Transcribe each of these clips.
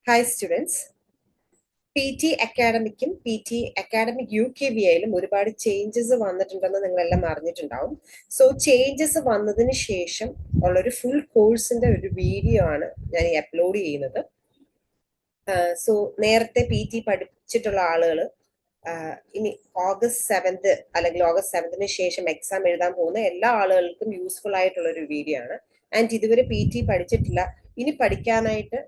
Hi students. PT അക്കാഡമിക്കും PT അക്കാഡമിക് UKVAയിലും ഒരുപാട് ചേഞ്ചസ് വന്നിട്ടുണ്ടെന്ന് നിങ്ങളെല്ലാം അറിഞ്ഞിട്ടുണ്ടാവും. സോ ചേഞ്ചസ് വന്നതിന് ശേഷം ഉള്ളൊരു ഫുൾ കോഴ്സിന്റെ ഒരു വീഡിയോ ആണ് ഞാൻ ഈ അപ്ലോഡ് ചെയ്യുന്നത്. സോ നേരത്തെ PT പഠിച്ചിട്ടുള്ള ആളുകൾ ഇനി ഓഗസ്റ്റ് 7th അല്ലെങ്കിൽ ഓഗസ്റ്റ് 7th ശേഷം എക്സാം എഴുതാൻ പോകുന്ന എല്ലാ ആളുകൾക്കും യൂസ്ഫുൾ ആയിട്ടുള്ള ഒരു വീഡിയോ ആണ്. ആൻഡ് ഇതുവരെ PT പഠിച്ചിട്ടില്ല, ഇനി പഠിക്കാനായിട്ട്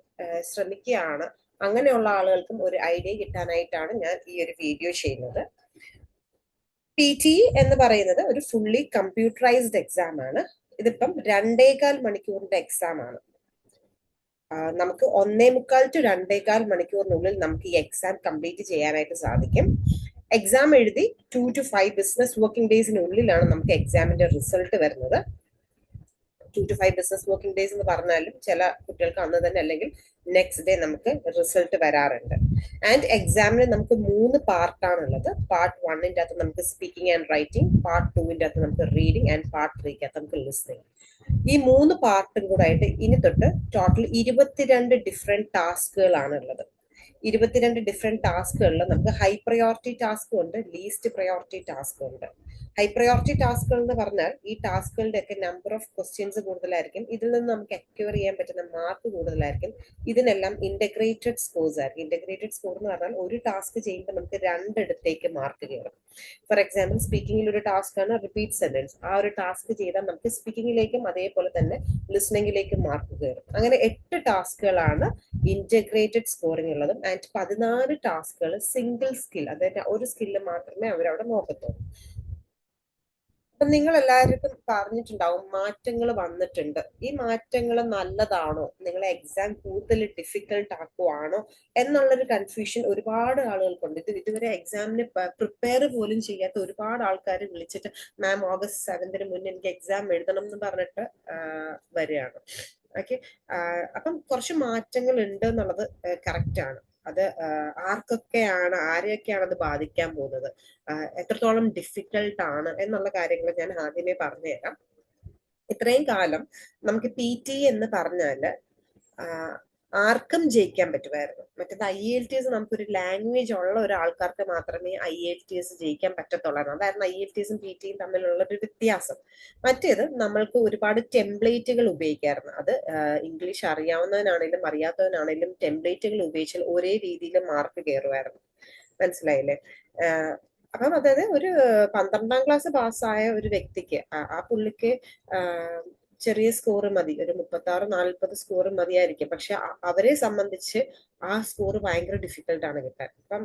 ശ്രമിക്കുകയാണ്, അങ്ങനെയുള്ള ആളുകൾക്കും ഒരു ഐഡിയ കിട്ടാനായിട്ടാണ് ഞാൻ ഈ ഒരു വീഡിയോ ചെയ്യുന്നത്. PT എന്ന് പറയുന്നത് ഒരു ഫുള്ളി കമ്പ്യൂട്ടറൈസ്ഡ് എക്സാം ആണ്. ഇതിപ്പം 2.25 മണിക്കൂറിന്റെ എക്സാം ആണ്. നമുക്ക് 1.25 to 2.25 മണിക്കൂറിനുള്ളിൽ നമുക്ക് ഈ എക്സാം കംപ്ലീറ്റ് ചെയ്യാനായിട്ട് സാധിക്കും. എക്സാം എഴുതി 2 to 5 ബിസിനസ് വർക്കിംഗ് ഡേയ്സിനുള്ളിലാണ് നമുക്ക് എക്സാമിന്റെ റിസൾട്ട് വരുന്നത്. 2 to 5 ബിസിനസ് വർക്കിംഗ് ഡേയ്സ് എന്ന് പറഞ്ഞാലും ചില കുട്ടികൾക്ക് അന്ന് തന്നെ അല്ലെങ്കിൽ നെക്സ്റ്റ് ഡേ നമുക്ക് റിസൾട്ട് വരാറുണ്ട്. ആൻഡ് എക്സാമിന് നമുക്ക് 3 പാർട്ടാണുള്ളത്. പാർട്ട് 1ന്റെ അകത്ത് നമുക്ക് സ്പീക്കിംഗ് ആൻഡ് റൈറ്റിംഗ്, പാർട്ട് 2ന്റെ അകത്ത് നമുക്ക് റീഡിംഗ്, ആൻഡ് പാർട്ട് 3ക്ക് അകത്ത് നമുക്ക് ലിസണിങ്. ഈ 3 പാർട്ടും കൂടെ ആയിട്ട് ഇനി തൊട്ട് ടോട്ടൽ 22 ഡിഫറെന്റ് ടാസ്കുകളാണ് ഉള്ളത്. 22 ഡിഫറെന്റ് ടാസ്കുകളിൽ നമുക്ക് ഹൈ പ്രയോറിറ്റി ടാസ്കും ഉണ്ട്, ലീസ്റ്റ് പ്രയോറിറ്റി ടാസ്കും ഉണ്ട്. ഹൈ പ്രയോറിറ്റി ടാസ്കുകൾ എന്ന് പറഞ്ഞാൽ ഈ ടാസ്കുകളുടെ ഒക്കെ നമ്പർ ഓഫ് ക്വസ്റ്റ്യൻസ് കൂടുതലായിരിക്കും, ഇതിൽ നിന്ന് നമുക്ക് അക്വയർ ചെയ്യാൻ പറ്റുന്ന മാർക്ക് കൂടുതലായിരിക്കും. ഇതിനെല്ലാം ഇന്റഗ്രേറ്റഡ് സ്കോർസ് ആയിരിക്കും. ഇന്റഗ്രേറ്റഡ് സ്കോർ എന്ന് പറഞ്ഞാൽ ഒരു ടാസ്ക് ചെയ്യുമ്പോൾ നമുക്ക് 2 ഇടത്തേക്ക് മാർക്ക് കയറും. ഫോർ എക്സാമ്പിൾ സ്പീക്കിംഗിൽ ഒരു ടാസ്ക് ആണ് റിപ്പീറ്റ് സെന്റൻസ്. ആ ഒരു ടാസ്ക് ചെയ്താൽ നമുക്ക് സ്പീക്കിംഗിലേക്കും അതേപോലെ തന്നെ ലിസണിംഗിലേക്കും മാർക്ക് കയറും. അങ്ങനെ 8 ടാസ്കുകളാണ് ഇന്റഗ്രേറ്റഡ് സ്കോറിംഗ് ഉള്ളതും. ആൻഡ് 14 ടാസ്കുകൾ സിംഗിൾ സ്കിൽ, അതായത് ഒരു സ്കില്ല് മാത്രമേ അവരവിടെ നോക്കത്തുള്ളൂ. അപ്പൊ നിങ്ങൾ എല്ലാവർക്കും പറഞ്ഞിട്ടുണ്ടാവും മാറ്റങ്ങൾ വന്നിട്ടുണ്ട്. ഈ മാറ്റങ്ങൾ നല്ലതാണോ, നിങ്ങളെ എക്സാം കൂടുതൽ ഡിഫിക്കൽട്ട് ആക്കുവാണോ എന്നുള്ളൊരു കൺഫ്യൂഷൻ ഒരുപാട് ആളുകൾക്കുണ്ട്. ഇതുവരെ എക്സാമിന് പ്രിപ്പയർ പോലും ചെയ്യാത്ത ഒരുപാട് ആൾക്കാർ വിളിച്ചിട്ട് മാം ഓഗസ്റ്റ് 7th മുന്നേ എനിക്ക് എക്സാം എഴുതണം എന്ന് പറഞ്ഞിട്ട് വരികയാണ്. ഓക്കെ, അപ്പം കുറച്ച് മാറ്റങ്ങൾ ഉണ്ട് എന്നുള്ളത് കറക്റ്റ് ആണ്. അത് ആരെയൊക്കെയാണ് അത് ബാധിക്കാൻ പോകുന്നത്, എത്രത്തോളം ഡിഫിക്കൽട്ട് ആണ് എന്നുള്ള കാര്യങ്ങൾ ഞാൻ ആദ്യമേ പറഞ്ഞുതരാം. ഇത്രയും കാലം നമുക്ക് PT എന്ന് പറഞ്ഞാല് ആർക്കും ജയിക്കാൻ പറ്റുമായിരുന്നു. മറ്റേത് IELTS നമുക്കൊരു ലാംഗ്വേജ് ഉള്ള ഒരാൾക്കാർക്ക് മാത്രമേ IELTS ജയിക്കാൻ പറ്റത്തുള്ളായിരുന്നു. അതായിരുന്നു IELTSും PTയും തമ്മിലുള്ള ഒരു വ്യത്യാസം. മറ്റേത് നമ്മൾക്ക് ഒരുപാട് ടെംപ്ലേറ്റുകൾ ഉപയോഗിക്കായിരുന്നു. അത് ഇംഗ്ലീഷ് അറിയാവുന്നവനാണെങ്കിലും അറിയാത്തവനാണെങ്കിലും ടെംപ്ലേറ്റുകൾ ഉപയോഗിച്ചാൽ ഒരേ രീതിയിൽ മാർക്ക് കയറുമായിരുന്നു. മനസ്സിലായില്ലേ? അപ്പം അതായത് ഒരു 12ാം ക്ലാസ് പാസ്സായ ഒരു വ്യക്തിക്ക് ആ പുള്ളിക്ക് ചെറിയ സ്കോർ മതി, ഒരു 36-40 സ്കോർ മതിയായിരിക്കും. പക്ഷെ അവരെ സംബന്ധിച്ച് ആ സ്കോർ ഭയങ്കര ഡിഫിക്കൽട്ട് ആണ് കിട്ടാൻ. ഇപ്പം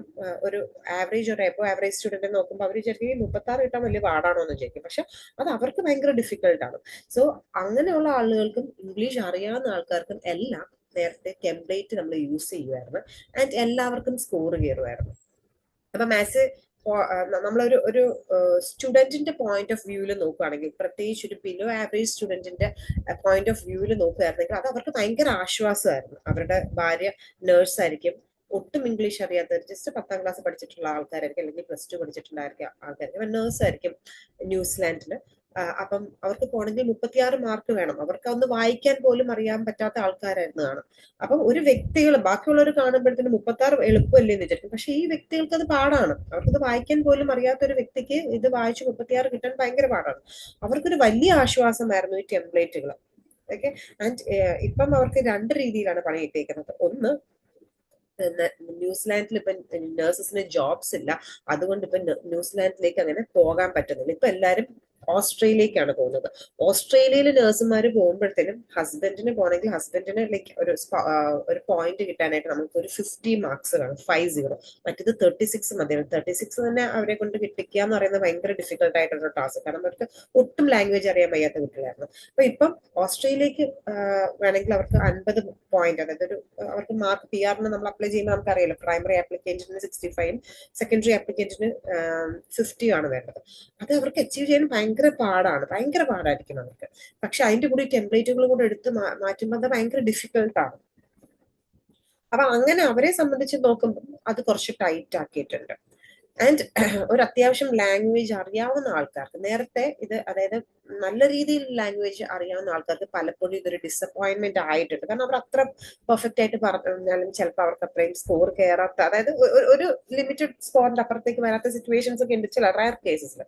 ഒരു ആവറേജ്, ഒരു എബോ ആവറേജ് സ്റ്റുഡന്റ് നോക്കുമ്പോൾ അവർ വിചാരിക്കും 36 കിട്ടാൻ വലിയ പാടാണോ എന്ന് വിചാരിക്കും. പക്ഷെ അത് അവർക്ക് ഭയങ്കര ഡിഫിക്കൽട്ടാണ്. സോ അങ്ങനെയുള്ള ആളുകൾക്കും ഇംഗ്ലീഷ് അറിയാവുന്ന ആൾക്കാർക്കും എല്ലാം നേരത്തെ ടെംപ്ലേറ്റ് നമ്മൾ യൂസ് ചെയ്യുമായിരുന്നു. ആൻഡ് എല്ലാവർക്കും സ്കോർ കയറുമായിരുന്നു. അപ്പൊ മാത്സ് നമ്മളൊരു ഒരു സ്റ്റുഡന്റിന്റെ പോയിന്റ് ഓഫ് വ്യൂവിൽ നോക്കുകയാണെങ്കിൽ, പ്രത്യേകിച്ച് ഒരു ബിലോ ആവറേജ് സ്റ്റുഡന്റിന്റെ പോയിന്റ് ഓഫ് വ്യൂവിൽ നോക്കുകയായിരുന്നെങ്കിൽ അത് അവർക്ക് ഭയങ്കര ആശ്വാസമായിരുന്നു. അവരുടെ ഭാര്യ നേഴ്സ് ആയിരിക്കും, ഒട്ടും ഇംഗ്ലീഷ് അറിയാത്തവർ, ജസ്റ്റ് 10ാം ക്ലാസ് പഠിച്ചിട്ടുള്ള ആൾക്കാരായിരിക്കും, അല്ലെങ്കിൽ +2 പഠിച്ചിട്ടുള്ള ആൾക്കാരായിരിക്കും, നേഴ്സ് ആയിരിക്കും ന്യൂസിലാൻഡില്. അപ്പം അവർക്ക് പോണെങ്കിൽ 36 മാർക്ക് വേണം. അവർക്ക് ഒന്ന് വായിക്കാൻ പോലും അറിയാൻ പറ്റാത്ത ആൾക്കാരായിരുന്നു കാണും. അപ്പം ഒരു വ്യക്തികൾ ബാക്കിയുള്ളവർ കാണുമ്പോഴത്തേന് 36 എളുപ്പമല്ലേ എന്ന് വിചാരിക്കും. പക്ഷെ ഈ വ്യക്തികൾക്ക് അത് പാടാണ്. അവർക്കത് വായിക്കാൻ പോലും അറിയാത്ത ഒരു വ്യക്തിക്ക് ഇത് വായിച്ച് 36 കിട്ടാൻ ഭയങ്കര പാടാണ്. അവർക്കൊരു വലിയ ആശ്വാസമായിരുന്നു ഈ ടെംപ്ലേറ്റുകൾ. ഓക്കെ, ആൻഡ് ഇപ്പം അവർക്ക് 2 രീതിയിലാണ് പണി കിട്ടിയേക്കുന്നത്. ഒന്ന്, ന്യൂസിലാൻഡിൽ ഇപ്പൊ നഴ്സസിന് ജോബ്സ് ഇല്ല, അതുകൊണ്ട് ഇപ്പൊ ന്യൂസിലാൻഡിലേക്ക് അങ്ങനെ പോകാൻ പറ്റുന്നില്ല. ഇപ്പൊ എല്ലാരും ഓസ്ട്രേലിയക്കാണ് പോകുന്നത്. ഓസ്ട്രേലിയയിൽ നഴ്സുമാർ പോകുമ്പോഴത്തേനും ഹസ്ബൻഡിന് പോകണമെങ്കിൽ ഹസ്ബൻഡിന് ലൈക്ക് ഒരു പോയിന്റ് കിട്ടാനായിട്ട് നമുക്ക് ഒരു 50 മാർക്സ് വേണം, 50. മറ്റേത് 36 മതിയാണ്. 36 തന്നെ അവരെ കൊണ്ട് കിട്ടിക്കുക എന്ന് പറയുന്നത് ഭയങ്കര ഡിഫിക്കൽട്ട് ആയിട്ടുള്ള ടാസ്ക്. കാരണം അവർക്ക് ഒട്ടും ലാംഗ്വേജ് അറിയാൻ വയ്യാത്ത കുട്ടികളായിരുന്നു. അപ്പൊ ഇപ്പം ഓസ്ട്രേലിയക്ക് വേണമെങ്കിൽ അവർക്ക് 50 പോയിന്റ്, അതായത് ഒരു അവർക്ക് മാർക്ക് PR നമ്മൾ അപ്ലൈ ചെയ്യുമ്പോൾ നമുക്കറിയാലോ, പ്രൈമറി ആപ്ലിക്കന്റിന് 65, സെക്കൻഡറി ആപ്ലിക്കന്റിന് 50 ആണ് വേണ്ടത്. അത് അവർക്ക് അച്ചീവ് ചെയ്യാൻ ഭയങ്കര പാടായിരിക്കും അവർക്ക്. പക്ഷെ അതിന്റെ കൂടി ടെംപ്ലേറ്റുകൾ കൂടെ എടുത്ത് മാറ്റുമ്പോൾ അത് ഭയങ്കര ഡിഫിക്കൽട്ടാണ്. അപ്പൊ അങ്ങനെ അവരെ സംബന്ധിച്ച് നോക്കുമ്പോൾ അത് കുറച്ച് ടൈറ്റ് ആക്കിയിട്ടുണ്ട്. ആൻഡ് ഒരു അത്യാവശ്യം ലാംഗ്വേജ് അറിയാവുന്ന ആൾക്കാർക്ക് നേരത്തെ ഇത്, അതായത് നല്ല രീതിയിൽ ലാംഗ്വേജ് അറിയാവുന്ന ആൾക്കാർക്ക് പലപ്പോഴും ഇതൊരു ഡിസപ്പോയിന്റ്മെന്റ് ആയിട്ടുണ്ട്. കാരണം അവർ അത്ര പെർഫെക്റ്റ് ആയിട്ട് പറഞ്ഞാലും ചിലപ്പോൾ അവർക്ക് അത്രയും സ്കോർ കയറാത്ത, അതായത് ഒരു ലിമിറ്റഡ് സ്കോറിന്റെ അപ്പുറത്തേക്ക് വരാത്ത സിറ്റുവേഷൻസ് ഒക്കെ ഉണ്ട് ചില റയർ കേസസിൽ.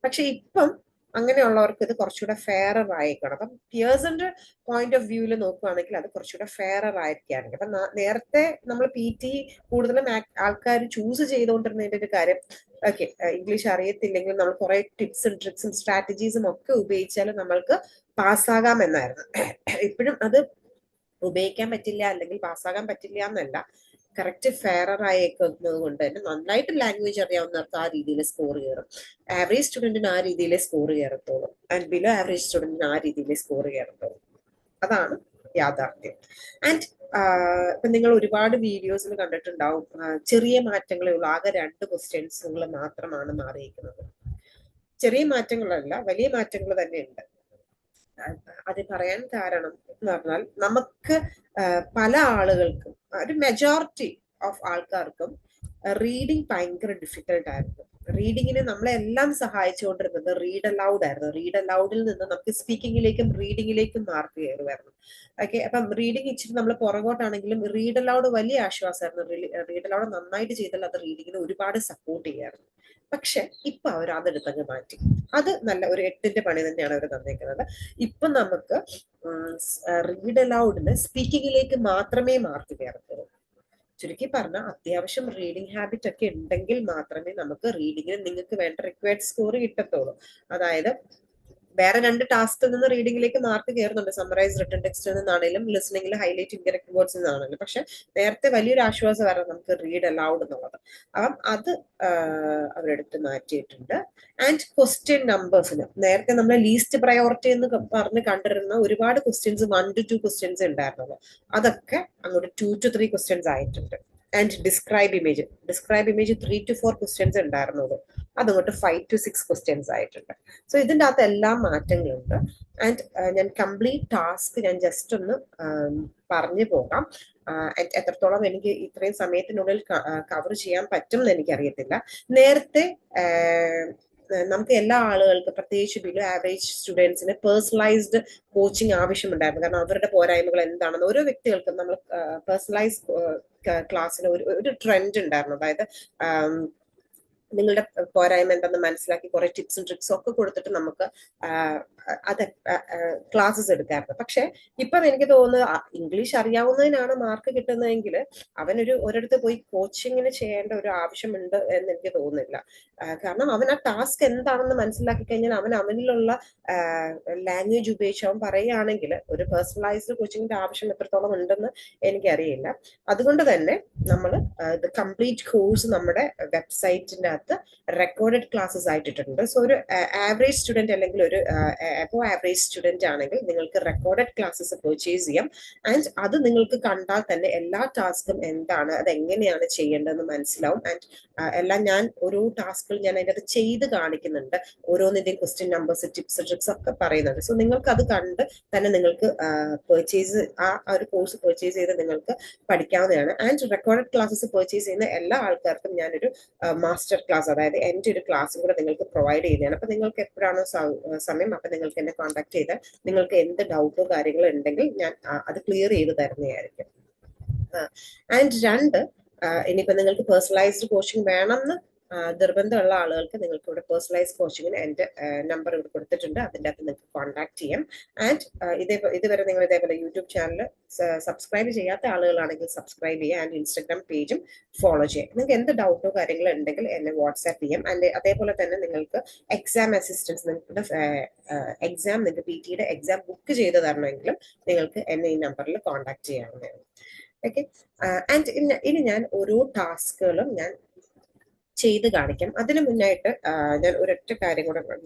പക്ഷെ ഇപ്പം അങ്ങനെയുള്ളവർക്ക് ഇത് കുറച്ചുകൂടെ ഫെയറർ ആയിക്കണം. അപ്പം പിയേഴ്സിന്റെ പോയിന്റ് ഓഫ് വ്യൂവിൽ നോക്കുകയാണെങ്കിൽ അത് കുറച്ചുകൂടെ ഫെയറർ ആയിരിക്കുകയാണെങ്കിൽ, അപ്പൊ നേരത്തെ നമ്മൾ PT കൂടുതലും ആൾക്കാർ ചൂസ് ചെയ്തുകൊണ്ടിരുന്നതിന്റെ ഒരു കാര്യം, ഓക്കെ ഇംഗ്ലീഷ് അറിയത്തില്ലെങ്കിൽ നമ്മൾ കുറെ ടിപ്സും ട്രിക്സും സ്ട്രാറ്റജീസും ഒക്കെ ഉപയോഗിച്ചാൽ നമ്മൾക്ക് പാസ്സാകാം എന്നായിരുന്നു. ഇപ്പോഴും അത് ഉപയോഗിക്കാൻ പറ്റില്ല അല്ലെങ്കിൽ പാസ്സാകാൻ പറ്റില്ല എന്നല്ല, കറക്റ്റ് ഫെയറർ ആയേക്കുന്നത് കൊണ്ട് തന്നെ നന്നായിട്ട് ലാംഗ്വേജ് അറിയാവുന്നവർക്ക് ആ രീതിയിൽ സ്കോർ കയറും. ആവറേജ് സ്റ്റുഡന്റിന് ആ രീതിയിൽ സ്കോർ കയറത്തോളും, ആൻഡ് ബിലോ ആവറേജ് സ്റ്റുഡന്റിന് ആ രീതിയിൽ സ്കോർ കയറത്തോളും. അതാണ് യാഥാർത്ഥ്യം. ആൻഡ് ഇപ്പൊ നിങ്ങൾ ഒരുപാട് വീഡിയോസിൽ കണ്ടിട്ടുണ്ടാവും, ചെറിയ മാറ്റങ്ങളേ ഉള്ളൂ, ആകെ 2 ക്വസ്റ്റ്യൻസുകൾ മാത്രമാണ് മാറിയിരിക്കുന്നത്. ചെറിയ മാറ്റങ്ങളല്ല, വലിയ മാറ്റങ്ങൾ തന്നെയുണ്ട്. അത് പറയാൻ കാരണം എന്ന് പറഞ്ഞാൽ, നമുക്ക് പല ആളുകൾക്കും, ഒരു മെജോറിറ്റി ഓഫ് ആൾക്കാർക്കും റീഡിങ് ഭയങ്കര ഡിഫിക്കൽട്ട് ആയിരുന്നു. റീഡിങ്ങിന് നമ്മളെല്ലാം സഹായിച്ചുകൊണ്ടിരുന്നത് റീഡ് അലൗഡ് ആയിരുന്നു. റീഡ് അലൗഡിൽ നിന്ന് നമുക്ക് സ്പീക്കിങ്ങിലേക്കും റീഡിങ്ങിലേക്കും മാർക്ക് കയറുമായിരുന്നു. ഓക്കെ, അപ്പം റീഡിങ് ഇച്ചിരി നമ്മൾ പുറകോട്ടാണെങ്കിലും റീഡ് അലൗഡ് വലിയ ആശ്വാസമായിരുന്നു. റീഡ് അലൗഡ് നന്നായിട്ട് ചെയ്താൽ അത് റീഡിങ്ങിന് ഒരുപാട് സപ്പോർട്ട് ചെയ്യായിരുന്നു. പക്ഷെ ഇപ്പൊ അവർ അതെടുത്തങ്ങ് മാറ്റി. അത് നല്ല ഒരു 8ന്റെ പണി തന്നെയാണ് അവർ തന്നേക്കുന്നത്. ഇപ്പൊ നമുക്ക് റീഡ് അലൗഡിന് സ്പീക്കിങ്ങിലേക്ക് മാത്രമേ മാർക്ക് കയറത്തുള്ളൂ. ചുരുക്കി പറഞ്ഞാൽ അത്യാവശ്യം റീഡിംഗ് ഹാബിറ്റ് ഒക്കെ ഉണ്ടെങ്കിൽ മാത്രമേ നമുക്ക് റീഡിങ്ങിന് നിങ്ങൾക്ക് വേണ്ട റിക്വയർഡ് സ്കോർ കിട്ടത്തുള്ളൂ. അതായത് വേറെ 2 ടാസ്കിൽ നിന്ന് റീഡിങ്ങിലേക്ക് മാർക്ക് കയറുന്നുണ്ട്, സമറൈസ് റിട്ടൺ ടെക്സ്റ്റ് നിന്നാണെങ്കിലും ലിസണിംഗിൽ ഹൈലൈറ്റ് ഇൻകറക്റ്റ് വേർഡ്സ് നിന്നാണെങ്കിലും. പക്ഷെ നേരത്തെ വലിയൊരു ആശ്വാസമായിരുന്നു നമുക്ക് റീഡ് അലൗഡ് എന്നുള്ളത്. അപ്പം അത് അവരെടുത്ത് മാറ്റിയിട്ടുണ്ട്. ആൻഡ് ക്വസ്റ്റ്യൻ നമ്പേഴ്സിന് നേരത്തെ നമ്മൾ ലീസ്റ്റ് പ്രയോറിറ്റി എന്ന് പറഞ്ഞ് കണ്ടിരുന്ന ഒരുപാട് ക്വസ്റ്റ്യൻസ് 1 to 2 ക്വസ്റ്റ്യൻസ് ഉണ്ടായിരുന്നുള്ളൂ. അതൊക്കെ അങ്ങോട്ട് 2 to 3 ക്വസ്റ്റ്യൻസ് ആയിട്ടുണ്ട്. And describe image 3 to 4 questions ഉണ്ടായിരുന്നുള്ളൂ, അതങ്ങോട്ട് 5 to 6 ക്വസ്റ്റ്യൻസ് ആയിട്ടുണ്ട്. സോ ഇതിൻ്റെ അകത്ത് എല്ലാം മാറ്റങ്ങളുണ്ട്. ആൻഡ് ഞാൻ കംപ്ലീറ്റ് ടാസ്ക് ഞാൻ ജസ്റ്റ് ഒന്ന് പറഞ്ഞു പോകാം. എത്രത്തോളം എനിക്ക് ഇത്രയും സമയത്തിനുള്ളിൽ കവർ ചെയ്യാൻ പറ്റും എന്ന് എനിക്കറിയത്തില്ല. നേരത്തെ നമുക്ക് എല്ലാ ആളുകൾക്കും, പ്രത്യേകിച്ച് ബിലോ ആവറേജ് സ്റ്റുഡൻസിന് പേഴ്സണലൈസ്ഡ് കോച്ചിങ് ആവശ്യമുണ്ടായിരുന്നു. കാരണം അവരുടെ പോരായ്മകൾ എന്താണെന്ന് ഓരോ വ്യക്തികൾക്കും നമ്മൾ പേഴ്സണലൈസ് ക്ലാസ്സിന് ഒരു ട്രെൻഡ് ഉണ്ടായിരുന്നു. അതായത് നിങ്ങളുടെ പോരായ്മ എന്തെന്ന് മനസ്സിലാക്കി കുറെ ടിപ്സും ട്രിക്സും ഒക്കെ കൊടുത്തിട്ട് നമുക്ക് അത് ക്ലാസ്സസ് എടുക്കാറുണ്ട്. പക്ഷെ ഇപ്പം എനിക്ക് തോന്നുന്നു ഇംഗ്ലീഷ് അറിയാവുന്നതിനാണ് മാർക്ക് കിട്ടുന്നതെങ്കിൽ അവനൊരു ഒരിടത്ത് പോയി കോച്ചിങ്ങിന് ചെയ്യേണ്ട ഒരു ആവശ്യമുണ്ട് എന്ന് എനിക്ക് തോന്നുന്നില്ല. കാരണം അവൻ ആ ടാസ്ക് എന്താണെന്ന് മനസ്സിലാക്കി കഴിഞ്ഞാൽ അവനിലുള്ള ലാംഗ്വേജ് ഉപയോഗിച്ച് അവൻ പറയുകയാണെങ്കിൽ ഒരു പേഴ്സണലൈസ്ഡ് കോച്ചിങ്ങിന്റെ ആവശ്യം എത്രത്തോളം ഉണ്ടെന്ന് എനിക്കറിയില്ല. അതുകൊണ്ട് തന്നെ നമ്മൾ ഇത് കംപ്ലീറ്റ് കോഴ്സ് നമ്മുടെ വെബ്സൈറ്റിന്റെ അകത്ത് റെക്കോർഡഡ് ക്ലാസ്സസ് ആയിട്ടിട്ടുണ്ട്. സോ ഒരു ആവറേജ് സ്റ്റുഡന്റ് അല്ലെങ്കിൽ ഒരു അബോ ആവറേജ് സ്റ്റുഡന്റ് ആണെങ്കിൽ നിങ്ങൾക്ക് റെക്കോർഡഡ് ക്ലാസ്സസ് പർച്ചേസ് ചെയ്യാം. ആൻഡ് അത് നിങ്ങൾക്ക് കണ്ടാൽ തന്നെ എല്ലാ ടാസ്കും എന്താണ്, അത് എങ്ങനെയാണ് ചെയ്യേണ്ടതെന്ന് മനസ്സിലാവും. ആൻഡ് എല്ലാം ഞാൻ ഓരോ ടാസ്കുകൾ ഞാൻ അതിൻ്റെ അത് ചെയ്ത് കാണിക്കുന്നുണ്ട്. ഓരോന്നിന്റെയും ക്വസ്റ്റ്യൻ നമ്പേഴ്സ്, ടിപ്സ്, ട്രിക്സ് ഒക്കെ പറയുന്നുണ്ട്. സോ നിങ്ങൾക്ക് അത് കണ്ട് തന്നെ നിങ്ങൾക്ക് പർച്ചേസ് ആ ഒരു കോഴ്സ് പർച്ചേസ് ചെയ്ത് നിങ്ങൾക്ക് പഠിക്കാവുന്നതാണ്. ആൻഡ് റെക്കോർഡഡ് ക്ലാസ്സസ് പർച്ചേസ് ചെയ്യുന്ന എല്ലാ ആൾക്കാർക്കും ഞാനൊരു മാസ്റ്റർ ക്ലാസ്, അതായത് എൻ്റെ ഒരു ക്ലാസ്സും കൂടെ നിങ്ങൾക്ക് പ്രൊവൈഡ് ചെയ്യുന്നതാണ്. അപ്പൊ നിങ്ങൾക്ക് എപ്പോഴാണോ സമയം അപ്പൊ നിങ്ങൾക്ക് എന്നെ കോൺടാക്ട് ചെയ്താൽ നിങ്ങൾക്ക് എന്ത് ഡൗട്ടോ കാര്യങ്ങളോ ഉണ്ടെങ്കിൽ ഞാൻ അത് ക്ലിയർ ചെയ്ത് തരുന്നതായിരിക്കും. ആൻഡ് 2, ഇനിയിപ്പോ നിങ്ങൾക്ക് പേഴ്സണലൈസ്ഡ് കോച്ചിങ് വേണമെന്ന് നിർബന്ധമുള്ള ആളുകൾക്ക് നിങ്ങൾക്ക് ഇവിടെ പേഴ്സണലൈസ് കോച്ചിങ്ങിന് എൻ്റെ നമ്പർ ഇവിടെ കൊടുത്തിട്ടുണ്ട്. അതിൻ്റെ അകത്ത് നിങ്ങൾക്ക് കോൺടാക്ട് ചെയ്യാം. ആൻഡ് ഇതുവരെ നിങ്ങൾ ഇതേപോലെ യൂട്യൂബ് ചാനൽ സബ്സ്ക്രൈബ് ചെയ്യാത്ത ആളുകളാണെങ്കിൽ സബ്സ്ക്രൈബ് ചെയ്യുക. ആൻഡ് ഇൻസ്റ്റാഗ്രാം പേജും ഫോളോ ചെയ്യാം. നിങ്ങൾക്ക് എന്ത് ഡൗട്ടോ കാര്യങ്ങളോ ഉണ്ടെങ്കിൽ എന്നെ വാട്സാപ്പ് ചെയ്യാം. ആൻഡ് അതേപോലെ തന്നെ നിങ്ങൾക്ക് എക്സാം അസിസ്റ്റൻസ്, നിങ്ങളുടെ എക്സാം, നിങ്ങൾക്ക് PTയുടെ എക്സാം ബുക്ക് ചെയ്ത് തരണമെങ്കിലും നിങ്ങൾക്ക് എന്നെ ഈ നമ്പറിൽ കോൺടാക്ട് ചെയ്യാവുന്നതാണ്. ഓക്കെ, ആൻഡ് ഇനി ഞാൻ ഓരോ ടാസ്കുകളും ഞാൻ ചെയ്ത് കാണിക്കാം. അതിനു മുന്നായിട്ട് ഞാൻ ഒരൊറ്റ കാര്യം കൂടെ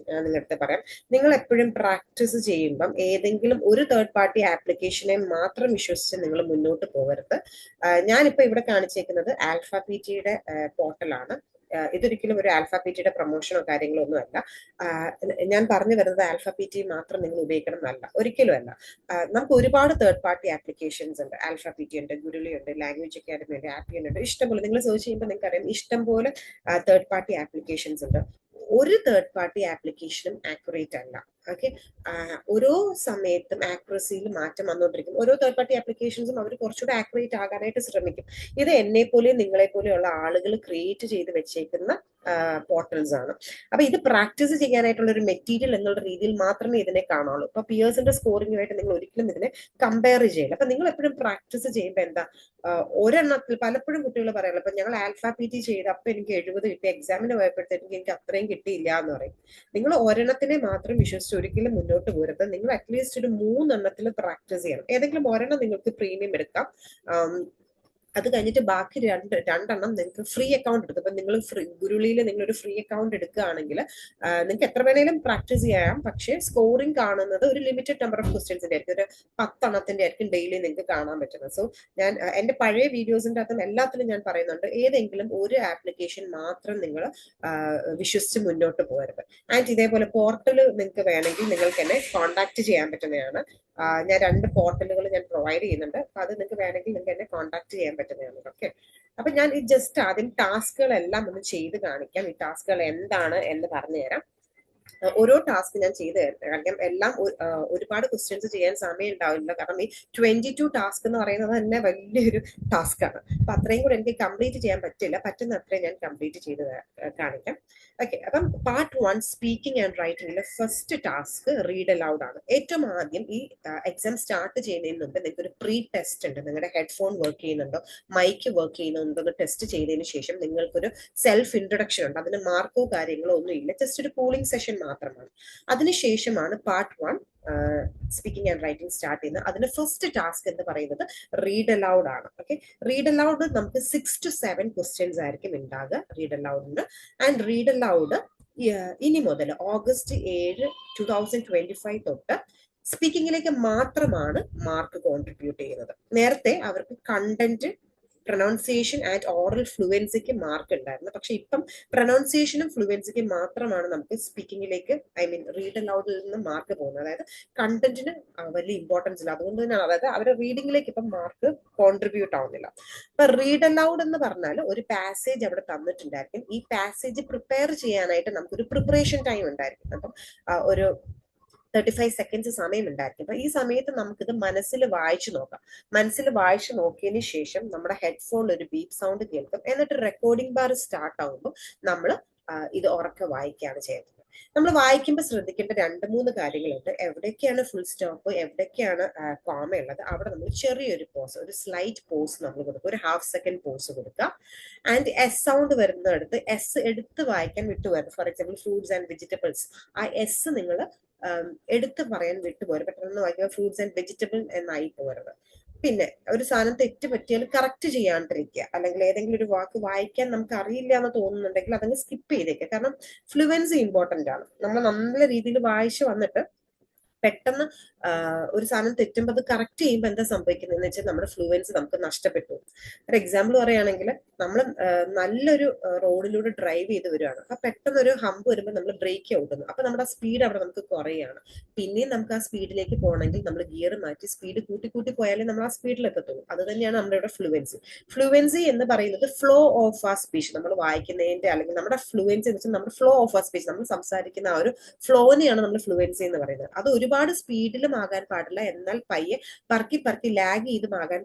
നിങ്ങളുടെ പറയാം. നിങ്ങൾ എപ്പോഴും പ്രാക്ടീസ് ചെയ്യുമ്പം ഏതെങ്കിലും ഒരു തേർഡ് പാർട്ടി ആപ്ലിക്കേഷനെ മാത്രം വിശ്വസിച്ച് നിങ്ങൾ മുന്നോട്ട് പോകരുത്. ഞാനിപ്പോൾ ഇവിടെ കാണിച്ചേക്കുന്നത് ആൽഫ PTയുടെ പോർട്ടലാണ്. ഇതൊരിക്കലും ഒരു ആൽഫ പി ടിയുടെ പ്രൊമോഷനോ കാര്യങ്ങളോ ഒന്നും അല്ല. ഞാൻ പറഞ്ഞു വരുന്നത് ആൽഫ പി ടി മാത്രം നിങ്ങൾ ഉപയോഗിക്കണം എന്നല്ല, ഒരിക്കലും അല്ല. നമുക്ക് ഒരുപാട് തേർഡ് പാർട്ടി ആപ്ലിക്കേഷൻസ് ഉണ്ട്. ആൽഫ പി ടി ഉണ്ട്, ഗുരുളി ഉണ്ട്, ലാംഗ്വേജ് അക്കാഡമി ഉണ്ട്, ആപ്പിയൻ ഉണ്ട്, ഇഷ്ടംപോലെ. നിങ്ങൾ സെർച്ച് ചെയ്യുമ്പോൾ നിങ്ങൾക്ക് അറിയാം ഇഷ്ടംപോലെ തേർഡ് പാർട്ടി ആപ്ലിക്കേഷൻസ് ഉണ്ട്. ഒരു തേർഡ് പാർട്ടി ആപ്ലിക്കേഷനും ആക്യുറേറ്റ് അല്ല. ഓക്കെ, ഓരോ സമയത്തും ആക്യുറസിയിൽ മാറ്റം വന്നുകൊണ്ടിരിക്കും. ഓരോ തേർഡ് പാർട്ടി ആപ്ലിക്കേഷൻസും അവർ കുറച്ചുകൂടെ ആക്യുറേറ്റ് ആകാനായിട്ട് ശ്രമിക്കും. ഇത് എന്നെ പോലെയും നിങ്ങളെ പോലെയുള്ള ആളുകൾ ക്രിയേറ്റ് ചെയ്ത് വെച്ചേക്കുന്ന പോർട്ടൽസ് ആണ്. അപ്പൊ ഇത് പ്രാക്ടീസ് ചെയ്യാനായിട്ടുള്ള ഒരു മെറ്റീരിയൽ എന്നുള്ള രീതിയിൽ മാത്രമേ ഇതിനെ കാണുള്ളൂ. ഇപ്പൊ പിയേഴ്സിന്റെ സ്കോറിംഗുമായിട്ട് നിങ്ങൾ ഒരിക്കലും ഇതിനെ കമ്പയർ ചെയ്യില്ല. അപ്പൊ നിങ്ങൾ എപ്പോഴും പ്രാക്ടീസ് ചെയ്യുമ്പോൾ എന്താ, ഒരെണ്ണത്തിൽ പലപ്പോഴും കുട്ടികൾ പറയാറുണ്ട്, ഇപ്പൊ ഞങ്ങൾ ആൽഫ പി ടി ചെയ്ത് അപ്പൊ എനിക്ക് 70 കിട്ടി, എക്സാമിന് പോയപ്പോഴത്തേക്ക് എനിക്ക് അത്രയും കിട്ടിയില്ല എന്ന് പറയും. നിങ്ങൾ ഒരെണ്ണത്തിനെ മാത്രം വിശ്വസിച്ച് ഒരിക്കലും മുന്നോട്ട് പോരുത്. നിങ്ങൾ അറ്റ്ലീസ്റ്റ് ഒരു 3 എണ്ണത്തിൽ പ്രാക്ടീസ് ചെയ്യണം. ഏതെങ്കിലും ഒരെണ്ണം നിങ്ങൾക്ക് പ്രീമിയം എടുക്കാം. അത് കഴിഞ്ഞിട്ട് ബാക്കി രണ്ടെണ്ണം നിങ്ങൾക്ക് ഫ്രീ അക്കൗണ്ട് എടുക്കും. ഇപ്പൊ നിങ്ങൾ ഗുരുളിയിൽ നിങ്ങളൊരു ഫ്രീ അക്കൗണ്ട് എടുക്കുകയാണെങ്കിൽ നിങ്ങൾക്ക് എത്ര വേണേലും പ്രാക്ടീസ് ചെയ്യാം. പക്ഷേ സ്കോറിംഗ് കാണുന്നത് ഒരു ലിമിറ്റഡ് നമ്പർ ഓഫ് ക്വസ്റ്റ്യൻസിന്റെ ആയിരിക്കും, ഒരു 10 എണ്ണത്തിന്റെ ആയിരിക്കും ഡെയിലി നിങ്ങൾക്ക് കാണാൻ പറ്റുന്നത്. സോ ഞാൻ എന്റെ പഴയ വീഡിയോസിന്റെ അകത്തും എല്ലാത്തിലും ഞാൻ പറയുന്നുണ്ട്, ഏതെങ്കിലും ഒരു ആപ്ലിക്കേഷൻ മാത്രം നിങ്ങൾ വിശ്വസിച്ച് മുന്നോട്ട് പോകരുത്. ആൻഡ് ഇതേപോലെ പോർട്ടൽ നിങ്ങൾക്ക് വേണമെങ്കിൽ നിങ്ങൾക്ക് എന്നെ കോൺടാക്ട് ചെയ്യാൻ പറ്റുന്നതാണ്. ഞാൻ 2 പോർട്ടലുകൾ ഞാൻ പ്രൊവൈഡ് ചെയ്യുന്നുണ്ട്. അപ്പൊ അത് നിങ്ങൾക്ക് വേണമെങ്കിൽ നിങ്ങൾക്ക് എന്നെ കോൺടാക്ട് ചെയ്യാൻ പറ്റുന്നതാണ്. ഓക്കെ, അപ്പൊ ഞാൻ ഈ ജസ്റ്റ് ആദ്യം ടാസ്കുകളെല്ലാം ഒന്ന് ചെയ്ത് കാണിക്കാം. ഈ ടാസ്കുകൾ എന്താണ് എന്ന് പറഞ്ഞുതരാം. ഓരോ ടാസ്ക് ഞാൻ ചെയ്ത് തരാം. കാരണം എല്ലാം ഒരുപാട് ക്വസ്റ്റ്യൻസ് ചെയ്യാൻ സമയം ഉണ്ടാവില്ല. കാരണം ഈ 22 ടാസ്ക് എന്ന് പറയുന്നത് തന്നെ വലിയൊരു ടാസ്ക് ആണ്. അപ്പൊ അത്രയും കൂടെ എനിക്ക് കംപ്ലീറ്റ് ചെയ്യാൻ പറ്റില്ല. പറ്റുന്ന അത്രയും ഞാൻ കംപ്ലീറ്റ് ചെയ്ത് കാണിക്കാം. ഓക്കെ, അപ്പം പാർട്ട് 1 സ്പീക്കിംഗ് ആൻഡ് റൈറ്റിംഗിലെ ഫസ്റ്റ് ടാസ്ക് റീഡ് അലൗഡ് ആണ്. ഏറ്റവും ആദ്യം ഈ എക്സാം സ്റ്റാർട്ട് ചെയ്യുന്നതിന് മുമ്പ് നിങ്ങൾക്ക് ഒരു പ്രീ ടെസ്റ്റ് ഉണ്ട്. നിങ്ങളുടെ ഹെഡ്ഫോൺ വർക്ക് ചെയ്യുന്നുണ്ടോ, മൈക്ക് വർക്ക് ചെയ്യുന്നുണ്ടോ എന്ന് ടെസ്റ്റ് ചെയ്തതിന് ശേഷം നിങ്ങൾക്കൊരു സെൽഫ് ഇൻട്രൊഡക്ഷൻ ഉണ്ട്. അതിന് മാർക്കോ കാര്യങ്ങളോ ഒന്നും ഇല്ല, ജസ്റ്റ് ഒരു കൂളിംഗ് സെഷൻ മാത്രമാണ്. അതിനുശേഷമാണ് part 1 speaking and writing start ചെയ്യുന്നത്. അതിന്റെ ഫസ്റ്റ് ടാസ്ക് എന്ന് പറയുന്നത് റീഡ് അലൗഡ് ആണ്. ഓക്കെ, റീഡ് അലൗഡ് നമുക്ക് 6 to 7 ക്വസ്റ്റ്യൻസ് ആയിരിക്കും ഉണ്ടാകുക റീഡ് അലൗഡിന്. ആൻഡ് റീഡ് അലൗഡ് ഇനി മുതൽ August 7, 2025 തൊട്ട് സ്പീക്കിങ്ങിലേക്ക് മാത്രമാണ് മാർക്ക് കോൺട്രിബ്യൂട്ട് ചെയ്യുന്നത്. നേരത്തെ അവർക്ക് കണ്ടന്റ്, പ്രൊനൗൺസിയേഷൻ ആൻഡ് ഓറൽ ഫ്ലുവൻസിക്ക് മാർക്ക് ഉണ്ടായിരുന്നു. പക്ഷെ ഇപ്പം പ്രൊനൗൺസിയേഷനും ഫ്ലുവൻസിക്കും മാത്രമാണ് നമുക്ക് സ്പീക്കിങ്ങിലേക്ക്, ഐ മീൻ റീഡ് അലൗഡിൽ നിന്ന് മാർക്ക് പോകുന്നത്. അതായത് കണ്ടന്റിന് വലിയ ഇമ്പോർട്ടൻസ് ഇല്ല. അതുകൊണ്ട് തന്നെയാണ്, അതായത് അവരുടെ റീഡിങ്ങിലേക്ക് ഇപ്പം മാർക്ക് കോൺട്രിബ്യൂട്ട് ആവുന്നില്ല. ഇപ്പൊ റീഡ് അലൗഡ് എന്ന് പറഞ്ഞാൽ ഒരു പാസേജ് അവിടെ തന്നിട്ടുണ്ടായിരിക്കും. ഈ പാസേജ് പ്രിപ്പയർ ചെയ്യാനായിട്ട് നമുക്കൊരു പ്രിപ്പറേഷൻ ടൈം ഉണ്ടായിരിക്കും. അപ്പം ഒരു 35 സെക്കൻഡ്സ് സമയം ഉണ്ടായിരിക്കും. അപ്പൊ ഈ സമയത്ത് നമുക്കിത് മനസ്സിൽ വായിച്ചു നോക്കാം. മനസ്സിൽ വായിച്ചു നോക്കിയതിന് ശേഷം നമ്മുടെ ഹെഡ്ഫോണിൽ ഒരു ബീപ്പ് സൗണ്ട് കേൾക്കും. എന്നിട്ട് റെക്കോർഡിംഗ് ബാർ സ്റ്റാർട്ട് ആകുമ്പോൾ നമ്മൾ ഇത് ഉറക്കെ വായിക്കുകയാണ് ചെയ്യുന്നത്. നമ്മൾ വായിക്കുമ്പോൾ ശ്രദ്ധിക്കേണ്ട 2-3 കാര്യങ്ങളുണ്ട്. എവിടേക്കാണ് ഫുൾ സ്റ്റോപ്പ്, എവിടേക്കാണ് കോമ ഉള്ളത്, അവിടെ നമ്മൾ ചെറിയൊരു പോസ്, ഒരു സ്ലൈറ്റ് പോസ് നമ്മൾ കൊടുക്കുക, ഒരു 1/2 സെക്കൻഡ് പോസ് കൊടുക്കുക. ആൻഡ് എസ് സൗണ്ട് വരുന്നിടത്ത് എസ് എടുത്ത് വായിക്കാൻ വിട്ടുപോകരുത്. For example fruits and vegetables, ആ എസ് നിങ്ങൾ എടുത്ത് പറയാൻ വിട്ടുപോകരുത്. പെട്ടെന്ന് വായിക്കുക ഫ്രൂട്ട്സ് ആൻഡ് വെജിറ്റബിൾ എന്നായി പോകരുത്. പിന്നെ ഒരു സാധനം തെറ്റ് പറ്റിയാൽ കറക്റ്റ് ചെയ്യാണ്ടിരിക്കുക. അല്ലെങ്കിൽ ഏതെങ്കിലും ഒരു വാക്ക് വായിക്കാൻ നമുക്ക് അറിയില്ല എന്ന് തോന്നുന്നുണ്ടെങ്കിൽ അതങ്ങ് സ്കിപ്പ് ചെയ്തേക്കുക. കാരണം ഫ്ലുവൻസി ഇമ്പോർട്ടന്റ് ആണ്. നമ്മൾ നല്ല രീതിയിൽ വായിച്ചു വന്നിട്ട് പെട്ടെന്ന് ഒരു സാധനം തെറ്റുമ്പോൾ അത് കറക്റ്റ് ചെയ്യുമ്പോൾ എന്താ സംഭവിക്കുന്നത് വെച്ചാൽ നമ്മുടെ ഫ്ലുവൻസ് നമുക്ക് നഷ്ടപ്പെട്ടു. ഒരു എക്സാമ്പിൾ പറയുകയാണെങ്കിൽ നമ്മൾ നല്ലൊരു റോഡിലൂടെ ഡ്രൈവ് ചെയ്ത് വരുവാണ്. അപ്പൊ പെട്ടെന്ന് ഒരു ഹമ്പ് വരുമ്പോൾ നമ്മൾ ബ്രേക്ക് ഔട്ടുന്നു. അപ്പൊ നമ്മുടെ സ്പീഡ് അവിടെ നമുക്ക് കുറയുകയാണ്. പിന്നെയും നമുക്ക് ആ സ്പീഡിലേക്ക് പോകണമെങ്കിൽ നമ്മൾ ഗിയർ മാറ്റി സ്പീഡ് കൂട്ടി കൂട്ടി പോയാലേ നമ്മൾ ആ സ്പീഡിൽ എത്തത്തുള്ളൂ. അത് തന്നെയാണ് നമ്മുടെ ഇവിടെ ഫ്ലുവൻസി. ഫ്ലുവൻസി എന്ന് പറയുന്നത് ഫ്ലോ ഓഫ് ആ സ്പീച്ച്, നമ്മൾ വായിക്കുന്നതിന്റെ അല്ലെങ്കിൽ നമ്മുടെ ഫ്ലുവൻസി എന്ന് വെച്ചാൽ നമ്മുടെ ഫ്ലോ ഓഫ് ആ സ്പീച്ച്, നമ്മൾ സംസാരിക്കുന്ന ആ ഒരു ഫ്ലോനെയാണ് നമ്മൾ ഫ്ലുവൻസി എന്ന് പറയുന്നത്. അത് ഒരുപാട് സ്പീഡിലും ആകാൻ പാടില്ല, എന്നാൽ പയ്യെ പറക്കി പറക്കി ലാഗ് ചെയ്തും ആകാൻ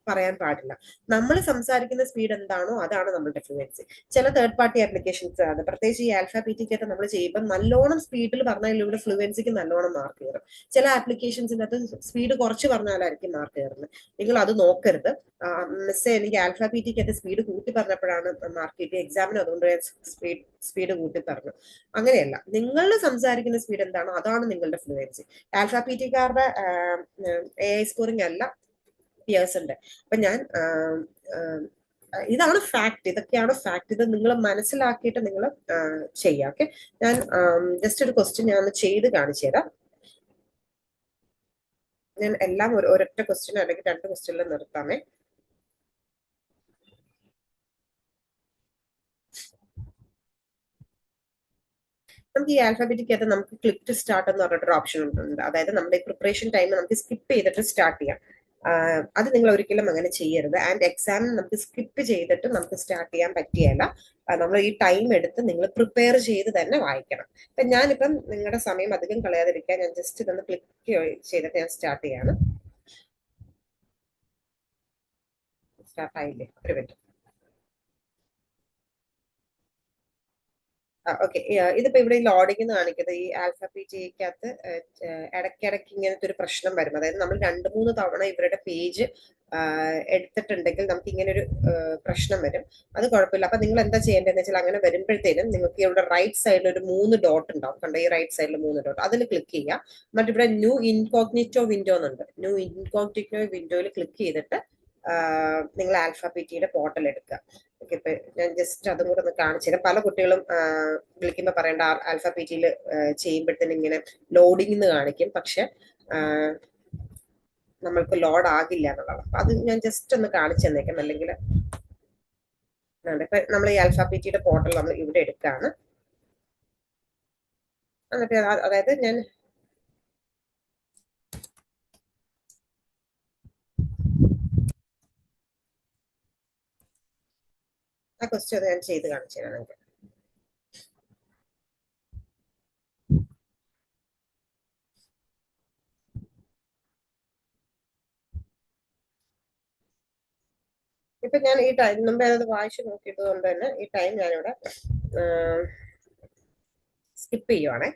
പറയാൻ പാടില്ല. നമ്മൾ സംസാരിക്കുന്ന സ്പീഡ് എന്താണോ അതാണ് നമ്മളുടെ ഫ്ലുവൻസി. ചില തേർഡ് പാർട്ടി ആപ്ലിക്കേഷൻസ് ആണ്, പ്രത്യേകിച്ച് ഈ ആൽഫ പി ടിക്കൊക്കെ നമ്മൾ ചെയ്യുമ്പോൾ നല്ലോണം സ്പീഡിൽ പറഞ്ഞാൽ ഇവിടെ ഫ്ലുവൻസിക്ക് നല്ലോണം മാർക്ക് കയറും. ചില ആപ്ലിക്കേഷൻസിന്റെ അകത്ത് സ്പീഡ് കുറച്ച് പറഞ്ഞാലായിരിക്കും മാർക്ക് കയറുന്നത്. നിങ്ങൾ അത് നോക്കരുത്. മിസ്സേ എനിക്ക് ആൽഫ പി ടിക്കൊക്കെ സ്പീഡ് കൂട്ടി പറഞ്ഞപ്പോഴാണ് മാർക്ക് കിട്ടിയ എക്സാമിന്, അതുകൊണ്ട് ഞാൻ സ്പീഡ് കൂട്ടി പറഞ്ഞു. അങ്ങനെയല്ല, നിങ്ങൾ സംസാരിക്കുന്ന സ്പീഡ് എന്താണോ അതാണ് നിങ്ങളുടെ ഫ്ലുവൻസി. ആൽഫ പി ടിക്കാരുടെ AI സ്കോറിംഗ് അല്ല പിയേഴ്സിന്റെ. അപ്പൊ ഞാൻ ഇതാണ് ഫാക്ട്, ഇതൊക്കെയാണ് ഫാക്ട്. ഇത് നിങ്ങൾ മനസ്സിലാക്കിയിട്ട് നിങ്ങൾ ചെയ്യാം. ഓക്കെ, ഞാൻ ജസ്റ്റ് ഒരു ക്വസ്റ്റ്യൻ ഞാൻ ചെയ്ത് കാണിച്ചു തരാം. ഞാൻ എല്ലാം ഒരൊറ്റ ക്വസ്റ്റ്യൻ അല്ലെങ്കിൽ 2 ക്വസ്റ്റ്യനിൽ നിർത്താമേ. നമുക്ക് ഈ ആൽഫബറ്റിക്കകത്ത് നമുക്ക് ക്ലിക്ക് ടു സ്റ്റാർട്ട് എന്ന് പറഞ്ഞിട്ടൊരു ഓപ്ഷൻ ഉണ്ട്. അതായത് നമ്മുടെ പ്രിപ്പറേഷൻ ടൈം നമുക്ക് സ്കിപ്പ് ചെയ്തിട്ട് സ്റ്റാർട്ട് ചെയ്യാം. അത് നിങ്ങൾ ഒരിക്കലും അങ്ങനെ ചെയ്യരുത്. ആൻഡ് എക്സാമിന് നമുക്ക് സ്കിപ്പ് ചെയ്തിട്ട് നമുക്ക് സ്റ്റാർട്ട് ചെയ്യാൻ പറ്റിയല്ല. നമ്മൾ ഈ ടൈം എടുത്ത് നിങ്ങൾ പ്രിപ്പയർ ചെയ്ത് തന്നെ വായിക്കണം. അപ്പൊ ഞാനിപ്പം നിങ്ങളുടെ സമയം അധികം കളയാതിരിക്കാൻ ഞാൻ ജസ്റ്റ് ഇതൊന്ന് ക്ലിക്ക് ചെയ്തിട്ട് ഞാൻ സ്റ്റാർട്ട് ചെയ്യാണ്. സ്റ്റാർട്ട് ആയില്ലേ? ഒരു മിനിറ്റ്. ഓക്കെ, ഇതിപ്പോ ഇവിടെ ലോഡിംഗ് എന്ന് കാണിക്കുന്നത് ഈ ആൽഫബറ്റിക്കകത്ത് ഇടയ്ക്കിടയ്ക്ക് ഇങ്ങനത്തെ ഒരു പ്രശ്നം വരും. അതായത് നമ്മൾ 2-3 തവണ ഇവരുടെ പേജ് എടുത്തിട്ടുണ്ടെങ്കിൽ നമുക്ക് ഇങ്ങനെ ഒരു പ്രശ്നം വരും. അത് കുഴപ്പമില്ല. അപ്പൊ നിങ്ങൾ എന്താ ചെയ്യേണ്ടതെന്ന് വെച്ചാൽ അങ്ങനെ വരുമ്പോഴത്തേനും നിങ്ങൾക്ക് ഇവിടെ റൈറ്റ് സൈഡിൽ ഒരു 3 ഡോട്ട് ഉണ്ടാവും. കണ്ടോ, ഈ റൈറ്റ് സൈഡിൽ 3 ഡോട്ട്, അതിൽ ക്ലിക്ക് ചെയ്യുക. എന്നിട്ട് ഇവിടെ ന്യൂ ഇൻകോഗ്നിറ്റോ വിൻഡോ എന്നുണ്ട്. ന്യൂ ഇൻകോഗ്നിറ്റോ വിൻഡോയിൽ ക്ലിക്ക് ചെയ്തിട്ട് നിങ്ങൾ ആൽഫബറ്റിയുടെ പോർട്ടൽ എടുക്കുക. ഓക്കെ, ഇപ്പൊ ഞാൻ ജസ്റ്റ് അതും കൂടെ ഒന്ന് കാണിച്ചു തരാം. പല കുട്ടികളും വിളിക്കുമ്പോൾ പറയേണ്ട ആൽഫബറ്റിയിൽ ചെയ്യുമ്പോഴത്തേനും ഇങ്ങനെ ലോഡിംഗ് എന്ന് കാണിക്കും, പക്ഷെ നമ്മൾക്ക് ലോഡ് ആകില്ല എന്നുള്ളതാണ്. അപ്പൊ അത് ഞാൻ ജസ്റ്റ് ഒന്ന് കാണിച്ചു തന്നേക്കാം. അല്ലെങ്കിൽ ഇപ്പൊ നമ്മൾ ഈ ആൽഫബറ്റിയുടെ പോർട്ടൽ നമ്മൾ ഇവിടെ എടുക്കുകയാണ്. എന്നിട്ട് അതായത് ഞാൻ ആ ക്വസ്റ്റ്യൻ ഞാൻ ചെയ്ത് കാണിച്ചു തരാം നിങ്ങൾക്ക്. ഇപ്പൊ ഞാൻ ഈ ടൈം മുമ്പേ അത് വായിച്ചു നോക്കിയത് കൊണ്ട് തന്നെ ഈ ടൈം ഞാനിവിടെ skip ചെയ്യുവാണേ.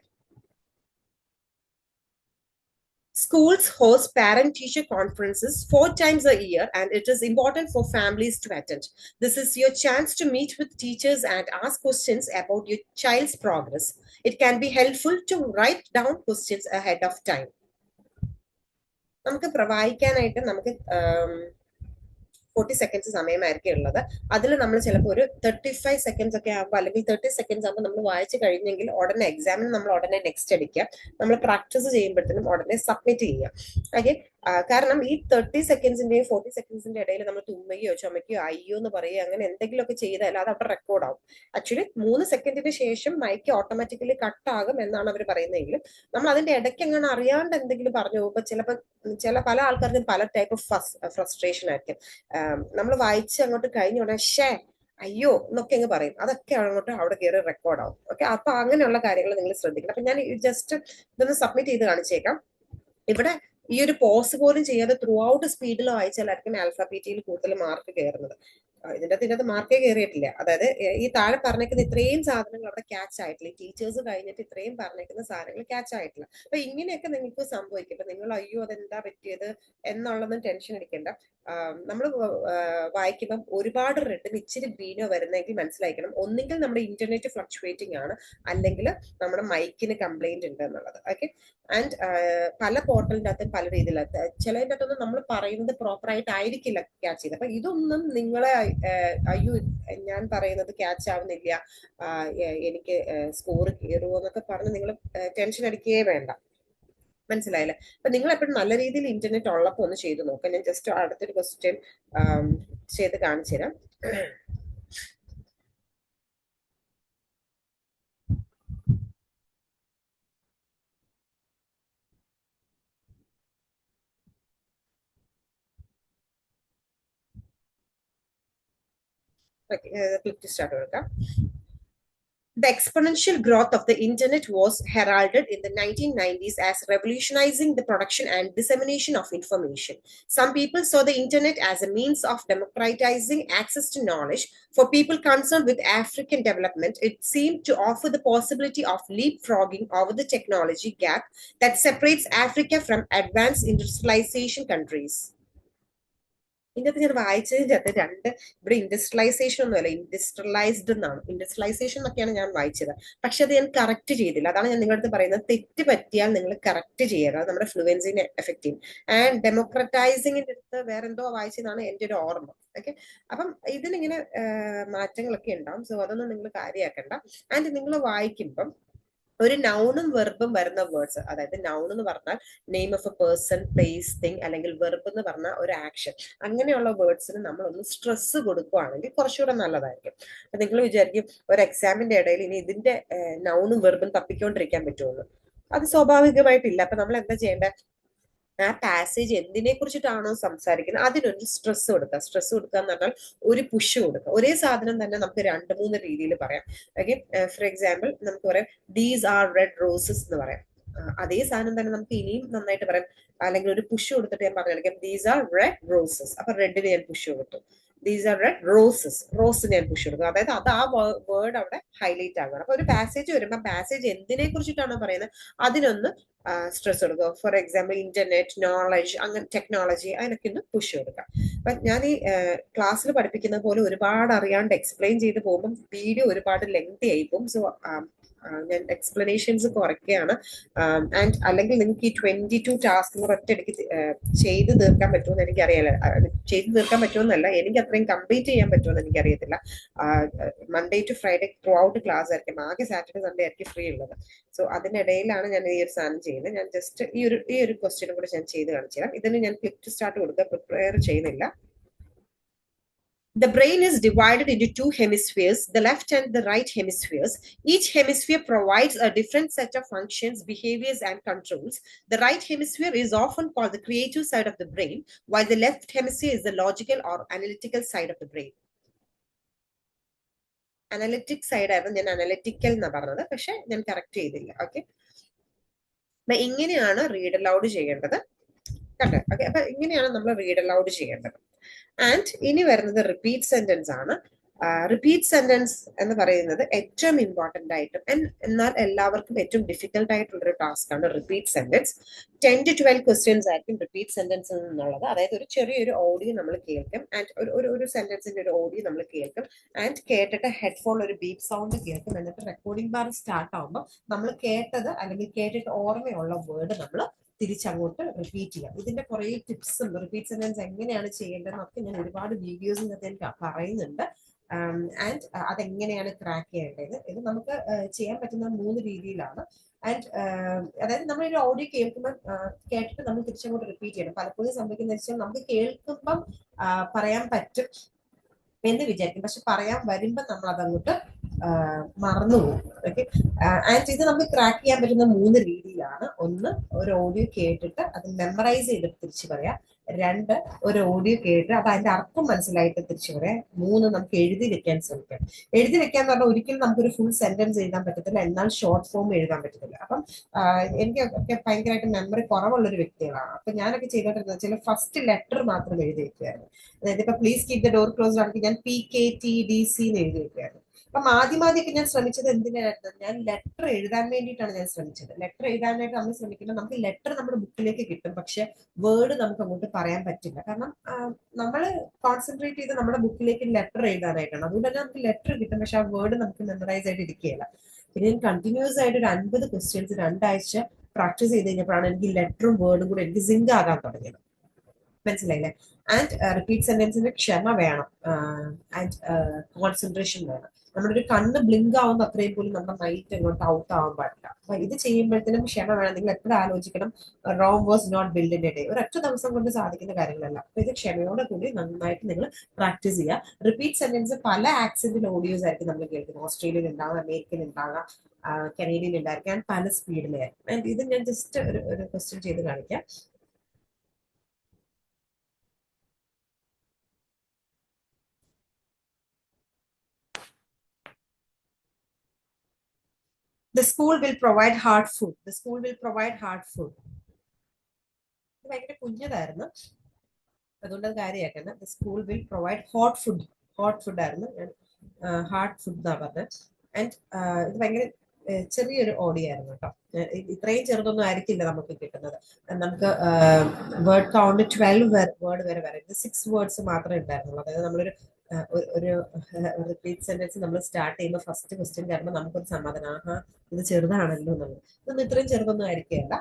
Schools host parent-teacher conferences 4 times a year, and it is important for families to attend. This is your chance to meet with teachers and ask questions about your child's progress. It can be helpful to write down questions ahead of time. നമുക്ക് വായിക്കാനായിട്ട് നമുക്ക് 40 seconds സമയമായിരിക്കും ഉള്ളത്. അതിൽ നമ്മൾ ചിലപ്പോൾ ഒരു 35 seconds ഒക്കെ ആകുമ്പോൾ, അല്ലെങ്കിൽ 30 സെക്കൻഡ്സ് ആകുമ്പോൾ നമ്മൾ വായിച്ചു കഴിഞ്ഞെങ്കിൽ ഉടനെ എക്സാമിന് നമ്മൾ ഉടനെ നെക്സ്റ്റ് അടിക്കുക. നമ്മൾ പ്രാക്ടീസ് ചെയ്യുമ്പോഴത്തേനും ഉടനെ സബ്മിറ്റ് ചെയ്യുക. ഓക്കെ, കാരണം ഈ 30 സെക്കൻഡ്സിന്റെയും 40 സെക്കൻഡ്സിന്റെ ഇടയിൽ നമ്മൾ തുമ്മുകയോ ചുമയ്ക്കോ അയ്യോ എന്ന് പറയുകയോ അങ്ങനെ എന്തെങ്കിലുമൊക്കെ ചെയ്താൽ അത് അവിടെ റെക്കോർഡ് ആവും. ആക്ച്വലി 3 സെക്കൻഡിന് ശേഷം മൈക്ക് ഓട്ടോമാറ്റിക്കലി കട്ട് ആകും എന്നാണ് അവർ പറയുന്നതെങ്കിലും നമ്മൾ അതിന്റെ ഇടയ്ക്ക് എങ്ങനെ അറിയാണ്ട് എന്തെങ്കിലും പറഞ്ഞു പോകുമ്പോൾ ചിലപ്പോൾ പല ആൾക്കാർക്കും പല ടൈപ്പ് ഓഫ് ഫ്രസ്ട്രേഷൻ ആയിരിക്കും. നമ്മൾ വായിച്ച് അങ്ങോട്ട് കഴിഞ്ഞ ഉടനെ ഷേ അയ്യോ എന്നൊക്കെ അങ്ങ് പറയും. അതൊക്കെ അങ്ങോട്ട് അവിടെ കയറി റെക്കോർഡ് ആവും. ഓക്കെ, അപ്പൊ അങ്ങനെയുള്ള കാര്യങ്ങൾ നിങ്ങൾ ശ്രദ്ധിക്കണം. അപ്പൊ ഞാൻ ജസ്റ്റ് ഇതൊന്ന് സബ്മിറ്റ് ചെയ്ത് കാണിച്ചേക്കാം. ഇവിടെ ഈ ഒരു പോസ് പോലും ചെയ്യാതെ ത്രൂ ഔട്ട് സ്പീഡിൽ വായിച്ചാലായിരിക്കും ആൽഫബറ്റിയിൽ കൂടുതൽ മാർക്ക് കയറുന്നത്. ഇതിന്റെ മാർക്കേ കയറിയിട്ടില്ല. അതായത് ഈ താഴെ പറഞ്ഞേക്കുന്ന ഇത്രയും സാധനങ്ങൾ അവിടെ ക്യാച്ച് ആയിട്ടില്ല. ഈ ടീച്ചേഴ്സ് കഴിഞ്ഞിട്ട് ഇത്രയും പറഞ്ഞേക്കുന്ന സാധനങ്ങൾ ക്യാച്ച് ആയിട്ടില്ല. അപ്പൊ ഇങ്ങനെയൊക്കെ നിങ്ങൾക്ക് സംഭവിക്കും. ഇപ്പൊ നിങ്ങൾ അയ്യോ അതെന്താ പറ്റിയത് എന്നുള്ളതും ടെൻഷൻ അടിക്കേണ്ട. നമ്മൾ വായിക്കുമ്പോൾ ഒരുപാട് റെഡും ഇച്ചിരി ഗ്രീനോ വരുന്നെങ്കിൽ മനസ്സിലാക്കണം, ഒന്നുകിൽ നമ്മുടെ ഇന്റർനെറ്റ് ഫ്ലക്ച്വേറ്റിംഗ് ആണ്, അല്ലെങ്കിൽ നമ്മുടെ മൈക്കിന് കംപ്ലൈന്റ് ഉണ്ട് എന്നുള്ളത്. ഓക്കെ, ആൻഡ് പല പോർട്ടലിന്റെ അകത്ത് പല രീതിയിലാണ്. ചിലതിൻ്റെ അകത്തൊന്നും നമ്മൾ പറയുന്നത് പ്രോപ്പർ ആയിട്ട് ആയിരിക്കില്ല ക്യാച്ച് ചെയ്ത്. അപ്പൊ ഇതൊന്നും നിങ്ങളെ അയ്യോ ഞാൻ പറയുന്നത് ക്യാച്ച് ആവുന്നില്ല, എനിക്ക് സ്കോർ കയറുമോ എന്നൊക്കെ പറഞ്ഞ് നിങ്ങൾ ടെൻഷൻ അടിക്കുകയേ വേണ്ട. മനസ്സിലായില്ലേ? അപ്പൊ നിങ്ങൾ എപ്പോഴും നല്ല രീതിയിൽ ഇന്റർനെറ്റ് ഉള്ളപ്പോ ഒന്ന് ചെയ്ത് നോക്കാം. ഞാൻ ജസ്റ്റ് അടുത്തൊരു ക്വസ്റ്റ്യൻ ചെയ്ത് കാണിച്ചു തരാം. ക്ലിക്ക് ടു സ്റ്റാർട്ട് കൊടുക്കാം. The exponential growth of the internet was heralded in the 1990s as revolutionizing the production and dissemination of information. Some people saw the internet as a means of democratizing access to knowledge. For people concerned with African development, it seemed to offer the possibility of leapfrogging over the technology gap that separates Africa from advanced industrialization countries. ഇതിനകത്ത് ഞാൻ വായിച്ചതിന്റെ അകത്ത് ഇവിടെ industrialisation ഒന്നുമല്ല, industrialised എന്നാണ്. Industrialisation എന്നൊക്കെയാണ് ഞാൻ വായിച്ചത്. പക്ഷെ അത് ഞാൻ കറക്റ്റ് ചെയ്തില്ല. അതാണ് ഞാൻ നിങ്ങളുടെ അടുത്ത് പറയുന്നത്. തെറ്റ് പറ്റിയാൽ നിങ്ങൾ കറക്റ്റ് ചെയ്യുക. അത് നമ്മുടെ ഫ്ലുവൻസിനെ എഫക്ട് ചെയ്യും. ആൻഡ് ഡെമോക്രറ്റൈസിങ്ങിന്റെ അടുത്ത് വേറെന്തോ വായിച്ചതാണ് എന്റെ ഒരു ഓർമ്മ. ഓക്കെ, അപ്പം ഇതിലിങ്ങനെ മാറ്റങ്ങളൊക്കെ ഉണ്ടാവും. സോ അതൊന്നും നിങ്ങൾ കാര്യമാക്കണ്ട. ആൻഡ് നിങ്ങൾ വായിക്കുമ്പം ഒരു നൗണും വെർബും വരുന്ന വേർഡ്സ്, അതായത് നൗൺ എന്ന് പറഞ്ഞാൽ name of A person, place, thing, അല്ലെങ്കിൽ വെർബ് എന്ന് പറഞ്ഞാൽ ഒരു ആക്ഷൻ, അങ്ങനെയുള്ള വേർഡ്സിന് നമ്മളൊന്ന് സ്ട്രെസ് കൊടുക്കുകയാണെങ്കിൽ കുറച്ചുകൂടെ നല്ലതായിരിക്കും. അപ്പൊ നിങ്ങൾ വിചാരിക്കും ഒരു എക്സാമിന്റെ ഇടയിൽ ഇനി ഇതിന്റെ നൗണും വെർബും തപ്പിക്കൊണ്ടിരിക്കാൻ പറ്റുമെന്ന്. അത് സ്വാഭാവികമായിട്ടില്ല. അപ്പൊ നമ്മൾ എന്താ ചെയ്യേണ്ടത്, ആ പാസേജ് എന്തിനെ കുറിച്ചിട്ടാണോ സംസാരിക്കുന്നത് അതിനൊരു സ്ട്രെസ് കൊടുക്കുക. സ്ട്രെസ് കൊടുക്കുക എന്ന് പറഞ്ഞാൽ ഒരു പുഷ് കൊടുക്കുക. ഒരേ സാധനം തന്നെ നമുക്ക് 2-3 രീതിയിൽ പറയാം. ഓക്കെ, ഫോർ എക്സാമ്പിൾ നമുക്ക് പറയാം ദീസ് ആർ റെഡ് റോസസ് എന്ന് പറയാം. അതേ സാധനം തന്നെ നമുക്ക് ഇനിയും നന്നായിട്ട് പറയാം. അല്ലെങ്കിൽ ഒരു പുഷ് കൊടുത്തിട്ട് ഞാൻ പറഞ്ഞു കളിക്കാം ദീസ് ആർ റെഡ് റോസസ്. അപ്പൊ റെഡിന് ഞാൻ പുഷ് കൊടുത്തു. These are red roses, rose ഞാൻ പുഷ് കൊടുക്കും. അതായത് അത് ആ വേർഡ് അവിടെ ഹൈലൈറ്റ് ആകണം. അപ്പൊ ഒരു പാസേജ് വരുമ്പോൾ പാസേജ് എന്തിനെ കുറിച്ചിട്ടാണോ പറയുന്നത് അതിനൊന്ന് സ്ട്രെസ് കൊടുക്കുക. ഫോർ എക്സാമ്പിൾ ഇന്റർനെറ്റ്, നോളജ്, അങ്ങനെ ടെക്നോളജി, അതിനൊക്കെ ഒന്ന് പുഷ് കൊടുക്കുക. അപ്പൊ ഞാൻ ഈ ക്ലാസ്സിൽ പഠിപ്പിക്കുന്ന പോലെ ഒരുപാട് അറിയാണ്ട് എക്സ്പ്ലെയിൻ ചെയ്ത് പോകുമ്പോൾ വീഡിയോ ഒരുപാട് ലെങ്തി ആയി പോകും. സോ ഞാൻ എക്സ്പ്ലനേഷൻസ് കുറയ്ക്കുകയാണ്. ആൻഡ് അല്ലെങ്കിൽ നിങ്ങൾക്ക് ഈ 22 ടാസ്ക് ഒറ്റയടിക്ക് ചെയ്ത് തീർക്കാൻ പറ്റുമെന്ന് എനിക്കറിയില്ല. ചെയ്ത് തീർക്കാൻ പറ്റുമെന്നല്ല, എനിക്ക് അത്രയും കംപ്ലീറ്റ് ചെയ്യാൻ പറ്റുമെന്ന് എനിക്കറിയത്തില്ല. Monday to Friday throughout class ആയിരിക്കും. ആകെ സാറ്റർഡേ സൺഡേ ആയിരിക്കും ഫ്രീ ഉള്ളത്. സോ അതിനിടയിലാണ് ഞാൻ ഈ ഒരു സാധനം ചെയ്യുന്നത്. ഞാൻ ജസ്റ്റ് ഈ ഒരു ക്വസ്റ്റ്യനും കൂടെ ഞാൻ ചെയ്ത് കാണിച്ചു തരാം. ഇതിന് ഞാൻ ക്ലിക്ക് ടു സ്റ്റാർട്ട് കൊടുക്കുക, പ്രിപ്പയർ ചെയ്യുന്നില്ല. The brain is divided into two hemispheres, the left and the right hemispheres. Each hemisphere provides a different set of functions, behaviors, and controls. The right hemisphere is often called the creative side of the brain, while the left hemisphere is the logical or analytical side of the brain. Analytic side ആയിരുന്നു ഞാൻ analytical എന്നാ പറഞ്ഞത്, പക്ഷെ ഞാൻ correct ചെയ്തില്ല. Okay, അപ്പൊ ഇങ്ങനെയാണ് read allowed ചെയ്യേണ്ടത്. കണ്ടോ? ഓക്കെ, അപ്പൊ ഇങ്ങനെയാണ് നമ്മൾ റീഡ് അലൗഡ് ചെയ്യേണ്ടത്. ആൻഡ് ഇനി വരുന്നത് റിപ്പീറ്റ് സെന്റൻസ് ആണ്. റിപ്പീറ്റ് സെന്റൻസ് എന്ന് പറയുന്നത് ഏറ്റവും ഇമ്പോർട്ടന്റ് ആയിട്ടും എന്നാൽ എല്ലാവർക്കും ഏറ്റവും ഡിഫിക്കൽട്ട് ആയിട്ടുള്ള ഒരു ടാസ്ക് ആണ് റിപ്പീറ്റ് സെന്റൻസ്. 10 to 12 ക്വസ്റ്റ്യൻസ് ആയിരിക്കും റിപ്പീറ്റ് സെന്റൻസ് എന്നുള്ളത്. അതായത് ഒരു ചെറിയൊരു ഓഡിയോ നമ്മൾ കേൾക്കും, ആൻഡ് ഒരു സെന്റൻസിന്റെ ഒരു ഓഡിയോ നമ്മൾ കേൾക്കും, ആൻഡ് കേട്ടിട്ട് ഹെഡ്ഫോൺ ഒരു ബീപ്പ് സൗണ്ട് കേൾക്കും. എന്നിട്ട് റെക്കോർഡിംഗ് ബാർ സ്റ്റാർട്ട് ആകുമ്പോൾ നമ്മൾ കേട്ടത് അല്ലെങ്കിൽ കേട്ടിട്ട് ഓർമ്മയുള്ള വേർഡ് നമ്മൾ തിരിച്ചങ്ങോട്ട് റിപ്പീറ്റ് ചെയ്യാം. ഇതിന്റെ കുറെ ടിപ്സും റിപ്പീറ്റ് സെന്റൻസ് എങ്ങനെയാണ് ചെയ്യേണ്ടതെന്നൊക്കെ ഞാൻ ഒരുപാട് വീഡിയോസിനകത്ത് എനിക്ക് പറയുന്നുണ്ട്. ആൻഡ് അതെങ്ങനെയാണ് ക്രാക്ക് ചെയ്യേണ്ടത്, ഇത് നമുക്ക് ചെയ്യാൻ പറ്റുന്ന 3 രീതിയിലാണ്. ആൻഡ് അതായത് നമ്മളൊരു ഓഡിയോ കേൾക്കുമ്പോൾ കേട്ടിട്ട് നമ്മൾ തിരിച്ചങ്ങോട്ട് റിപ്പീറ്റ് ചെയ്യണം. പലപ്പോഴും സംഭവിക്കുന്ന വെച്ചാൽ നമുക്ക് കേൾക്കുമ്പം പറയാൻ പറ്റും എന്ന് വിചാരിക്കും, പക്ഷെ പറയാൻ വരുമ്പോൾ നമ്മൾ അതങ്ങോട്ട് മറന്നുപോകും. ഓക്കെ, ആൻഡ് ഇത് നമുക്ക് ക്രാക്ക് ചെയ്യാൻ പറ്റുന്ന 3 രീതിയിലാണ്. ഒന്ന്, ഒരു ഓഡിയോ കേട്ടിട്ട് അത് മെമ്മറൈസ് ചെയ്തിട്ട് തിരിച്ചു പറയാം. 2, ഒരു ഓഡിയോ കേട്ട് അത് അതിന്റെ അർത്ഥം മനസ്സിലായിട്ട് തിരിച്ചു പറയാം. 3, നമുക്ക് എഴുതി വെക്കാൻ ശ്രമിക്കാം. എഴുതി വെക്കാൻ പറഞ്ഞാൽ ഒരിക്കലും നമുക്കൊരു ഫുൾ സെന്റൻസ് എഴുതാൻ പറ്റത്തില്ല, എന്നാൽ ഷോർട്ട് ഫോം എഴുതാൻ പറ്റത്തില്ല. അപ്പം എനിക്കൊക്കെ ഭയങ്കരമായിട്ട് മെമ്മറി കുറവുള്ള ഒരു വ്യക്തികളാണ്. അപ്പൊ ഞാനൊക്കെ ചെയ്തോണ്ടിരുന്നത് വെച്ചാൽ ഫസ്റ്റ് ലെറ്റർ മാത്രം എഴുതി വെക്കുമായിരുന്നു. അതായത് ഇപ്പൊ please keep the door closed ആണെങ്കിൽ ഞാൻ PKTDC എന്ന് എഴുതി വെക്കുമായിരുന്നു. അപ്പം ആദ്യമൊക്കെ ഞാൻ ശ്രമിച്ചത് എന്തിനായിരുന്നു, ഞാൻ ലെറ്റർ എഴുതാൻ വേണ്ടിയിട്ടാണ് ഞാൻ ശ്രമിച്ചത്. ലെറ്റർ എഴുതാനായിട്ട് നമ്മൾ ശ്രമിക്കുമ്പോൾ നമുക്ക് ലെറ്റർ നമ്മുടെ ബുക്കിലേക്ക് കിട്ടും, പക്ഷെ വേർഡ് നമുക്ക് അങ്ങോട്ട് പറയാൻ പറ്റില്ല. കാരണം നമ്മൾ കോൺസെൻട്രേറ്റ് ചെയ്ത് നമ്മുടെ ബുക്കിലേക്ക് ലെറ്റർ എഴുതാനായിട്ടാണ്. അതുകൊണ്ട് തന്നെ നമുക്ക് ലെറ്റർ കിട്ടും, പക്ഷെ ആ വേർഡ് നമുക്ക് മെമ്മറൈസ് ആയിട്ട് ഇരിക്കുകയില്ല. പിന്നെ ഞാൻ കണ്ടിന്യൂസ് ആയിട്ട് ഒരു 50 ക്വസ്റ്റ്യൻസ് 2 ആഴ്ച പ്രാക്ടീസ് ചെയ്ത് കഴിഞ്ഞപ്പോഴാണ് എനിക്ക് ലെറ്ററും വേർഡും കൂടെ എനിക്ക് സിങ്ക് ആകാൻ തുടങ്ങിയത്. മനസ്സിലായില്ലേ? ആൻഡ് റിപ്പീറ്റ് സെന്റൻസിന് ക്ഷമ വേണം, ആൻഡ് കോൺസെൻട്രേഷൻ വേണം. നമ്മുടെ ഒരു കണ്ണ് ബ്ലിങ്ക് ആവുന്ന അത്രയും പോലും നമ്മുടെ മൈൻഡ് അങ്ങോട്ട് ഔട്ട് ആവാൻ പാടില്ല. അപ്പൊ ഇത് ചെയ്യുമ്പോഴത്തേനും ക്ഷമ വേണം. നിങ്ങൾ എപ്പോഴും ആലോചിക്കണം, Rome was not build in a day. ഒരൊറ്റ ദിവസം കൊണ്ട് സാധിക്കുന്ന കാര്യങ്ങളല്ല. അപ്പൊ ഇത് ക്ഷമയോടെ കൂടി നന്നായിട്ട് നിങ്ങൾ പ്രാക്ടീസ് ചെയ്യുക. റിപ്പീറ്റ് സെന്റൻസ് പല ആക്സെന്റിൽ ഓഡിയോസ് ആയിരിക്കും നമ്മൾ കേൾക്കുന്നത്. ഓസ്ട്രേലിയൻ ഉണ്ടാകാം, അമേരിക്കൻ ഉണ്ടാകാം, കനേഡിയൻ ഉണ്ടായിരിക്കാം, പല സ്പീഡിലായിരിക്കും. ആൻഡ് ഇത് ഞാൻ ജസ്റ്റ് ഒരു ക്വസ്റ്റ്യൻ ചെയ്ത് കാണിക്കാം. The school will provide hard food. The school will provide hard food. ഇത് ഭയങ്കര കുഞ്ഞതായിരുന്നു, അതുകൊണ്ട് അത് കാര്യമാക്കണം. The school will provide hot food. Hot food ആയിരുന്നു, ഞാൻ ഹാർഡ് ഫുഡ് എന്നാ പറഞ്ഞത്. ആൻഡ് ഇത് ഭയങ്കര ചെറിയൊരു ഓഡിയോ ആയിരുന്നു കേട്ടോ. ഇത്രയും ചെറുതൊന്നും ആയിരിക്കില്ല നമുക്ക് കിട്ടുന്നത്. നമുക്ക് വേർഡ് കൗണ്ട് 12 വേർഡ് വരെ വരെ. ഇത് 6 വേർഡ്സ് മാത്രമേ ഉണ്ടായിരുന്നുള്ളൂ. അതായത് നമ്മളൊരു ഒരു റിപ്പീറ്റ് സെന്റൻസ് നമ്മൾ സ്റ്റാർട്ട് ചെയ്യുമ്പോൾ ഫസ്റ്റ് ക്വസ്റ്റ്യൻ കാണുമ്പോൾ നമുക്കൊരു സമാധാനം, ആഹാ ഇത് ചെറുതാണല്ലോ എന്നുള്ളത്. ഇതൊന്നും ഇത്രയും ചെറുതൊന്നും ആയിരിക്കില്ല.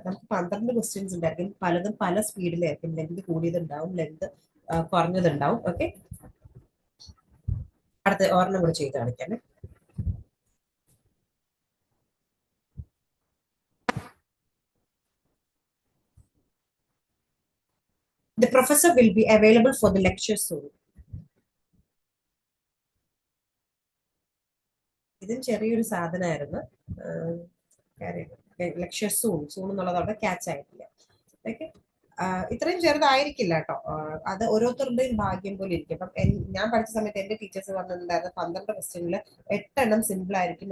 നമുക്ക് 12 ക്വസ്റ്റ്യൻസ് ഉണ്ടായിരിക്കും, പലതും പല സ്പീഡിലായിരിക്കും. ലെങ്ത് കൂടിയതുണ്ടാവും, ലെങ്ത് കുറഞ്ഞതുണ്ടാവും. ഓക്കെ, അടുത്ത ഒരെണ്ണം കൂടെ ചെയ്ത് കാണിക്കാം. The professor will be available for the lecture soon. ഇതും ചെറിയൊരു സാധനമായിരുന്നു. ലെക്ചർ സൂൺ സൂൺ എന്നുള്ളത് അവിടെ ക്യാച്ച് ആയിട്ടില്ല. ഓക്കെ, ഇത്രയും ചെറുതായിരിക്കില്ല കേട്ടോ. അത് ഓരോരുത്തരുടെയും ഭാഗ്യം പോലെ ഇരിക്കും. അപ്പം ഞാൻ പഠിച്ച സമയത്ത് എന്റെ ടീച്ചേഴ്സ് പറഞ്ഞിട്ടുണ്ടായിരുന്നു 12 ക്വസ്റ്റ്യനിൽ 8 സിമ്പിൾ ആയിരിക്കും,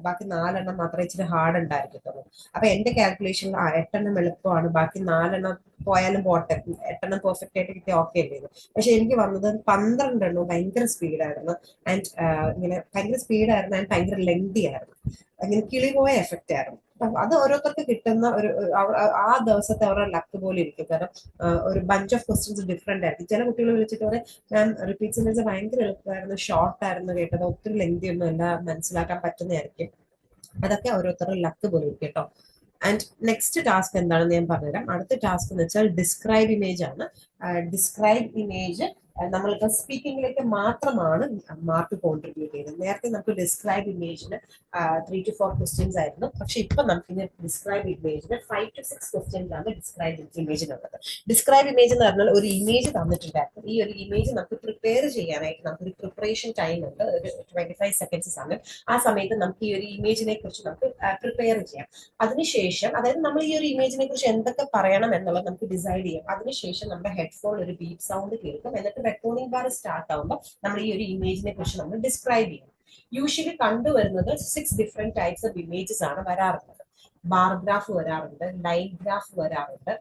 ബാക്കി 4 മാത്രമേ ഇച്ചിരി ഹാർഡ് ഉണ്ടായിരിക്കത്തുള്ളൂ. അപ്പൊ എന്റെ കാൽക്കുലേഷനിൽ 8 എളുപ്പമാണ്, ബാക്കി 4 പോയാലും പോട്ടെ, 8 പെർഫെക്റ്റ് ആയിട്ട് കിട്ടിയ ഓക്കെ അല്ലേ. പക്ഷെ എനിക്ക് വന്നത് 12 ഭയങ്കര സ്പീഡായിരുന്നു. ആൻഡ് ഇങ്ങനെ ഭയങ്കര സ്പീഡായിരുന്നു ആൻഡ് ഭയങ്കര ലെങ്തി ആയിരുന്നു. അങ്ങനെ കിളി പോയ എഫക്റ്റ് ആയിരുന്നു. അത് ഓരോരുത്തർക്ക് കിട്ടുന്ന ഒരു ആ ദിവസത്തെ അവരുടെ ലക്ക് പോലെ ഇരിക്കും. കാരണം ഒരു ബഞ്ച് ഓഫ് ക്വസ്റ്റ്യൻസ് ഡിഫറെന്റ് ആയിരിക്കും. ചില കുട്ടികൾ വിളിച്ചിട്ട് പറയും മാം റിപ്പീറ്റ് സെന്റൻസ് ഭയങ്കര എളുപ്പമായിരുന്നു, ഷോർട്ട് ആയിരുന്നു കേട്ടത്, ഒത്തിരി ലെങ്തി ഒന്നും അല്ല, മനസ്സിലാക്കാൻ പറ്റുന്നതായിരിക്കും. അതൊക്കെ ഓരോരുത്തരുടെ ലക്ക് പോലെ ഇരിക്കും കേട്ടോ. ആൻഡ് നെക്സ്റ്റ് ടാസ്ക് എന്താണെന്ന് ഞാൻ പറഞ്ഞുതരാം. അടുത്ത ടാസ്ക് എന്ന് വെച്ചാൽ ഡിസ്ക്രൈബ് ഇമേജ് ആണ്. ഡിസ്ക്രൈബ് ഇമേജ് നമ്മളിപ്പോൾ സ്പീക്കിങ്ങിലേക്ക് മാത്രമാണ് മാർക്ക് കോൺട്രിബ്യൂട്ട് ചെയ്യുന്നത്. നേരത്തെ നമുക്ക് ഡിസ്ക്രൈബ് ഇമേജിന് 3 to 4 ക്വസ്റ്റ്യൻസ് ആയിരുന്നു. പക്ഷെ ഇപ്പൊ നമുക്ക് ഡിസ്ക്രൈബ് ഇമേജിന് 5 to 6 ക്വസ്റ്റ്യൻസ് ആണ് ഡിസ്ക്രൈബ് ഇമേജിനുള്ളത്. ഡിസ്ക്രൈബ് ഇമേജ് എന്ന് പറഞ്ഞാൽ ഒരു ഇമേജ് തന്നിട്ടുണ്ടായിരുന്നു. ഈ ഒരു ഇമേജ് നമുക്ക് പ്രിപ്പയർ ചെയ്യാനായിട്ട് നമുക്കൊരു പ്രിപ്പറേഷൻ ടൈം ഉണ്ട്, ഒരു 25 സെക്കൻഡ്സ് ആണ്. ആ സമയത്ത് നമുക്ക് ഈ ഒരു ഇമേജിനെ കുറിച്ച് നമുക്ക് പ്രിപ്പയർ ചെയ്യാം. അതിനുശേഷം, അതായത് നമ്മൾ ഈ ഒരു ഇമേജിനെ കുറിച്ച് എന്തൊക്കെ പറയണം എന്നുള്ളത് നമുക്ക് ഡിസൈഡ് ചെയ്യാം. അതിനുശേഷം നമ്മുടെ ഹെഡ്ഫോൺ ഒരു ബീപ്പ് സൗണ്ട് കേൾക്കും. എന്നിട്ട് റെക്കോർഡിംഗ് ബാർ സ്റ്റാർട്ട് ആവുമ്പോൾ നമ്മൾ ഈ ഒരു ഇമേജിനെ കുറിച്ച് നമ്മൾ ഡിസ്ക്രൈബ് ചെയ്യും. യൂഷ്വലി കണ്ടുവരുന്നത് 6 ഡിഫറെന്റ് ടൈപ്സ് ഓഫ് ഇമേജസ് ആണ് വരാറുള്ളത്. ബാർ ഗ്രാഫ് വരാറുണ്ട്, ലൈൻ ഗ്രാഫ് വരാറുണ്ട്,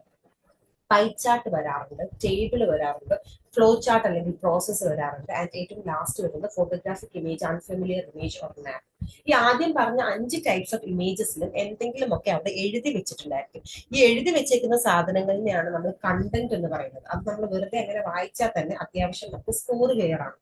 പൈ ചാർട്ട് വരാറുണ്ട്, ടേബിൾ വരാറുണ്ട്, ഫ്ലോ ചാർട്ട് അല്ലെങ്കിൽ പ്രോസസ്സ് വരാറുണ്ട്, ആൻഡ് ഏറ്റവും ലാസ്റ്റ് വരുന്നത് photographic image, unfamiliar image or map. ഈ ആദ്യം പറഞ്ഞ 5 ടൈപ്സ് ഓഫ് ഇമേജസിലും എന്തെങ്കിലും ഒക്കെ അവിടെ എഴുതി വെച്ചിട്ടുണ്ടായിരിക്കും. ഈ എഴുതി വെച്ചേക്കുന്ന സാധനങ്ങളിനെയാണ് നമ്മൾ കണ്ടന്റ് എന്ന് പറയുന്നത്. അത് നമ്മൾ വെറുതെ അങ്ങനെ വായിച്ചാൽ തന്നെ അത്യാവശ്യം നമുക്ക് സ്കോർ ക്ലിയർ ആണ്.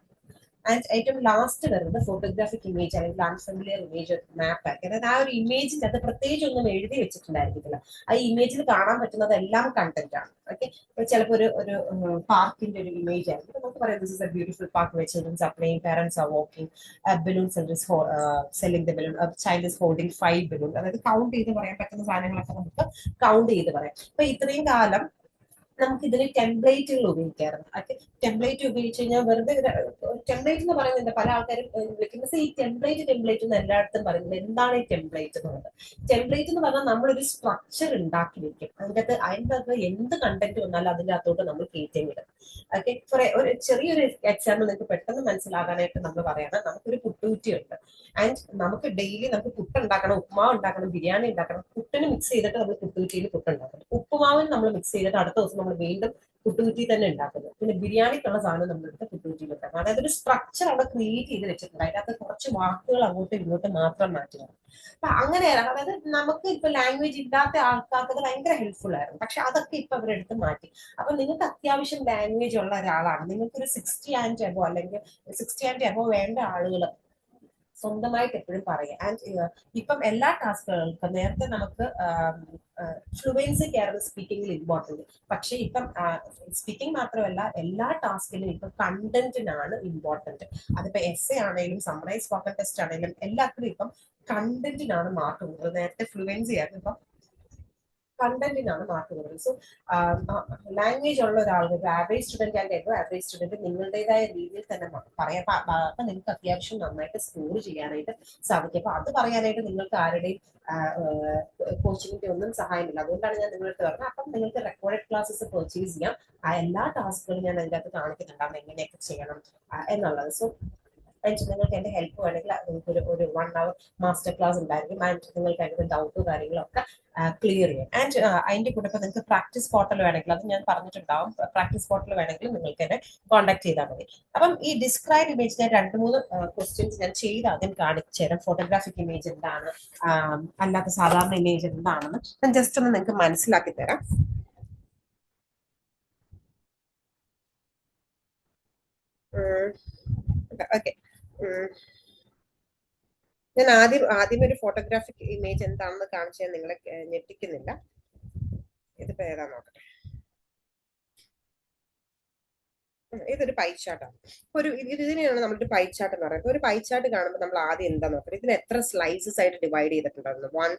ആൻഡ് ഏറ്റവും ലാസ്റ്റ് വരുന്നത് ഫോട്ടോഗ്രാഫിക് ഇമേജ് അല്ലെങ്കിൽ അൺഫെമിലിയർ ഇമേജ് മാപ്പ് ആക്കി. അതായത് ആ ഒരു ഇമേജിന്റെ അത് പ്രത്യേകിച്ച് ഒന്നും എഴുതി വെച്ചിട്ടുണ്ടായിരിക്കത്തില്ല. ആ ഇമേജിൽ കാണാൻ പറ്റുന്നത് എല്ലാം കണ്ടന്റ് ആണ്. ഓക്കെ, ചിലപ്പോൾ ഒരു പാർക്കിന്റെ ഒരു ഇമേജ് ആയിരിക്കും. നമുക്ക് പറയാം this is a beautiful park വെച്ച് childrens are playing, parents are walking, balloon selling the balloon, child is holding 5 balloon. അതായത് കൗണ്ട് ചെയ്ത് പറയാൻ പറ്റുന്ന സാധനങ്ങളൊക്കെ നമുക്ക് കൗണ്ട് ചെയ്ത് പറയാം. അപ്പൊ ഇത്രയും കാലം നമുക്ക് ഇതിന് ടെംപ്ലേറ്റുകൾ ഉപയോഗിക്കാറുണ്ട്. ഓക്കെ, ടെംപ്ലേറ്റ് ഉപയോഗിച്ച് കഴിഞ്ഞാൽ വെറുതെ ടെംപ്ലേറ്റ് എന്ന് പറയുന്നത് പല ആൾക്കാരും വിളിക്കുന്നത് ഈ ടെംപ്ലേറ്റ് എന്ന് എല്ലായിടത്തും പറയുന്നത്. എന്താണ് ഈ ടെംപ്ലേറ്റ് എന്നുള്ളത്? ടെംപ്ലേറ്റ് എന്ന് പറഞ്ഞാൽ നമ്മളൊരു സ്ട്രക്ചർ ഉണ്ടാക്കി വെക്കും. അതിൻ്റെ അകത്ത് എന്ത് കണ്ടന്റ് വന്നാലും അതിൻ്റെ അകത്തോട്ട് നമ്മൾ കയറ്റി വിടും. ഓക്കെ, ഫോർ ഒരു ചെറിയൊരു എക്സാമ്പിൾ നിങ്ങൾക്ക് പെട്ടെന്ന് മനസ്സിലാകാനായിട്ട് നമ്മൾ പറയണം. നമുക്കൊരു പുട്ടുകുറ്റി ഉണ്ട് ആൻഡ് നമുക്ക് ഡെയിലി നമുക്ക് പുട്ടുണ്ടാക്കണം, ഉപ്പുമാവ് ഉണ്ടാക്കണം, ബിരിയാണി ഉണ്ടാക്കണം. പുട്ടിന് മിക്സ് ചെയ്തിട്ട് നമ്മൾ പുട്ടുകുറ്റിയിൽ പുട്ടുണ്ടാക്കണം. ഉപ്പുമാവിന് നമ്മൾ മിക്സ് ചെയ്തിട്ട് അടുത്ത ദിവസം നമ്മൾ വീണ്ടും പുട്ടുകുറ്റി തന്നെ ഉണ്ടാക്കുന്നത്. പിന്നെ ബിരിയാണിക്കുള്ള സാധനം നമ്മളെടുത്ത് പുട്ടുകുറ്റിയിൽ വെക്കണം. അതായത് ഒരു സ്ട്രക്ചർ അവിടെ ക്രിയേറ്റ് ചെയ്ത് വെച്ചിട്ടുണ്ട്. അതിനകത്ത് കുറച്ച് വാക്കുകൾ അങ്ങോട്ടും ഇങ്ങോട്ടും മാത്രം മാറ്റുക. അപ്പൊ അങ്ങനെയാണ്. അതായത് നമുക്ക് ഇപ്പൊ ലാംഗ്വേജ് ഇല്ലാത്ത ആൾക്കാർക്ക് അത് ഭയങ്കര ഹെൽപ്ഫുൾ ആയിരുന്നു. പക്ഷെ അതൊക്കെ ഇപ്പൊ അവരെടുത്ത് മാറ്റി. അപ്പൊ നിങ്ങൾക്ക് അത്യാവശ്യം ലാംഗ്വേജ് ഉള്ള ഒരാളാണ്, നിങ്ങൾക്കൊരു 60 ആൻഡ് എബോ അല്ലെങ്കിൽ 60 ആൻഡ് എബോ വേണ്ട ആളുകൾ സ്വന്തമായിട്ട് എപ്പോഴും പറയാം. ആൻഡ് ഇപ്പം എല്ലാ ടാസ്കുകൾക്കും നേരത്തെ നമുക്ക് ഫ്ലുവൻസി ആയിരുന്നു സ്പീക്കിംഗിൽ ഇമ്പോർട്ടൻറ്റ്. പക്ഷേ ഇപ്പം സ്പീക്കിംഗ് മാത്രമല്ല, എല്ലാ ടാസ്കിലും ഇപ്പം കണ്ടന്റിനാണ് ഇമ്പോർട്ടൻറ്റ്. അതിപ്പോ എസ് ആണെങ്കിലും സമ്മറൈസ് സ്പോക്കൺ ടെസ്റ്റ് ആണെങ്കിലും എല്ലാത്തിലും ഇപ്പം കണ്ടന്റിനാണ് മാർക്ക് കൊടുക്കുന്നത്. നേരത്തെ ഫ്ലുവൻസി ആയിരുന്നു, ഇപ്പം കണ്ടന്റിനാണ് മാർക്ക് കൊടുക്കുന്നത്. സോ ലാംഗ്വേജ് ഉള്ള ഒരാൾക്ക് ഒരു average student and above average student നിങ്ങളുടേതായ രീതിയിൽ തന്നെ പറയാം. അപ്പൊ നിങ്ങൾക്ക് അത്യാവശ്യം നന്നായിട്ട് സ്കോർ ചെയ്യാനായിട്ട് സാധിക്കും. അപ്പൊ അത് പറയാനായിട്ട് നിങ്ങൾക്ക് ആരുടെയും കോച്ചിങ്ങിന്റെ ഒന്നും സഹായമില്ല. അതുകൊണ്ടാണ് ഞാൻ നിങ്ങൾക്ക് പറഞ്ഞത്. അപ്പം നിങ്ങൾക്ക് റെക്കോർഡഡ് ക്ലാസ്സസ് പർച്ചേസ് ചെയ്യാം. ആ എല്ലാ ടാസ്കുകളും ഞാൻ അതിൻ്റെ അകത്ത് കാണിക്കുന്നുണ്ടാവും, എങ്ങനെയൊക്കെ ചെയ്യണം എന്നുള്ളത്. സോ നിങ്ങൾക്ക് എന്റെ ഹെൽപ്പ് വേണമെങ്കിൽ നിങ്ങൾക്ക് ഒരു 1 hour മാസ്റ്റർ ക്ലാസ് ഉണ്ടായിരിക്കും. ആൻഡ് നിങ്ങൾക്ക് അതിന്റെ ഡൗട്ടോ കാര്യങ്ങളൊക്കെ ക്ലിയർ ചെയ്യാം. ആൻഡ് അതിന്റെ കൂടെ ഇപ്പൊ നിങ്ങൾക്ക് പ്രാക്ടീസ് പോർട്ടൽ വേണമെങ്കിൽ അത് ഞാൻ പറഞ്ഞിട്ടുണ്ടാവും. പ്രാക്ടീസ് പോർട്ടൽ വേണമെങ്കിൽ നിങ്ങൾക്ക് എന്നെ കോൺടാക്ട് ചെയ്താൽ മതി. അപ്പം ഈ ഡിസ്ക്രൈബ് ഇമേജ് ഞാൻ 2-3 ക്വസ്റ്റ്യൻസ് ഞാൻ ചെയ്ത് ആദ്യം കാണിച്ചു തരാം. ഫോട്ടോഗ്രാഫിക് ഇമേജ് എന്താണ്, അല്ലാത്ത സാധാരണ ഇമേജ് എന്താണെന്ന് ഞാൻ ജസ്റ്റ് ഒന്ന് നിങ്ങൾക്ക് മനസ്സിലാക്കി തരാം. ഓക്കെ, ഞാൻ ആദ്യം ഒരു ഫോട്ടോഗ്രാഫിക് ഇമേജ് എന്താണെന്ന് കാണിച്ചു ഞാൻ നിങ്ങളെ ഞെട്ടിക്കുന്നില്ല. ഇതിപ്പോ ഏതാ നോക്കട്ടെ. ഇതൊരു പൈ ചാർട്ടാണ്. ഇതിനെയാണ് നമ്മളൊരു പൈ ചാർട്ട് എന്ന് പറയുന്നത്. ഒരു പൈ ചാർട്ട് കാണുമ്പോൾ നമ്മൾ ആദ്യം എന്താ നോക്കുന്നത്, ഇതിന് എത്ര സ്ലൈസസ് ആയിട്ട് ഡിവൈഡ് ചെയ്തിട്ടുണ്ടായിരുന്നു. 1,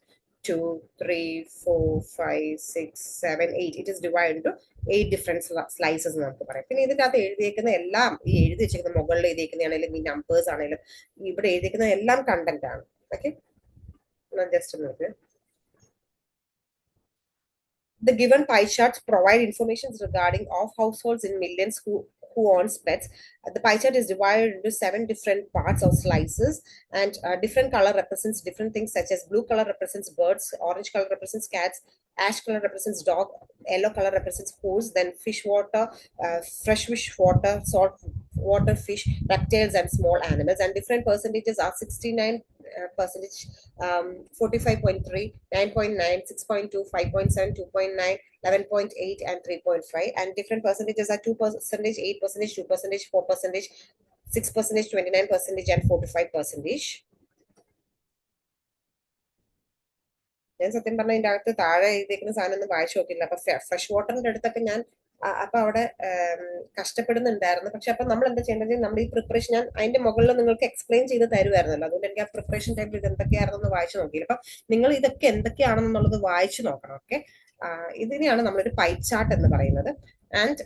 2, 3, 4, 5, 6, 7, 8. It is divided into 8 different slices എന്ന് നമുക്ക് പറയാം. പിന്നെ ഇതിൻ്റെ അകത്ത് എഴുതിയേക്കുന്ന എല്ലാം ഈ എഴുതി വെച്ചിരിക്കുന്ന മുകളിൽ എഴുതിയിരിക്കുന്നതാണെങ്കിലും ഈ നമ്പേഴ്സ് ആണെങ്കിലും ഇവിടെ എഴുതിയിരിക്കുന്ന എല്ലാം കണ്ടന്റ് ആണ്. ഓക്കെ, ജസ്റ്റ് നോക്ക്. The given pie charts provide information regarding of households in millions who owns pets. The pie chart is divided into 7 different parts or slices, and different color represents different things, such as blue color represents birds, orange color represents cats, ash color represents dog, yellow color represents horse, then fish water, fresh fish water, salt water fish, reptiles, and small animals. And different percentages are 69 percentage, 45.3, 9.9, 6.2, 5.7, 2.9, 11.8, and 3.5. And different percentages are 2%, 8%, 2%, 4%, 6%, 29%, and 45%. ഞാൻ സത്യം പറഞ്ഞാൽ ഇതിന്റെ അകത്ത് താഴെ എഴുതിയിരിക്കുന്ന സാധനം ഒന്നും വായിച്ചു നോക്കില്ല. അപ്പൊ ഫ്രഷ് വാട്ടറിന്റെ അടുത്തൊക്കെ ഞാൻ അപ്പൊ അവിടെ കഷ്ടപ്പെടുന്നുണ്ടായിരുന്നു. പക്ഷെ അപ്പൊ നമ്മൾ എന്താ ചെയ്യേണ്ടത്, നമ്മൾ ഈ പ്രിപ്പറേഷൻ ഞാൻ അതിന്റെ മുകളിൽ നിങ്ങൾക്ക് എക്സ്പ്ലെയിൻ ചെയ്ത് തരുമായിരുന്നല്ലോ. അതുകൊണ്ട് എനിക്ക് ആ പ്രിപ്പറേഷൻ ടൈമിൽ ഇത് എന്തൊക്കെയാണെന്ന് വായിച്ചു നോക്കിയില്ല. അപ്പൊ നിങ്ങൾ ഇതൊക്കെ എന്തൊക്കെയാണെന്നുള്ളത് വായിച്ചു നോക്കണം. ഓക്കെ, ഇതിനെയാണ് നമ്മളൊരു പൈ ചാർട്ട് എന്ന് പറയുന്നത്. ആൻഡ്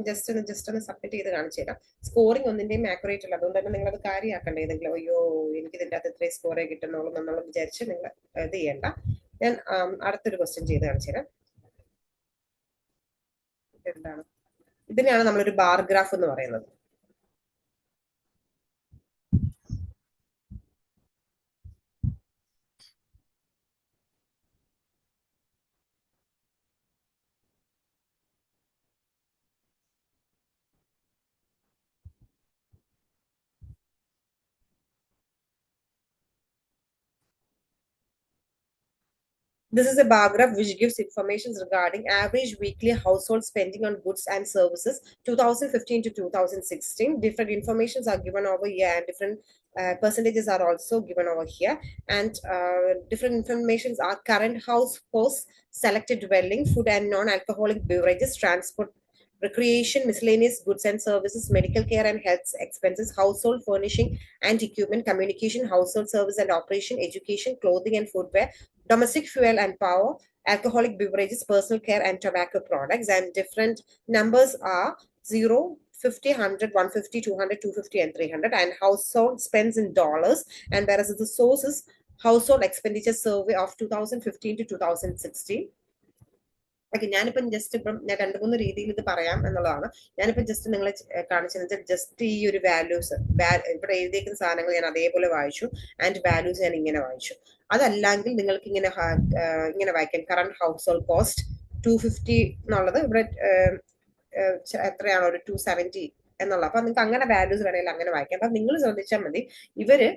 ജസ്റ്റ് ഒന്ന് സബ്മിറ്റ് ചെയ്ത് കാണിച്ചു തരാം. സ്കോറിംഗ് ഒന്നിന്റെയും ആക്യുറേറ്റ് അല്ല, അതുകൊണ്ട് തന്നെ നിങ്ങൾ അത് കാര്യമാക്കണ്ട. ഏതെങ്കിലും അയ്യോ എനിക്ക് ഇതിന്റെ അകത്ത് ഇത്രയും സ്കോറേ കിട്ടുന്നുള്ളൂ എന്നുള്ളത് വിചാരിച്ച് നിങ്ങൾ ഇത് ചെയ്യണ്ട. ഞാൻ അടുത്തൊരു ക്വസ്റ്റ്യൻ ചെയ്ത് കാണിച്ചു തരാം. എന്താണ് ഇതിനെയാണ് നമ്മളൊരു ബാർ ഗ്രാഫ് എന്ന് പറയുന്നത്. This is a bar graph which gives information regarding average weekly household spending on goods and services 2015 to 2016. Different informations are given over here, and different percentages are also given over here. And different informations are current house costs, selected dwelling, food and non-alcoholic beverages, transport, recreation, miscellaneous goods and services, medical care and health expenses, household furnishing and equipment, communication, household service and operation, education, clothing and footwear, domestic fuel and power, alcoholic beverages, personal care and tobacco products. And different numbers are 0, 50, 100, 150, 200, 250, and 300. And household spends in dollars. And whereas the source is household expenditure survey of 2015 to 2016. Okay, ഞാനിപ്പം just ഇപ്പം ഞാൻ 2-3 രീതിയിൽ ഇത് പറയാം എന്നുള്ളതാണ്. ഞാനിപ്പം just നിങ്ങളെ കാണിച്ചത് ജസ്റ്റ് ഈ ഒരു വാല്യൂസ് ഇവിടെ എഴുതിയേക്കുന്ന സാധനങ്ങൾ ഞാൻ അതേപോലെ വായിച്ചു, ആൻഡ് വാല്യൂസ് ഞാൻ ഇങ്ങനെ വായിച്ചു. അതല്ലെങ്കിൽ നിങ്ങൾക്ക് ഇങ്ങനെ വായിക്കാം. കറണ്ട് ഹൗസ് ഹോൾഡ് കോസ്റ്റ് 250 എന്നുള്ളത് ഇവിടെ എത്രയാണോ ഒരു 270 എന്നുള്ള. അപ്പൊ നിങ്ങൾക്ക് അങ്ങനെ വാല്യൂസ് വേണമെങ്കിൽ അങ്ങനെ വായിക്കാം. അപ്പൊ നിങ്ങൾ ശ്രദ്ധിച്ചാൽ മതി, ഇവര്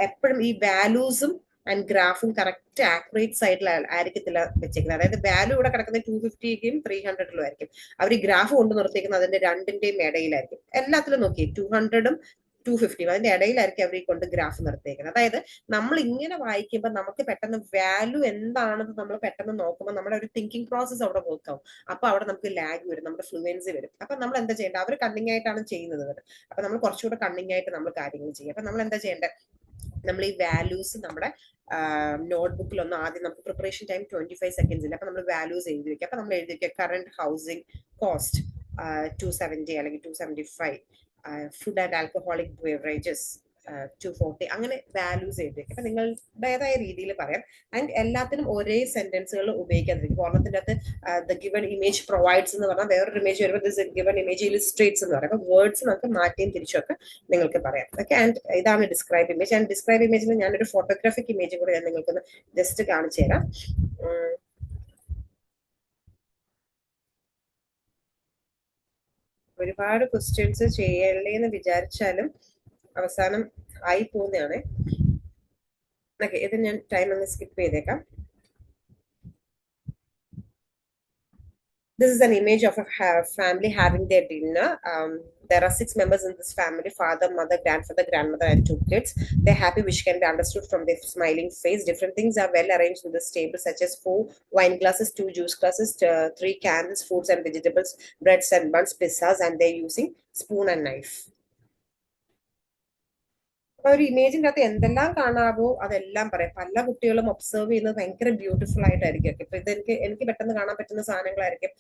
എപ്പോഴും ഈ വാല്യൂസും ആൻഡ് ഗ്രാഫും കറക്റ്റ് ആക്യുറേറ്റ് സൈഡിൽ ആയിരിക്കത്തില്ല വെച്ചേക്കുന്നത്. അതായത് വാല്യൂ ഇവിടെ കിടക്കുന്നത് 250ക്കും 300ലും ആയിരിക്കും. അവർ ഈ ഗ്രാഫ് കൊണ്ട് നിർത്തിക്കുന്നത് അതിന്റെ രണ്ടിന്റെയും ഇടയിലായിരിക്കും. എല്ലാത്തിലും നോക്കി 200ഉം 250 അതിന്റെ ഇടയിലായിരിക്കും അവർ കൊണ്ട് ഗ്രാഫ് നിർത്തിയേക്കുന്നത്. അതായത് നമ്മൾ ഇങ്ങനെ വായിക്കുമ്പോൾ നമുക്ക് പെട്ടെന്ന് വാല്യൂ എന്താണെന്ന് നമ്മൾ പെട്ടെന്ന് നോക്കുമ്പോൾ നമ്മുടെ ഒരു തിങ്കിങ് പ്രോസസ് അവിടെ വർക്ക് ആവും. അപ്പൊ അവിടെ നമുക്ക് ലാഗ് വരും, നമ്മുടെ ഫ്ലുവൻസി വരും. അപ്പൊ നമ്മൾ എന്താ ചെയ്യേണ്ടത്, അവർ കണ്ണിങ് ആയിട്ടാണ് ചെയ്യുന്നത്. അപ്പൊ നമ്മൾ കുറച്ചുകൂടെ കണ്ണിങ് ആയിട്ട് നമ്മൾ കാര്യങ്ങൾ ചെയ്യും. അപ്പൊ നമ്മൾ എന്താ ചെയ്യേണ്ടത്, നമ്മൾ ഈ വാല്യൂസ് നമ്മുടെ നോട്ട്ബുക്കിൽ ഒന്ന് ആദ്യം നമുക്ക് പ്രിപ്പറേഷൻ ടൈം 25 സെക്കൻഡ്സിൽ അപ്പൊ നമ്മൾ വാല്യൂസ് എഴുതി വെക്കുക. അപ്പൊ നമ്മൾ എഴുതി വെക്കുക കറന്റ് ഹൗസിംഗ് കോസ്റ്റ് 270 അല്ലെങ്കിൽ 275, ഫുഡ് ആൻഡ് ആൽക്കഹോളിക് ബെവറേജസ് 240, അങ്ങനെ വാല്യൂസ് എഴുതി വെക്കുക. അപ്പൊ നിങ്ങളുടേതായ രീതിയിൽ പറയാം. ആൻഡ് എല്ലാത്തിനും ഒരേ സെന്റൻസുകൾ ഉപയോഗിക്കാതിരിക്കും. ഓർമ്മത്തിന്റെ അകത്ത് ദ ഗിവൺ ഇമേജ് പ്രൊവൈഡ്സ് എന്ന് പറഞ്ഞാൽ വേറൊരു ഇമേജ് വരുമ്പോൾ ദിസ് ഗിവൺ ഇമേജ് ഇലിസ്ട്രേറ്റ്സ് എന്ന് പറയാം. അപ്പൊ വേർഡ്സ് നമുക്ക് മാറ്റിയും തിരിച്ചൊക്കെ നിങ്ങൾക്ക് പറയാം. ഓക്കെ, ആൻഡ് ഇതാണ് ഡിസ്ക്രൈബ് ഇമേജ്. ആൻഡ് ഡിസ്ക്രൈബ് ഇമേജിൽ ഞാനൊരു ഫോട്ടോഗ്രാഫിക് ഇമേജ് കൂടെ ഞാൻ നിങ്ങൾക്കൊന്ന് ജസ്റ്റ് കാണിച്ചു തരാം. ഒരുപാട് ക്വസ്റ്റ്യൻസ് ചെയ്യല്ലേ എന്ന് വിചാരിച്ചാലും അവസാനം ആയി പോകുന്നതാണ്. ഓക്കെ, ഇത് ഞാൻ ടൈം ഒന്ന് സ്കിപ്പ് ചെയ്തേക്കാം. This is an image of a family having their dinner. There are 6 members in this family: father, mother, grandfather, grandmother, and 2 kids. They're happy, which can be understood from their smiling face. Different things are well arranged in this table, such as 4 wine glasses, 2 juice glasses, 3 candles, fruits and vegetables, breads and buns, pizzas, and they're using spoon and knife. അപ്പൊ ഒരു ഇമേജിന്റെ അകത്ത് എന്തെല്ലാം കാണാവോ അതെല്ലാം പറയാം. പല കുട്ടികളും observe ചെയ്യുന്നത് ഭയങ്കര ബ്യൂട്ടിഫുൾ ആയിട്ടായിരിക്കും. ഇപ്പൊ ഇത് എനിക്ക് പെട്ടെന്ന് കാണാൻ പറ്റുന്ന സാധനങ്ങളായിരിക്കും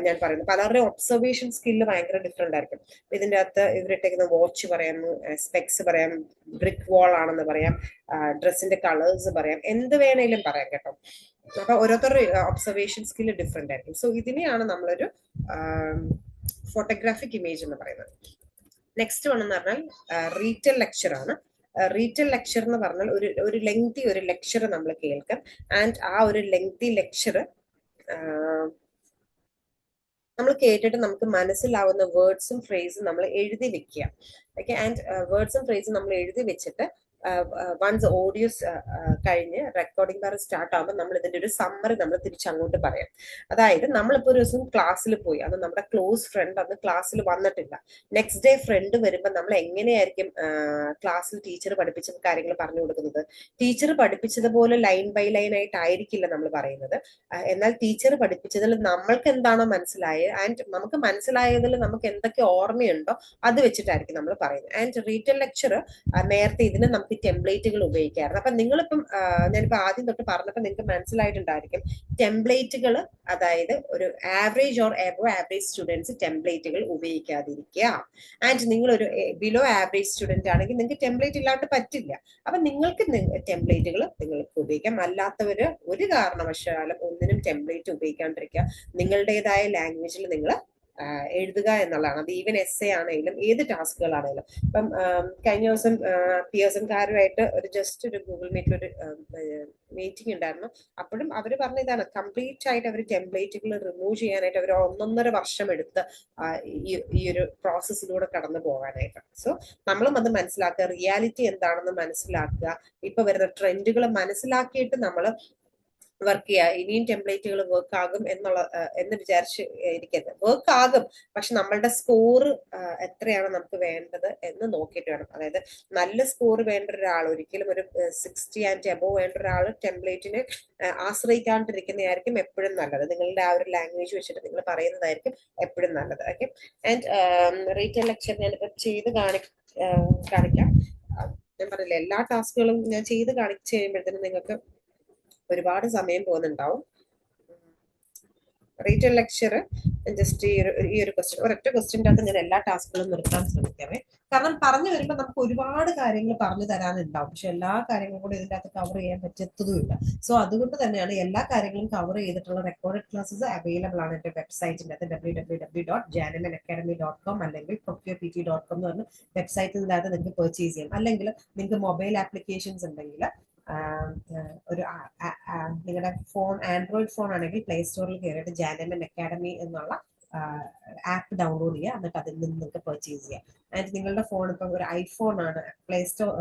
ഞാൻ പറയുന്നത്. പലരുടെയും ഒബ്സർവേഷൻ സ്കില്ല് ഭയങ്കര ഡിഫറെന്റ് ആയിരിക്കും. ഇതിന്റെ അകത്ത് ഇവരിട്ടേക്കുന്ന വാച്ച് പറയാം, സ്പെക്സ് പറയാം, ബ്രിക്ക് വാൾ ആണെന്ന് പറയാം, ഡ്രസ്സിന്റെ കളേഴ്സ് പറയാം, എന്ത് വേണേലും പറയാം കേട്ടോ. അപ്പൊ ഓരോരുത്തരുടെ ഒബ്സർവേഷൻ സ്കില്ല് ഡിഫറെന്റ് ആയിരിക്കും. സോ ഇതിനെയാണ് നമ്മളൊരു ഫോട്ടോഗ്രാഫിക് ഇമേജ് എന്ന് പറയുന്നത്. നെക്സ്റ്റ് വൺ എന്ന് പറഞ്ഞാൽ റീറ്റെൽ ലെക്ചർ ആണ്. റീറ്റെൽ ലെക്ചർ എന്ന് പറഞ്ഞാൽ ഒരു ലെങ്തി ഒരു ലെക്ചർ നമ്മൾ കേൾക്കാം. ആൻഡ് ആ ഒരു ലെങ്തി ലെക്ചർ നമ്മൾ കേട്ടിട്ട് നമുക്ക് മനസ്സിലാവുന്ന വേർഡ്സും ഫ്രേസും നമ്മൾ എഴുതി വെക്കുക. ഓക്കെ, ആൻഡ് വേർഡ്സും ഫ്രേസും നമ്മൾ എഴുതി വെച്ചിട്ട് വൺസ് ഓഡിയോസ് കഴിഞ്ഞ് റെക്കോർഡിംഗ് ബാർ സ്റ്റാർട്ട് ആകുമ്പോൾ നമ്മൾ ഇതിന്റെ ഒരു സമ്മറി നമ്മൾ തിരിച്ചങ്ങോട്ട് പറയാം. അതായത് നമ്മളിപ്പോൾ ഒരു ദിവസം ക്ലാസ്സിൽ പോയി, അത് നമ്മുടെ ക്ലോസ് ഫ്രണ്ട് അന്ന് ക്ലാസ്സിൽ വന്നിട്ടില്ല. നെക്സ്റ്റ് ഡേ ഫ്രണ്ട് വരുമ്പോൾ നമ്മൾ എങ്ങനെയായിരിക്കും ക്ലാസ്സിൽ ടീച്ചർ പഠിപ്പിച്ച കാര്യങ്ങൾ പറഞ്ഞു കൊടുക്കുന്നത്? ടീച്ചർ പഠിപ്പിച്ചതുപോലെ ലൈൻ ബൈ ലൈൻ ആയിട്ടായിരിക്കില്ല നമ്മൾ പറയുന്നത്. എന്നാൽ ടീച്ചർ പഠിപ്പിച്ചതിൽ നമ്മൾക്ക് എന്താണോ മനസ്സിലായത് ആൻഡ് നമുക്ക് മനസ്സിലായതിൽ നമുക്ക് എന്തൊക്കെ ഓർമ്മയുണ്ടോ അത് വെച്ചിട്ടായിരിക്കും നമ്മൾ പറയുന്നത്. ആൻഡ് റീറ്റെൽ ലെക്ചർ നേരത്തെ ഇതിന് നമുക്ക് ടെംപ്ലേറ്റുകൾ ഉപയോഗിക്കാറുണ്ട്. അപ്പൊ നിങ്ങളിപ്പം ഞാനിപ്പോ ആദ്യം തൊട്ട് പറഞ്ഞപ്പോൾ നിങ്ങൾക്ക് മനസ്സിലായിട്ടുണ്ടായിരിക്കും ടെംപ്ലേറ്റുകൾ, അതായത് ഒരു average or above average students ടെംപ്ലേറ്റുകൾ ഉപയോഗിക്കാതിരിക്കുക. ആൻഡ് നിങ്ങൾ ഒരു ബിലോ ആവറേജ് സ്റ്റുഡന്റ് ആണെങ്കിൽ നിങ്ങൾക്ക് ടെംപ്ലേറ്റ് ഇല്ലാണ്ട് പറ്റില്ല. അപ്പൊ നിങ്ങൾക്ക് ടെംപ്ലേറ്റുകൾ നിങ്ങൾക്ക് ഉപയോഗിക്കാം. അല്ലാത്തവര് ഒരു കാരണവശാലും ഒന്നിനും ടെംപ്ലേറ്റ് ഉപയോഗിക്കാണ്ടിരിക്കുക. നിങ്ങളുടേതായ ലാംഗ്വേജിൽ നിങ്ങൾ എഴുതുക എന്നുള്ളതാണ്. അത് ഈവൻ എസ് എ ആണെങ്കിലും ഏത് ടാസ്കുകളാണെങ്കിലും. ഇപ്പം കഴിഞ്ഞ ദിവസം പിയേഴ്സൺകാരുമായിട്ട് ജസ്റ്റ് ഒരു ഗൂഗിൾ മീറ്റിൽ ഒരു മീറ്റിംഗ് ഉണ്ടായിരുന്നു. അപ്പോഴും അവർ പറഞ്ഞ ഇതാണ്, കംപ്ലീറ്റ് ആയിട്ട് അവർ ടെംപ്ലേറ്റുകൾ റിമൂവ് ചെയ്യാനായിട്ട് അവർ 1.5 വർഷം എടുത്ത് ഈ ഒരു പ്രോസസ്സിലൂടെ കടന്നു പോകാനായിട്ട്. സോ നമ്മളും അത് മനസ്സിലാക്കുക, റിയാലിറ്റി എന്താണെന്ന് മനസ്സിലാക്കുക, ഇപ്പൊ വരുന്ന ട്രെൻഡുകൾ മനസ്സിലാക്കിയിട്ട് നമ്മൾ വർക്ക് ചെയ്യുക. ഇനിയും ടെംപ്ലേറ്റുകൾ വർക്ക് ആകും എന്ന് വിചാരിച്ച് ഇരിക്കരുത്. വർക്ക് ആകും, പക്ഷെ നമ്മളുടെ സ്കോർ എത്രയാണ് നമുക്ക് വേണ്ടത് എന്ന് നോക്കിയിട്ട് വേണം. അതായത് നല്ല സ്കോർ വേണ്ട ഒരാൾ, ഒരിക്കലും ഒരു 60 ആൻഡ് എബോവ് വേണ്ട ഒരാൾ ടെംപ്ലേറ്റിനെ ആശ്രയിക്കാണ്ടിരിക്കുന്നതായിരിക്കും എപ്പോഴും നല്ലത്. നിങ്ങളുടെ ആ ഒരു ലാംഗ്വേജ് വെച്ചിട്ട് നിങ്ങൾ പറയുന്നതായിരിക്കും എപ്പോഴും നല്ലത്. ഓക്കെ, ആൻഡ് റീറ്റെയിൽ ലെക്ചർ ഞാനിപ്പോൾ ചെയ്ത് കാണിക്കാം. ഞാൻ പറഞ്ഞില്ല, എല്ലാ ടാസ്കുകളും ഞാൻ ചെയ്ത് കാണിച്ചു കഴിയുമ്പോഴത്തേനും നിങ്ങൾക്ക് ഒരുപാട് സമയം പോകുന്നുണ്ടാവും. റീറ്റെയിൽ ലെക്ചർ ജസ്റ്റ് ഈ ഒരു ക്വസ്റ്റ്യൻ, ഒരൊറ്റ ക്വസ്റ്റ്യൻ്റെ അകത്ത് ഞാൻ എല്ലാ ടാസ്കുകളും നിർത്താൻ ശ്രമിക്കാമേ. കാരണം പറഞ്ഞു വരുമ്പോൾ നമുക്ക് ഒരുപാട് കാര്യങ്ങൾ പറഞ്ഞു തരാനുണ്ടാവും, പക്ഷെ എല്ലാ കാര്യങ്ങളും കൂടി ഇതിൻ്റെ അകത്ത് കവർ ചെയ്യാൻ പറ്റത്തതുമില്ല. സോ അതുകൊണ്ട് തന്നെയാണ് എല്ലാ കാര്യങ്ങളും കവർ ചെയ്തിട്ടുള്ള റെക്കോർഡഡ് ക്ലാസ്സസ് അവൈലബിൾ ആണ് എന്റെ വെബ്സൈറ്റിൻ്റെ അകത്ത് www.janmanacademy.com അല്ലെങ്കിൽ procurpt.com എന്ന് പറഞ്ഞ വെബ്സൈറ്റിൻ്റെ അകത്ത് നിങ്ങൾക്ക് പർച്ചേസ് ചെയ്യാം. അല്ലെങ്കിൽ നിങ്ങൾക്ക് മൊബൈൽ ആപ്ലിക്കേഷൻസ് ഉണ്ടെങ്കിൽ ഒരു നിങ്ങളുടെ ഫോൺ ആൻഡ്രോയിഡ് ഫോൺ ആണെങ്കിൽ പ്ലേ സ്റ്റോറിൽ കയറിയിട്ട് ജാനമൻ അക്കാഡമി എന്നുള്ള ആപ്പ് ഡൗൺലോഡ് ചെയ്യുക. എന്നിട്ട് അതിൽ നിന്ന് നിങ്ങൾക്ക് പർച്ചേസ് ചെയ്യാം. ആൻഡ് നിങ്ങളുടെ ഫോൺ ഇപ്പം ഒരു ഐഫോൺ ആണ്, പ്ലേ സ്റ്റോർ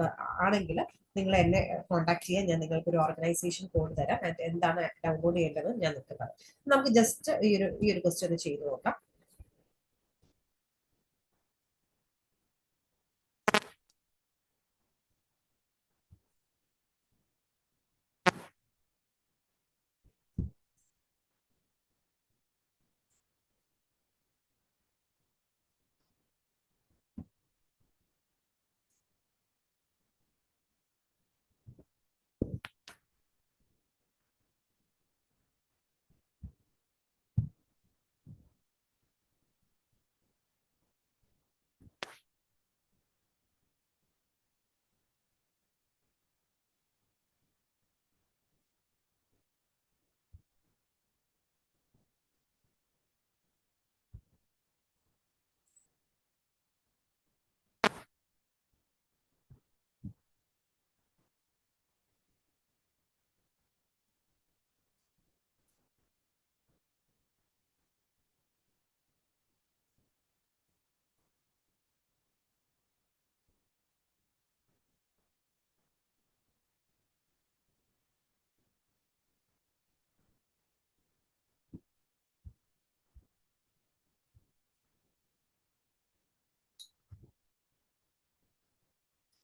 ആണെങ്കിൽ നിങ്ങൾ എന്നെ കോൺടാക്ട് ചെയ്യാൻ, ഞാൻ നിങ്ങൾക്ക് ഒരു ഓർഗനൈസേഷൻ കോഡ് തരാം. ആൻഡ് എന്താണ് ഡൗൺലോഡ് ചെയ്യേണ്ടത് ഞാൻ നിങ്ങൾക്ക് പറയാം. നമുക്ക് ജസ്റ്റ് ഈ ഒരു ക്വസ്റ്റ്യൻ ചെയ്ത് നോക്കാം.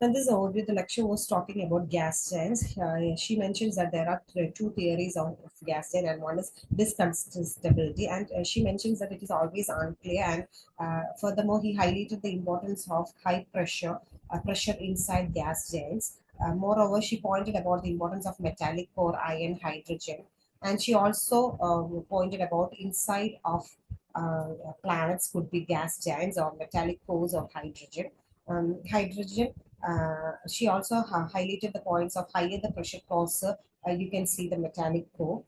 And this audio, the lecture was talking about gas giants. She mentions that there are two theories of gas giant, and one is discontestability. And she mentions that it is always unclear. And furthermore, he highlighted the importance of high pressure pressure inside gas giants. Moreover, she pointed about the importance of metallic core, iron, hydrogen, and she also pointed about inside of planets could be gas giants or metallic cores of hydrogen. Hydrogen. She also highlighted the points of higher the pressure cause, you can see the metallic core.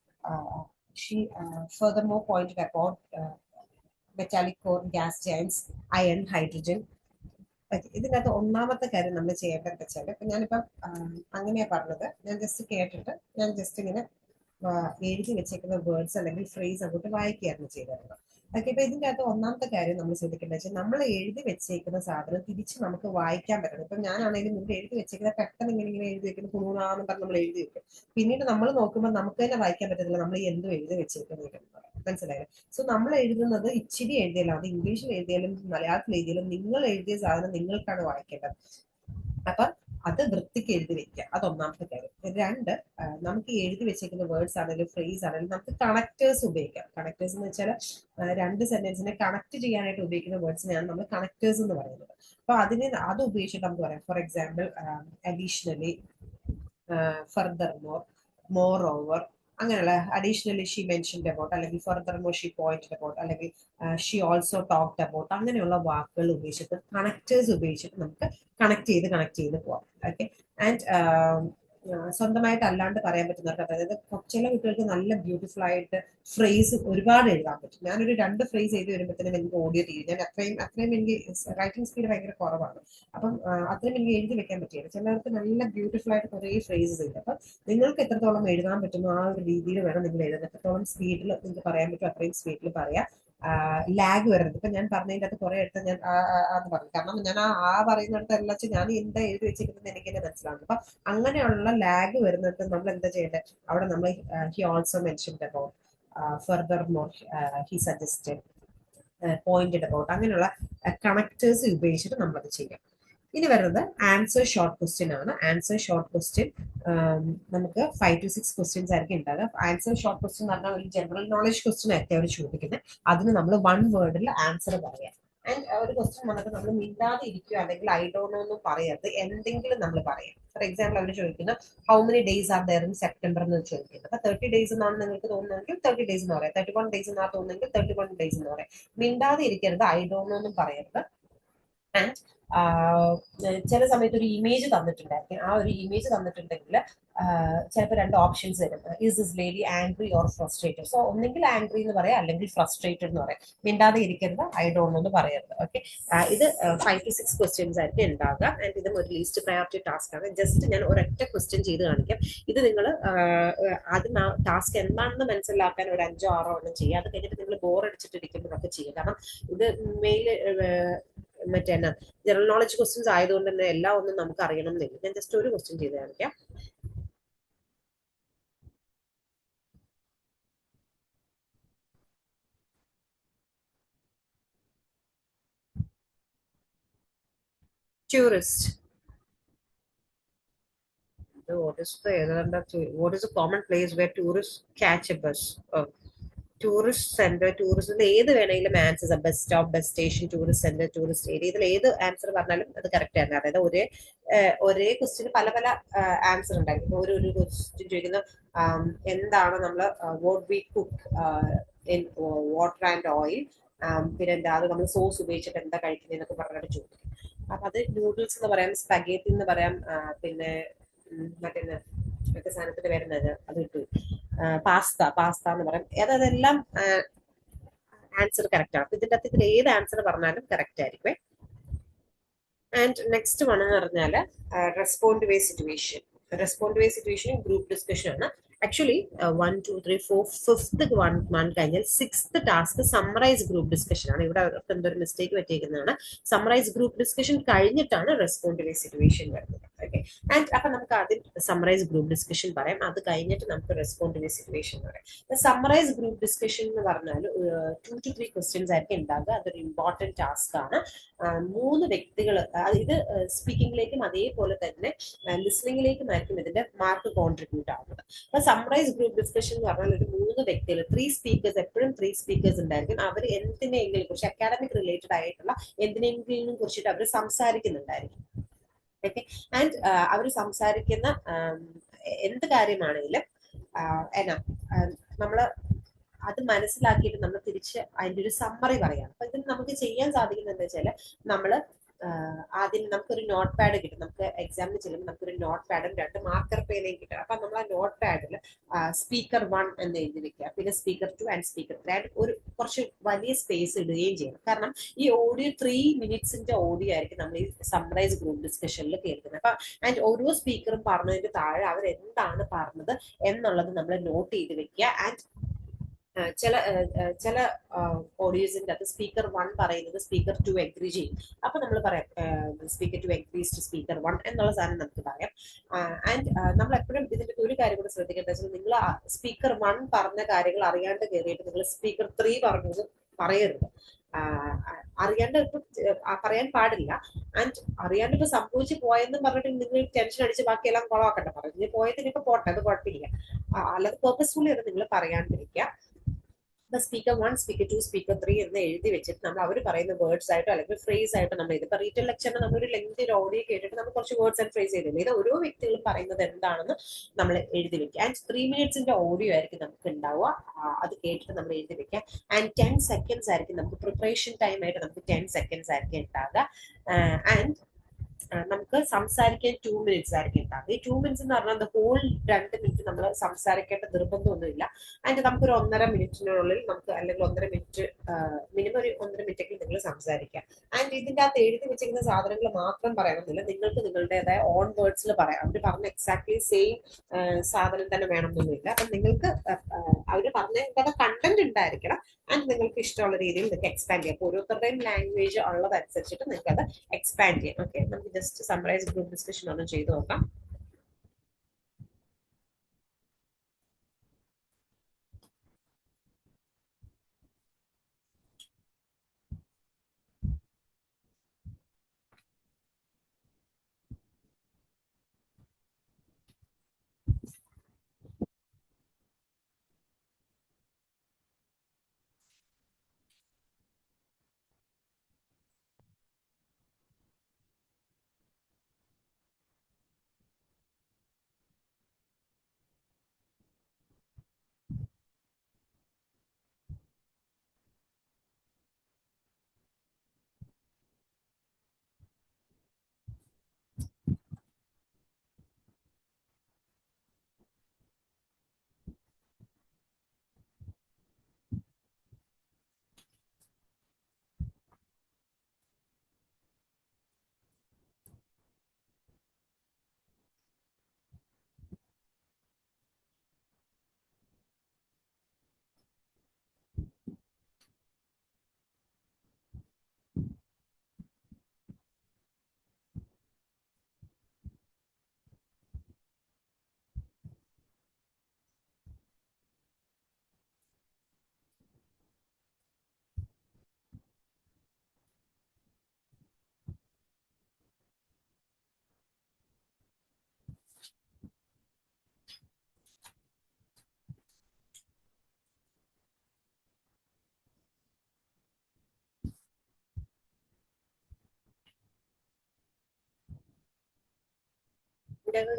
She furthermore pointed about metallic core, gas giants, iron, hydrogen. ഇതിനകത്ത് ഒന്നാമത്തെ കാര്യം നമ്മൾ ചെയ്യേണ്ടത് വെച്ചാൽ ഇപ്പൊ ഞാനിപ്പം അങ്ങനെയാ പറഞ്ഞത്, ഞാൻ ജസ്റ്റ് കേട്ടിട്ട് ഞാൻ ജസ്റ്റ് ഇങ്ങനെ എഴുതി വെച്ചേക്കുന്ന വേർഡ്സ് അല്ലെങ്കിൽ ഫ്രേസ് അങ്ങോട്ട് വായിക്കുകയായിരുന്നു ചെയ്തിരുന്നത്. ഓക്കെ, ഇപ്പൊ ഇതിന്റെ അകത്ത് ഒന്നാമത്തെ കാര്യം നമ്മൾ ശ്രദ്ധിക്കേണ്ടത് വെച്ചാൽ നമ്മൾ എഴുതി വെച്ചേക്കുന്ന സാധനം തിരിച്ച് നമുക്ക് വായിക്കാൻ പറ്റണം. ഇപ്പൊ ഞാനാണെങ്കിലും മുമ്പ് എഴുതി വെച്ചേക്കുന്ന പെട്ടെന്ന് ഇങ്ങനെ എഴുതി വെക്കുന്ന കുണൂനാന്ന് പറഞ്ഞ് നമ്മൾ എഴുതി വെക്കും. പിന്നീട് നമ്മൾ നോക്കുമ്പോൾ നമുക്ക് തന്നെ വായിക്കാൻ പറ്റത്തില്ല നമ്മൾ എന്തും എഴുതി വെച്ചേക്കുന്നത്. മനസ്സിലായത്? സോ നമ്മൾ എഴുതുന്നത് ഇച്ചിരി എഴുതിയാലും, അത് ഇംഗ്ലീഷിൽ എഴുതിയാലും മലയാളത്തിൽ എഴുതിയാലും നിങ്ങൾ എഴുതിയ സാധനം നിങ്ങൾക്കാണ് വായിക്കേണ്ടത്. അപ്പൊ അത് വൃത്തിക്ക് എഴുതി വെക്കുക, അത് ഒന്നാമത്തെ കാര്യം. രണ്ട്, നമുക്ക് എഴുതി വെച്ചേക്കുന്ന വേർഡ്സ് ആണെങ്കിലും ഫ്രേസ് ആണെങ്കിലും നമുക്ക് കണക്ടേഴ്സ് ഉപയോഗിക്കാം. കണക്ടേഴ്സ് എന്ന് വെച്ചാൽ രണ്ട് സെന്റൻസിനെ കണക്ട് ചെയ്യാനായിട്ട് ഉപയോഗിക്കുന്ന വേർഡ്സിനെയാണ് നമ്മൾ കണക്ടേഴ്സ് എന്ന് പറയുന്നത്. അപ്പൊ അത് ഉപയോഗിച്ചിട്ട് നമുക്ക് പറയാം. For example, additionally, further more, more over, അങ്ങനെയുള്ള അഡീഷണലി ഷീ മെൻഷൻഡ് അബൌട്ട്, അല്ലെങ്കിൽ further more she pointed about, അല്ലെങ്കിൽ ഷീ ഓൾസോ ടോക്ഡ് അബൌട്ട്, അങ്ങനെയുള്ള വാക്കുകൾ ഉപയോഗിച്ചിട്ട് കണക്ടേഴ്സ് ഉപയോഗിച്ചിട്ട് നമുക്ക് കണക്ട് ചെയ്ത് പോവാം. ഓക്കെ, ആൻഡ് സ്വന്തമായിട്ട് അല്ലാണ്ട് പറയാൻ പറ്റുന്നവർക്ക്, അതായത് ചില കുട്ടികൾക്ക് നല്ല ബ്യൂട്ടിഫുൾ ആയിട്ട് ഫ്രേസ് ഒരുപാട് എഴുതാൻ പറ്റും. ഞാനൊരു 2 ഫ്രേസ് എഴുതി വരുമ്പോഴത്തേനും എനിക്ക് ഓഡിയോ തീരും. ഞാൻ അത്രയും എനിക്ക് റൈറ്റിംഗ് സ്പീഡ് ഭയങ്കര കുറവാണ്. അപ്പം അത്രയും എനിക്ക് എഴുതി വെക്കാൻ പറ്റില്ല. ചിലർക്ക് നല്ല ബ്യൂട്ടിഫുൾ ആയിട്ട് കുറേ ഫ്രേസസ് ഉണ്ട്. അപ്പം നിങ്ങൾക്ക് എത്രത്തോളം എഴുതാൻ പറ്റുമോ ആ ഒരു രീതിയിൽ വേണം നിങ്ങൾ എഴുതാൻ. എത്രത്തോളം സ്പീഡിൽ നിങ്ങൾക്ക് പറയാൻ പറ്റും അത്രയും സ്പീഡിൽ പറയാം. ലാഗ് വരരുത്. ഇപ്പൊ ഞാൻ പറഞ്ഞതിൻ്റെ അകത്ത് കുറെ അടുത്ത് ഞാൻ അത് പറഞ്ഞു, കാരണം ഞാൻ പറയുന്നിടത്ത് എല്ലാം ഞാൻ എന്താ എഴുതി വെച്ചിരിക്കുന്നത് എനിക്ക് തന്നെ മനസ്സിലാവും. അപ്പൊ അങ്ങനെയുള്ള ലാഗ് വരുന്നിടത്ത് നമ്മൾ എന്താ ചെയ്യേണ്ടത്, അവിടെ നമ്മൾ he also mentioned about, further more he suggested, pointed about, അങ്ങനെയുള്ള കണക്ടേഴ്സ് ഉപയോഗിച്ചിട്ട് നമ്മളത് ചെയ്യാം. ഇനി വരുന്നത് ആൻസർ ഷോർട്ട് ക്വസ്റ്റ്യൻ ആണ്. ആൻസർ ഷോർട്ട് ക്വസ്റ്റ്യൻ നമുക്ക് 5 to 6 ക്വസ്റ്റ്യൻസ് ആയിരിക്കും ഉണ്ടാകുക. ആൻസർ ഷോർട്ട് ക്വസ്റ്റ്യൻ എന്ന് പറഞ്ഞാൽ ഒരു ജനറൽ നോളജ് ക്വസ്റ്റ്യൻ ആയിരിക്കും അവർ ചോദിക്കുന്നത്. അതിന് നമ്മൾ 1 വേർഡിൽ ആൻസർ പറയാം. ആൻഡ് ഒരു ക്വസ്റ്റ്യൻ വന്നിട്ട് നമ്മൾ മിണ്ടാതെ ഇരിക്കുക അല്ലെങ്കിൽ ഐ ഡോണ്ട് നോ ഒന്നും പറയരുത്, എന്തെങ്കിലും നമ്മൾ പറയാം. ഫോർ എക്സാമ്പിൾ അവർ ചോദിക്കുന്നത് how many days are there in September എന്ന് ചോദിക്കുന്നത്. അപ്പൊ 30 ഡേയ്സ് എന്നാണ് നിങ്ങൾക്ക് തോന്നുന്നതെങ്കിൽ 30 ഡേയ്സ് എന്ന് പറയാം. 31 ഡേയ്സ് എന്നാണ് തോന്നുന്നെങ്കിൽ 31 ഡേയ്സ് എന്ന് പറയാം. മിണ്ടാതെ ഇരിക്കരുത്, ഐ ഡോണ്ട് നോ ഒന്നും പറയരുത്. ആൻഡ് ചില സമയത്ത് ഒരു ഇമേജ് തന്നിട്ടുണ്ടായിരിക്കും. ആ ഒരു ഇമേജ് തന്നിട്ടുണ്ടെങ്കിൽ ചിലപ്പോൾ 2 ഓപ്ഷൻസ് തരും. Is this lady angry or frustrated? So ഒന്നെങ്കിൽ ആംഗ്രി എന്ന് പറയാം അല്ലെങ്കിൽ ഫ്രസ്ട്രേറ്റഡ് എന്ന് പറയാം. മിണ്ടാതെ ഇരിക്കരുത്, ഐ ഡോണ്ട് നോ എന്ന് പറയരുത്. ഓക്കെ, ഇത് 5 to 6 ക്വസ്റ്റ്യൻസ് ആയിരിക്കും ഉണ്ടാകുക. ആൻഡ് ഇതും ഒരു ലീസ്റ്റ് പ്രയോറിറ്റി ടാസ്ക് ആണ്. ജസ്റ്റ് ഞാൻ ഒരൊറ്റ ക്വസ്റ്റ്യൻ ചെയ്ത് കാണിക്കാം. ഇത് നിങ്ങൾ ആദ്യം ആ ടാസ്ക് എന്താണെന്ന് മനസ്സിലാക്കാൻ ഒരു 5 or 6 എണ്ണം ചെയ്യുക. അത് കഴിഞ്ഞിട്ട് നിങ്ങൾ ബോർ അടിച്ചിട്ടിരിക്കുമ്പോഴൊക്കെ ചെയ്യുക. കാരണം ഇത് മെയിൽ മറ്റേ ജനറൽ നോളജ് ക്വസ്റ്റ്യൻസ് ആയതുകൊണ്ട് തന്നെ എല്ലാം ഒന്നും നമുക്ക് അറിയണം എന്നില്ല. ഞാൻ ജസ്റ്റ് ഒരു ക്വസ്റ്റ്യൻ ചെയ്ത് കാണിക്കാം. Tourist. What is the common place where tourists catch a bus? Tourist centre, ടൂറിസ്റ്റിൽ ഏത് വേണമെങ്കിലും answer, bus stop, bus station, tourist centre, tourist area, ഇതിൽ ഏത് ആൻസർ പറഞ്ഞാലും അത് കറക്റ്റ് ആണ്. അതായത് ഒരേ ക്വസ്റ്റ്യന് പല പല ആൻസർ ഉണ്ടായിരിക്കും. ഒരു ക്വസ്റ്റ്യൻ ചോദിക്കുന്ന എന്താണ് നമ്മൾ what we cook in water and oil, പിന്നെ എന്താ അത് നമ്മൾ സോസ് ഉപയോഗിച്ചിട്ട് എന്താ കഴിക്കുന്നതെന്നൊക്കെ പറഞ്ഞിട്ട് ചോദിക്കും. അപ്പൊ അത് നൂഡിൽസ് എന്ന് പറയാം, സ്പഗേറ്റി എന്ന് പറയാം, പിന്നെ മറ്റേ സാധനത്തിന്റെ പേരുന്നത് അത് കിട്ടും, പാസ്ത എന്ന് പറയാം. അതെല്ലാം ആൻസർ കറക്റ്റ് ആണ്. ഇതിന്റെ അകത്ത് ഇതിൽ ഏത് ആൻസർ പറഞ്ഞാലും കറക്റ്റ് ആയിരിക്കും. ആൻഡ് നെക്സ്റ്റ് വൺ എന്ന് പറഞ്ഞാല് റെസ്പോണ്ട് വേ സിറ്റുവേഷൻ. റെസ്പോണ്ട് വേ സിറ്റുവേഷൻ ഗ്രൂപ്പ് ഡിസ്കഷൻ ആണ്. ആക്ച്വലി 1, 2, 3, 4 ഫിഫ്ത്ത് വൺ കഴിഞ്ഞാൽ 6th task summarise group discussion ആണ്. ഇവിടെ അവർക്ക് എന്തൊരു മിസ്റ്റേക്ക് പറ്റിയിരിക്കുന്നതാണ്. സമ്മറൈസ് ഗ്രൂപ്പ് ഡിസ്കഷൻ കഴിഞ്ഞിട്ടാണ് റെസ്പോണ്ട് വേ സിറ്റുവേഷൻ വരുന്നത്. ഓക്കെ, ആൻഡ് അപ്പൊ നമുക്ക് ആദ്യം സമ്മറൈസ് ഗ്രൂപ്പ് ഡിസ്കഷൻ പറയാം. അത് കഴിഞ്ഞിട്ട് നമുക്ക് റെസ്പോണ്ട് വേ സിറ്റുവേഷൻ പറയാം. സമ്മറൈസ് ഗ്രൂപ്പ് ഡിസ്കഷൻ എന്ന് പറഞ്ഞാൽ 2 to 3 ക്വസ്റ്റ്യൻസ് ആയിരിക്കും ഉണ്ടാകുക. അതൊരു ഇമ്പോർട്ടന്റ് ടാസ്ക് ആണ്. 3 വ്യക്തികൾ, ഇത് സ്പീക്കിംഗിലേക്കും അതേപോലെ തന്നെ ലിസണിംഗിലേക്കുമായിരിക്കും ഇതിന്റെ മാർക്ക് കോൺട്രിബ്യൂട്ട് ആവുന്നത്. അപ്പൊ സമ്മറൈസ് ഗ്രൂപ്പ് ഡിസ്കഷൻ എന്ന് പറഞ്ഞാൽ ഒരു 3 വ്യക്തികൾ, 3 സ്പീക്കേഴ്സ്, എപ്പോഴും 3 സ്പീക്കേഴ്സ് ഉണ്ടായിരിക്കും. അവർ എന്തിനെങ്കിലും കുറിച്ച്, അക്കാഡമിക് റിലേറ്റഡ് ആയിട്ടുള്ള എന്തിനെങ്കിലും കുറിച്ചിട്ട് അവർ സംസാരിക്കുന്നുണ്ടായിരിക്കും. ഓക്കെ. ആൻഡ് അവർ സംസാരിക്കുന്ന എന്ത് കാര്യമാണെങ്കിലും എന്നാ നമ്മള് അത് മനസ്സിലാക്കിയിട്ട് നമ്മൾ തിരിച്ച് അതിന്റെ ഒരു സമ്മറി പറയാം. അപ്പൊ ഇതിന് നമുക്ക് ചെയ്യാൻ സാധിക്കുന്നത് എന്താ വെച്ചാല് നമ്മള് ആദ്യം നമുക്കൊരു നോട്ട് പാഡ് കിട്ടും. നമുക്ക് എക്സാമിന് ചെല്ലുമ്പോൾ നമുക്കൊരു നോട്ട് പാഡും 2 മാർക്കർ പേനയും കിട്ടും. അപ്പൊ നമ്മൾ ആ നോട്ട് പാഡിൽ സ്പീക്കർ 1 എന്ന് എഴുതി വെക്കുക, പിന്നെ സ്പീക്കർ 2 ആൻഡ് സ്പീക്കർ 3 ആൻഡ് ഒരു കുറച്ച് വലിയ സ്പേസ് ഇടുകയും ചെയ്യണം. കാരണം ഈ ഓഡിയോ 3 മിനിറ്റ്സിന്റെ ഓഡിയോ ആയിരിക്കും നമ്മൾ ഈ സമ്മറൈസ് ഗ്രൂപ്പ് ഡിസ്കഷനിൽ കേൾക്കുന്നത്. അപ്പൊ ആൻഡ് ഓരോ സ്പീക്കറും പറഞ്ഞതിന്റെ താഴെ അവർ എന്താണ് പറഞ്ഞത് എന്നുള്ളത് നമ്മൾ നോട്ട് ചെയ്ത് വെക്കുക. ആൻഡ് ചില ചില ഓഡിയോസിന്റെ അത് സ്പീക്കർ 1 പറയുന്നത് സ്പീക്കർ 2 എഗ്രി ചെയ്യും. അപ്പൊ നമ്മൾ പറയാം സ്പീക്കർ 2 എഗ്രീസ് ടു സ്പീക്കർ 1 എന്നുള്ള സാധനം നമുക്ക് പറയാം. ആൻഡ് നമ്മൾ എപ്പോഴും ഇതിന്റെ ഒരു കാര്യം കൂടെ ശ്രദ്ധിക്കേണ്ടത് നിങ്ങൾ സ്പീക്കർ 1 പറഞ്ഞ കാര്യങ്ങൾ അറിയാണ്ട് കയറിയിട്ട് നിങ്ങൾ സ്പീക്കർ 3 പറഞ്ഞത് പറയരുത്. അറിയാണ്ട് ഇപ്പൊ പറയാൻ പാടില്ല. ആൻഡ് അറിയാണ്ട് ഇപ്പൊ സംഭവിച്ചു പോയെന്നും പറഞ്ഞിട്ട് നിങ്ങൾ ടെൻഷൻ അടിച്ച് ബാക്കിയെല്ലാം കുളമാക്കട്ടെ. പറഞ്ഞു പോയതിന് ഇപ്പൊ പോട്ടെ, അത് കുഴപ്പമില്ല. അല്ലാതെ പേർപ്പസ്ഫുള്ളി അത് നിങ്ങൾ പറയാണ്ടിരിക്കുക. സ്പീക്കർ 1, സ്പീക്കർ 2, സ്പീക്കർ 3 എന്ന് എഴുതി വെച്ചിട്ട് നമ്മൾ അവർ പറയുന്ന വേർഡ്സ് ആയിട്ടോ അല്ലെങ്കിൽ ഫ്രേസ് ആയിട്ടോ നമ്മൾ ഇത് ഇപ്പൊ റീറ്റെയിൽ ലെക്ചറിന് നമ്മളൊരു ലെങ്ത് ഓഡിയോ കേട്ടിട്ട് നമ്മൾ കുറച്ച് വേർഡ്സ് ആൻഡ് ഫ്രേസ് ചെയ്തില്ല. ഇത് ഓരോ വ്യക്തികളും പറയുന്നത് എന്താണെന്ന് നമ്മൾ എഴുതി വെക്കുക. ആൻഡ് 3 മിനിറ്റ്സിന്റെ ഓഡിയോ ആയിരിക്കും നമുക്ക് ഉണ്ടാവുക. അത് കേട്ടിട്ട് നമ്മൾ എഴുതി വെക്കുക. ആൻഡ് 10 സെക്കൻഡ്സ് ആയിരിക്കും നമുക്ക് പ്രിപ്പറേഷൻ ടൈം ആയിട്ട് നമുക്ക് 10 സെക്കൻഡ്സ് ആയിരിക്കും ഉണ്ടാകുക. ആൻഡ് നമുക്ക് സംസാരിക്കാൻ 2 മിനിറ്റ്സ് ആയിരിക്കും ഉണ്ടാകുക. ഈ 2 മിനിറ്റ്സ് എന്ന് പറഞ്ഞാൽ ഹോൾ 2 മിനിറ്റ് നമ്മൾ സംസാരിക്കേണ്ട നിർബന്ധമൊന്നുമില്ല. അതിന്റെ നമുക്കൊരു 1.5 മിനിറ്റിനുള്ളിൽ നമുക്ക് അല്ലെങ്കിൽ 1.5 മിനിറ്റ് മിനിമം ഒരു 1.5 മിനിറ്റെങ്കിലും നിങ്ങൾ സംസാരിക്കാം. ആൻഡ് ഇതിന്റെ അകത്ത് എഴുതി വെച്ചിരിക്കുന്ന സാധനങ്ങൾ മാത്രം പറയണമെന്നില്ല, നിങ്ങൾക്ക് നിങ്ങളുടേതായ ഓൺ വേർഡ്സിൽ പറയാം. അവർ പറഞ്ഞ എക്സാക്ട്ലി സെയിം സാധനം തന്നെ വേണമെന്നൊന്നുമില്ല. അപ്പം നിങ്ങൾക്ക് അവർ പറഞ്ഞ കണ്ടന്റ് ഉണ്ടായിരിക്കണം. ആൻഡ് നിങ്ങൾക്ക് ഇഷ്ടമുള്ള രീതിയിൽ നിങ്ങൾക്ക് എക്സ്പാൻഡ് ചെയ്യാം. അപ്പോൾ ഓരോരുത്തരുടെയും ലാംഗ്വേജ് ഉള്ളതനുസരിച്ചിട്ട് നിങ്ങൾക്ക് അത് എക്സ്പാൻഡ് ചെയ്യാം. ഓക്കെ, നമുക്ക് ജസ്റ്റ് സമ്മറൈസ് ഗ്രൂപ്പ് ഡിസ്കഷൻ ഒന്ന് ചെയ്ത് നോക്കാം.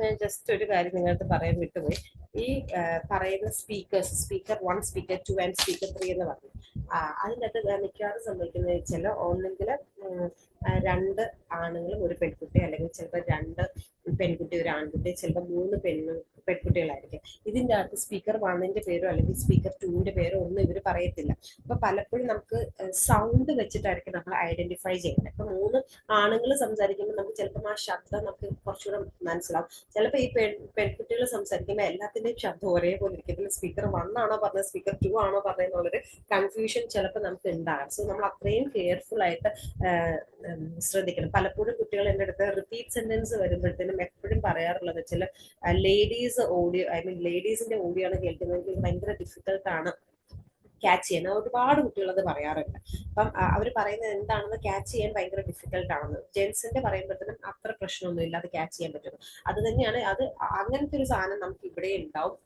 ഞാൻ ജസ്റ്റ് ഒരു കാര്യം നിങ്ങൾക്ക് പറയാൻ വിട്ടുപോയി. ഈ പറയുന്ന speakers speaker 1, speaker 2 and speaker 3 എന്ന് പറഞ്ഞു. അതിനകത്ത് മിക്കവാറും സംഭവിക്കുന്നത് വെച്ചാൽ ഒന്നെങ്കിൽ 2 ആണുങ്ങളും ഒരു പെൺകുട്ടി, അല്ലെങ്കിൽ ചിലപ്പോൾ 2 പെൺകുട്ടി ഒരു ആൺകുട്ടി, ചിലപ്പോൾ 3 പെൺകുട്ടികളായിരിക്കും. ഇതിന്റെ അകത്ത് സ്പീക്കർ 1ന്റെ പേരോ അല്ലെങ്കിൽ സ്പീക്കർ 2ന്റെ പേരോ ഒന്നും ഇവർ പറയത്തില്ല. അപ്പൊ പലപ്പോഴും നമുക്ക് സൗണ്ട് വെച്ചിട്ടായിരിക്കും നമ്മൾ ഐഡന്റിഫൈ ചെയ്യുന്നത്. ഇപ്പൊ 3 ആണുങ്ങൾ സംസാരിക്കുമ്പോൾ നമുക്ക് ചിലപ്പോൾ ആ ശബ്ദം നമുക്ക് കുറച്ചുകൂടെ മനസ്സിലാവും. ചിലപ്പോൾ ഈ പെൺകുട്ടികൾ സംസാരിക്കുമ്പോൾ എല്ലാത്തിന്റെയും ശബ്ദം ഒരേപോലെ ഇരിക്കത്തില്ല. സ്പീക്കർ 1 ആണോ പറഞ്ഞത്, സ്പീക്കർ 2 ആണോ പറഞ്ഞതെന്നുള്ളൊരു കൺഫ്യൂഷൻ ചിലപ്പോൾ നമുക്ക് ഉണ്ടാകും. സോ നമ്മൾ അത്രയും കെയർഫുൾ ആയിട്ട് ശ്രദ്ധിക്കണം. പലപ്പോഴും കുട്ടികൾ എൻ്റെ അടുത്ത് റിപ്പീറ്റ് സെന്റൻസ് വരുമ്പോഴത്തേനും എപ്പോഴും പറയാറുള്ളത് വെച്ചാൽ ലേഡീസ് ഓഡിയോ, ഐ മീൻ ലേഡീസിന്റെ ഓഡിയോ ആണ് കേൾക്കുന്നതെങ്കിൽ ഭയങ്കര ഡിഫിക്കൽട്ട് ആണ് ക്യാച്ച് ചെയ്യാൻ. ഒരുപാട് കുട്ടികൾ അത് പറയാറുണ്ട്. അപ്പം അവർ പറയുന്നത് എന്താണെന്ന് ക്യാച്ച് ചെയ്യാൻ ഭയങ്കര ഡിഫിക്കൽട്ട് ആണെന്ന്. ജെൻസിന്റെ പറയുമ്പോഴത്തേനും അത്ര പ്രശ്നമൊന്നും ഇല്ല, അത് ക്യാച്ച് ചെയ്യാൻ പറ്റും. അത് തന്നെയാണ് അത് അങ്ങനത്തെ ഒരു സാധനം നമുക്ക് ഇവിടെ ഉണ്ടാവും.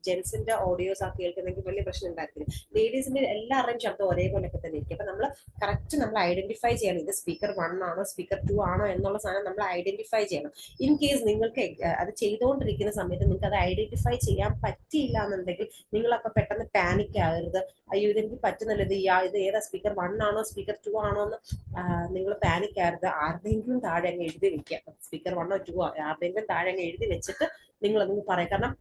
ജെൻസിന്റെ ഓഡിയോസ് ആ കേൾക്കുന്നെങ്കിൽ വലിയ പ്രശ്നം ഉണ്ടാക്കില്ല. ലേഡീസിന്റെ എല്ലാവരുടെയും ശബ്ദം ഒരേപോലെയൊക്കെ തന്നെ ഇരിക്കും. അപ്പൊ നമ്മൾ കറക്റ്റ് നമ്മൾ ഐഡന്റിഫൈ ചെയ്യണം, ഇത് സ്പീക്കർ 1 ആണോ സ്പീക്കർ 2 ആണോ എന്നുള്ള സാധനം നമ്മൾ ഐഡന്റിഫൈ ചെയ്യണം. ഇൻ കേസ് നിങ്ങൾക്ക് അത് ചെയ്തുകൊണ്ടിരിക്കുന്ന സമയത്ത് നിങ്ങൾക്ക് അത് ഐഡന്റിഫൈ ചെയ്യാൻ പറ്റിയില്ല എന്നുണ്ടെങ്കിൽ നിങ്ങളപ്പോ പെട്ടെന്ന് പാനിക് ആകരുത്. അയ്യോ ഇതെനിക്ക് പറ്റുന്നില്ല, ഇത് ഏതാ സ്പീക്കർ 1 ആണോ സ്പീക്കർ 2 ആണോ എന്ന് നിങ്ങൾ പാനിക് ആകരുത്. ആരുടെയെങ്കിലും താഴെ അങ്ങ് എഴുതി വെക്കുക, സ്പീക്കർ 1 2 ആരുടെയെങ്കിലും താഴെ അങ്ങ് എഴുതി വെച്ചിട്ട് നിങ്ങൾ അതൊന്ന് പറയാം. കാരണം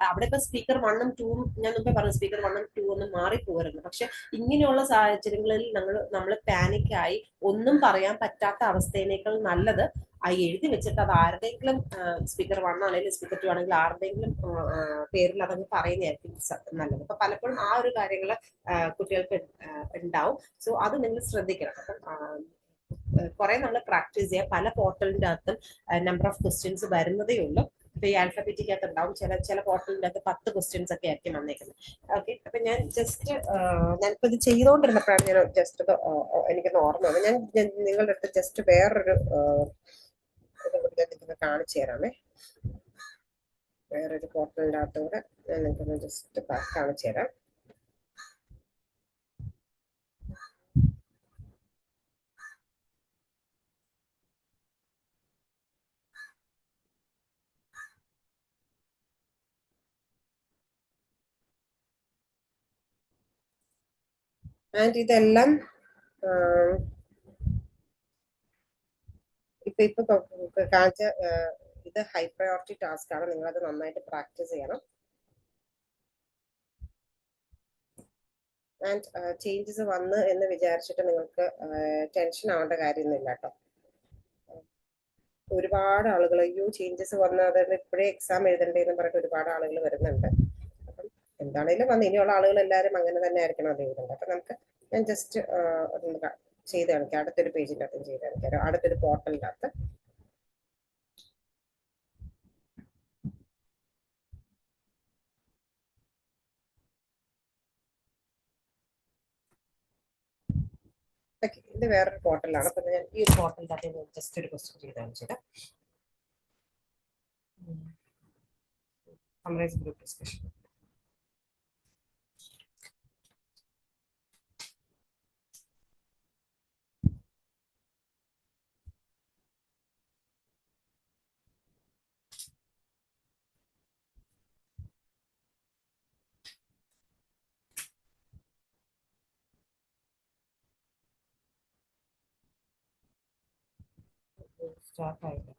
അവിടെ ഇപ്പൊ സ്പീക്കർ 1 2 ഞാൻ മുമ്പേ പറഞ്ഞു സ്പീക്കർ 1 2 ഒന്നും മാറിപ്പോകരുത്. പക്ഷെ ഇങ്ങനെയുള്ള സാഹചര്യങ്ങളിൽ നമ്മൾ പാനിക്കായി ഒന്നും പറയാൻ പറ്റാത്ത അവസ്ഥയിനേക്കാൾ നല്ലത് ആ എഴുതി വെച്ചിട്ട് അത് ആരുടെയെങ്കിലും സ്പീക്കർ 1 ആണെങ്കിലും സ്പീക്കർ 2 ആണെങ്കിലും ആരുടെയെങ്കിലും പേരിൽ അതങ്ങ് പറയുന്നതായിരിക്കും നല്ലത്. അപ്പൊ പലപ്പോഴും ആ ഒരു കാര്യങ്ങള് കുട്ടികൾക്ക് ഉണ്ടാവും. സോ അത് നിങ്ങൾ ശ്രദ്ധിക്കണം. അപ്പം കുറെ നമ്മൾ പ്രാക്ടീസ് ചെയ്യാം. പല പോർട്ടലിന്റെ അകത്തും നമ്പർ ഓഫ് ക്വസ്റ്റ്യൻസ് വരുന്നതേ ഉള്ളൂ. ഇപ്പൊ ഈ ആൽഫബറ്റിക്കകത്ത് ഉണ്ടാവും, ചില പോർട്ടലിന്റെ അകത്ത് 10 ക്വസ്റ്റ്യൻസ് ഒക്കെ ആയിരിക്കും വന്നേക്കുന്നത്. ഓക്കെ, അപ്പൊ ഞാൻ ജസ്റ്റ് ഞാനിപ്പോ ഇത് ചെയ്തുകൊണ്ടിരുന്നപ്പോഴാണ് ഞാൻ ജസ്റ്റ് എനിക്കൊന്ന് ഓർമ്മ വന്നത്. ഞാൻ നിങ്ങളുടെ അടുത്ത് ജസ്റ്റ് വേറൊരു ഇത് കാണിച്ചു തരാമേ. വേറൊരു പോർട്ടലിന്റെ അകത്തൂടെ ഞാൻ നിങ്ങൾക്കൊന്ന് ജസ്റ്റ് കാണിച്ചു തരാം. ആൻഡ് ഇതെല്ലാം ഇപ്പൊ കാണിച്ച ഇത് ഹൈ പ്രയോറിറ്റി ടാസ്ക് ആണ്. നിങ്ങളത് നന്നായിട്ട് പ്രാക്ടീസ് ചെയ്യണം. ആൻഡ് ചേഞ്ചസ് വന്ന് എന്ന് വിചാരിച്ചിട്ട് നിങ്ങൾക്ക് ടെൻഷൻ ആവേണ്ട കാര്യമൊന്നുമില്ല കേട്ടോ. ഒരുപാട് ആളുകൾ അയ്യോ ചേഞ്ചസ് വന്ന് അതായത് ഇപ്പോഴേ എക്സാം എഴുതണ്ടേ എന്ന് പറഞ്ഞിട്ട് ഒരുപാട് ആളുകൾ വരുന്നുണ്ട്. അപ്പം എന്താണേലും വന്ന് ഇനിയുള്ള ആളുകൾ എല്ലാവരും അങ്ങനെ തന്നെ ആയിരിക്കണം അത് എഴുതേണ്ടത്. അപ്പൊ നമുക്ക് ഞാൻ ജസ്റ്റ് അതൊന്ന് ചെയ്ത് കാണിക്കാം. അടുത്തൊരു പേജിന്റെ അകത്തും ചെയ്ത് കാണിക്കാം, അടുത്തൊരു പോർട്ടലിന്റെ അകത്ത്. ഇത് വേറൊരു പോർട്ടലാണ്. അപ്പൊ ഞാൻ ഈ ഒരു പോർട്ടലിന്റെ അകത്ത് ജസ്റ്റ് ഒരു ക്വസ്റ്റ്യൻ ചെയ്ത് കാണിച്ചത്. Summarise group discussion. സ്റ്റാർട്ട് ആയില്ല.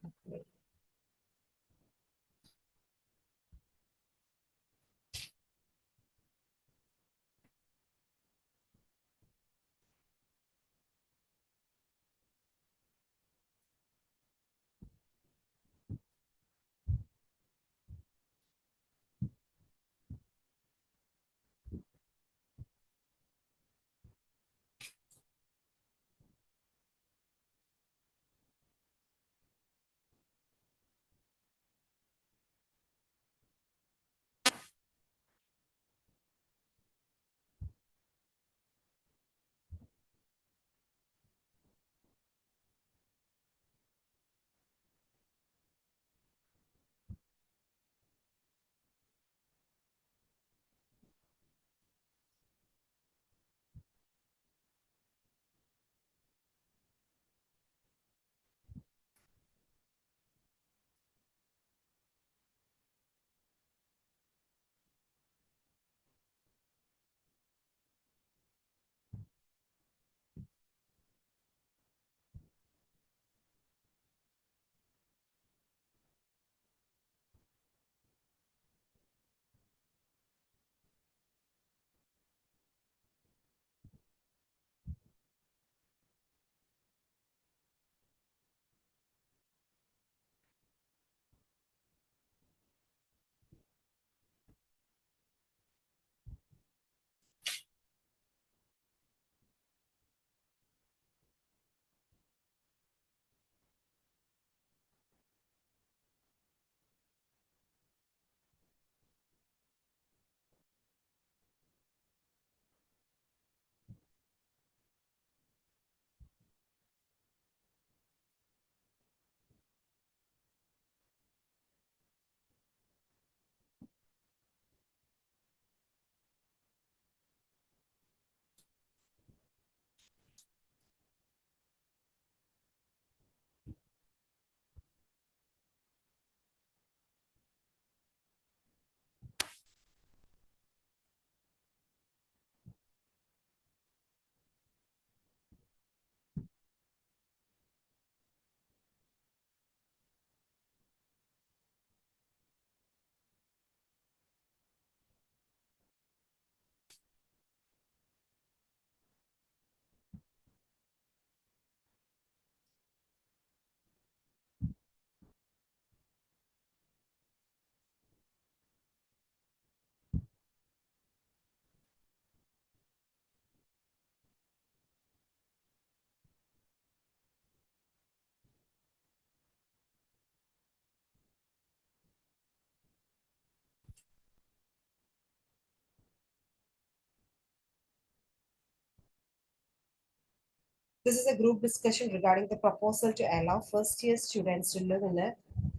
This is a group discussion regarding the proposal to allow first year students to live in a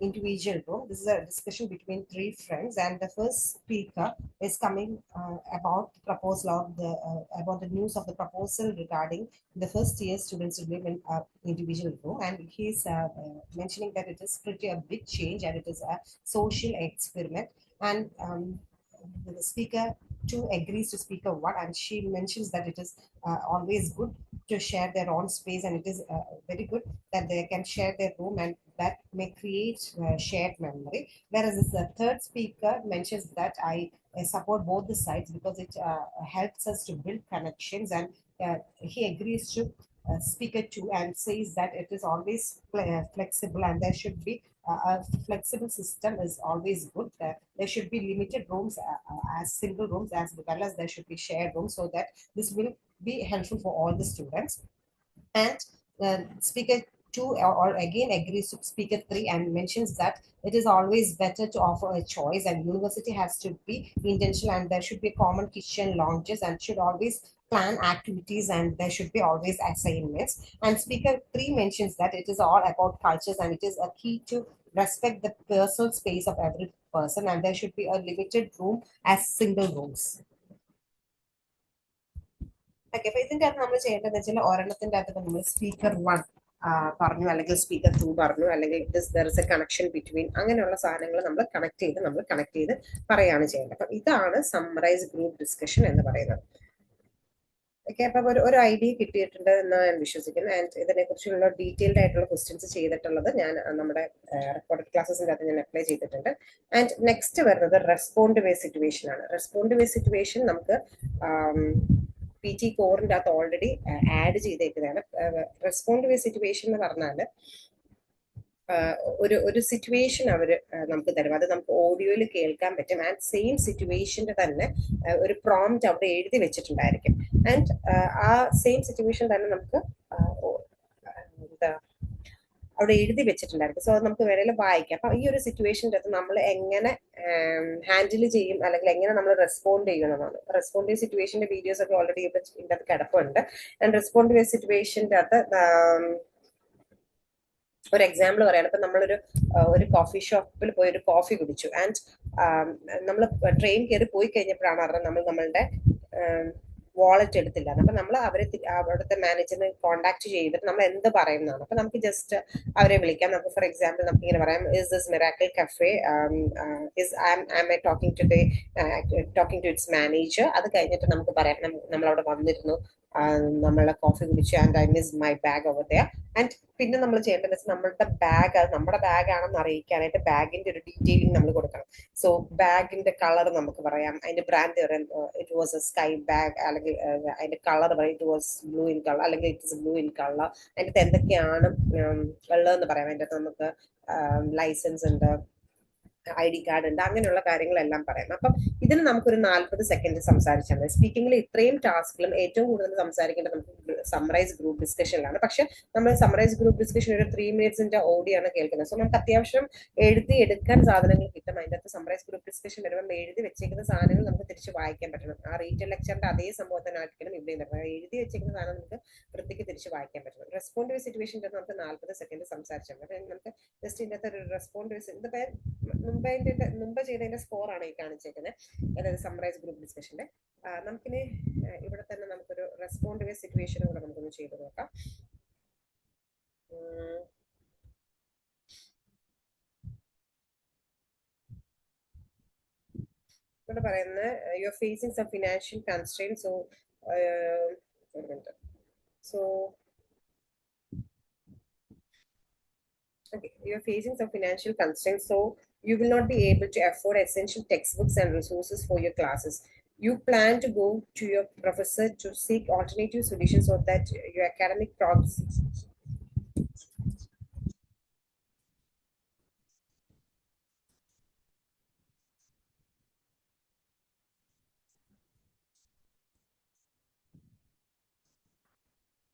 individual room. This is a discussion between three friends, and the first speaker is coming about the proposal of the about the news of the proposal regarding the first year students to live in an individual room, and he's mentioning that it is pretty a big change and it is a social experiment. And the speaker two agrees to speaker one, and she mentions that it is always good to share their own space, and it is very good that they can share their room, and that may create shared memory. Whereas the third speaker mentions that I support both the sides because it helps us to build connections, and he agrees to speaker two and says that it is always flexible, and there should be a flexible system is always good. There should be limited rooms as single rooms, as well as there should be shared rooms, so that this will be helpful for all the students. And speaker two or again agrees to speaker three and mentions that it is always better to offer a choice, and university has to be intentional, and there should be common kitchen lounges, and should always plan activities, and there should be always assignments. And speaker three mentions that it is all about cultures, and it is a key to respect the personal space of every person, and there should be a limited room as single rooms. Okay, അപ്പൊ ഇതിന്റെ അകത്ത് നമ്മൾ ചെയ്യേണ്ടതെന്ന് വെച്ചാൽ ഒരെണ്ണത്തിന്റെ അകത്ത് നമ്മൾ speaker one പറഞ്ഞു, അല്ലെങ്കിൽ സ്പീക്കർ ടു പറഞ്ഞു, അല്ലെങ്കിൽ there is A connection between, അങ്ങനെയുള്ള സാധനങ്ങൾ നമ്മൾ കണക്ട് ചെയ്ത് പറയാണ് ചെയ്യേണ്ടത്. അപ്പൊ ഇതാണ് സമ്മറൈസ് ഗ്രൂപ്പ് ഡിസ്കഷൻ എന്ന് പറയുന്നത്. ഓക്കെ, അപ്പൊ ഒരു ഐഡിയ കിട്ടിയിട്ടുണ്ട് എന്ന് ഞാൻ വിശ്വസിക്കുന്നു. ആൻഡ് ഇതിനെ കുറിച്ചുള്ള ഡീറ്റെയിൽഡ് ആയിട്ടുള്ള ക്വസ്റ്റ്യൻസ് ചെയ്തിട്ടുള്ളത് ഞാൻ നമ്മുടെ റെക്കോർഡഡ് ക്ലാസ്സസിന്റെ അകത്ത് ഞാൻ അപ്ലൈ ചെയ്തിട്ടുണ്ട്. ആൻഡ് നെക്സ്റ്റ് വരുന്നത് റെസ്പോണ്ട് വേ സിറ്റുവേഷൻ ആണ്. റെസ്പോണ്ട് വേ സിറ്റുവേഷൻ നമുക്ക് പി ടി കോറിന്റെ അകത്ത് ഓൾറെഡി ആഡ് ചെയ്തേക്കുന്നതാണ്. റെസ്പോണ്ട് വേ സിറ്റുവേഷൻ എന്ന് പറഞ്ഞാൽ ഒരു സിറ്റുവേഷൻ അവർ നമുക്ക് തരും, അത് നമുക്ക് ഓഡിയോയിൽ കേൾക്കാൻ പറ്റും. ആൻഡ് സെയിം സിറ്റുവേഷന്റെ തന്നെ ഒരു പ്രോംപ്റ്റ് അവിടെ എഴുതി വെച്ചിട്ടുണ്ടായിരിക്കും. ആൻഡ് ആ സെയിം സിറ്റുവേഷൻ തന്നെ നമുക്ക് എന്താ അവിടെ എഴുതി വെച്ചിട്ടുണ്ടായിരിക്കും. സോ അത് നമുക്ക് വേണേലും വായിക്കാം. അപ്പൊ ഈ ഒരു സിറ്റുവേഷൻ്റെ അകത്ത് നമ്മൾ എങ്ങനെ ഹാൻഡിൽ ചെയ്യും, അല്ലെങ്കിൽ എങ്ങനെ നമ്മൾ റെസ്പോണ്ട് ചെയ്യണമെന്നാണ്. റെസ്പോണ്ട് ചെയ്ത സിറ്റുവേഷന്റെ വീഡിയോസ് ഒക്കെ ഓൾറെഡി ഇതിന്റെ അകത്ത് കിടപ്പുണ്ട്. ആൻഡ് റെസ്പോണ്ട് ചെയ്ത സിറ്റുവേഷന്റെ അകത്ത് ഒരു എക്സാമ്പിൾ പറയാണ്. ഇപ്പൊ ഒരു കോഫി ഷോപ്പിൽ പോയി ഒരു കോഫി കുടിച്ചു. ആൻഡ് നമ്മൾ ട്രെയിൻ കയറി പോയി കഴിഞ്ഞപ്പോഴാണ് അറിഞ്ഞത് നമ്മളുടെ വാളറ്റ് എടുത്തില്ല. അപ്പൊ നമ്മൾ അവിടുത്തെ മാനേജറിനെ കോൺടാക്ട് ചെയ്തിട്ട് നമ്മൾ എന്ത് പറയുന്നതാണ്. അപ്പൊ നമുക്ക് ജസ്റ്റ് അവരെ വിളിക്കാം. നമുക്ക് ഫോർ എക്സാമ്പിൾ നമുക്ക് ഇങ്ങനെ പറയാം, is this Miracle Cafe, talking to its manager. അത് കഴിഞ്ഞിട്ട് നമുക്ക് പറയാം നമ്മളവിടെ വന്നിരുന്നു, നമ്മളെ കോഫി കുടിച്ചു, and I miss my bag over there. ആൻഡ് പിന്നെ നമ്മൾ ചെയ്യേണ്ടത് വെച്ചാൽ നമ്മളുടെ ബാഗ്, അത് നമ്മുടെ ബാഗ് ആണെന്ന് അറിയിക്കാനായിട്ട് ബാഗിന്റെ ഒരു ഡീറ്റെയിലിംഗ് നമ്മൾ കൊടുക്കണം. സോ ബാഗിന്റെ കളർ നമുക്ക് പറയാം, അതിന്റെ ബ്രാൻഡ് പറയാം, it was a sky bag, അല്ലെങ്കിൽ അതിന്റെ കളർ പറയാം, it was blue in colour, അല്ലെങ്കിൽ it is blue in colour. അതിന്റെ അകത്ത് എന്തൊക്കെയാണ് ഉള്ളതെന്ന് പറയാം. അതിന്റെ അകത്ത് നമുക്ക് ലൈസൻസ് ഉണ്ട്, ID കാർഡ് ഉണ്ട്, അങ്ങനെയുള്ള കാര്യങ്ങളെല്ലാം പറയാം. അപ്പം ഇതിന് നമുക്കൊരു 40 സെക്കൻഡ് സംസാരിച്ചാൽ മതി. സ്പീക്കിംഗിൽ ഇത്രയും ടാസ്കിലും ഏറ്റവും കൂടുതൽ സംസാരിക്കേണ്ടത് നമുക്ക് സമ്മറൈസ് ഗ്രൂപ്പ് ഡിസ്കഷനിലാണ്. പക്ഷെ നമ്മൾ സമ്മറൈസ് ഗ്രൂപ്പ് ഡിസ്കഷൻ ഒരു 3 മിനിറ്റ്സിന്റെ ഓഡിയോ ആണ് കേൾക്കുന്നത്. സോ നമുക്ക് അത്യാവശ്യം എഴുതി എടുക്കാൻ സാധനങ്ങൾ കിട്ടും. അതിൻ്റെ അകത്ത് സമ്മറൈസ് ഗ്രൂപ്പ് ഡിസ്കഷൻ വരുമ്പോൾ എഴുതി വെച്ചേക്കുന്ന സാധനങ്ങൾ നമുക്ക് തിരിച്ച് വായിക്കാൻ പറ്റണം. ആ റീറ്റെയിൽ ലെക്ചറിന്റെ അതേ സംഭവം തന്നെ ആയിരിക്കണം ഇവിടെയും വരുന്നത്. എഴുതി വെച്ചേക്കുന്ന സാധനം നമുക്ക് വൃത്തിക്ക് തിരിച്ച് വായിക്കാൻ പറ്റണം. റെസ്പോണ്ടീവ് സിറ്റുവേഷൻ്റെ നമുക്ക് 40 സെക്കൻഡ് സംസാരിച്ചാൽ മതി. നമുക്ക് ജസ്റ്റ് ഇതിൻ്റെ ഒരു റെസ്പോണ്ടീവ് മുമ്പ് ചെയ്തതിന്റെ സ്കോർ ആണ് ഈ കാണിച്ചേക്കുന്നത്, അതായത് സമ്മറൈസ് ഗ്രൂപ്പ് ഡിസ്കഷന്റെ. നമുക്കിനി ഇവിടെ തന്നെ നമുക്കൊരു റെസ്പോണ്ടീവ് സിറ്റുവേഷൻ കൂടെ നമുക്കൊന്ന് ചെയ്ത് നോക്കാം. ഇവിടെ പറയുന്നത് you are facing some financial constraints. So okay, you are facing some financial constraints, so you will not be able to afford essential textbooks and resources for your classes. You plan to go to your professor to seek alternative solutions so that your academic progress.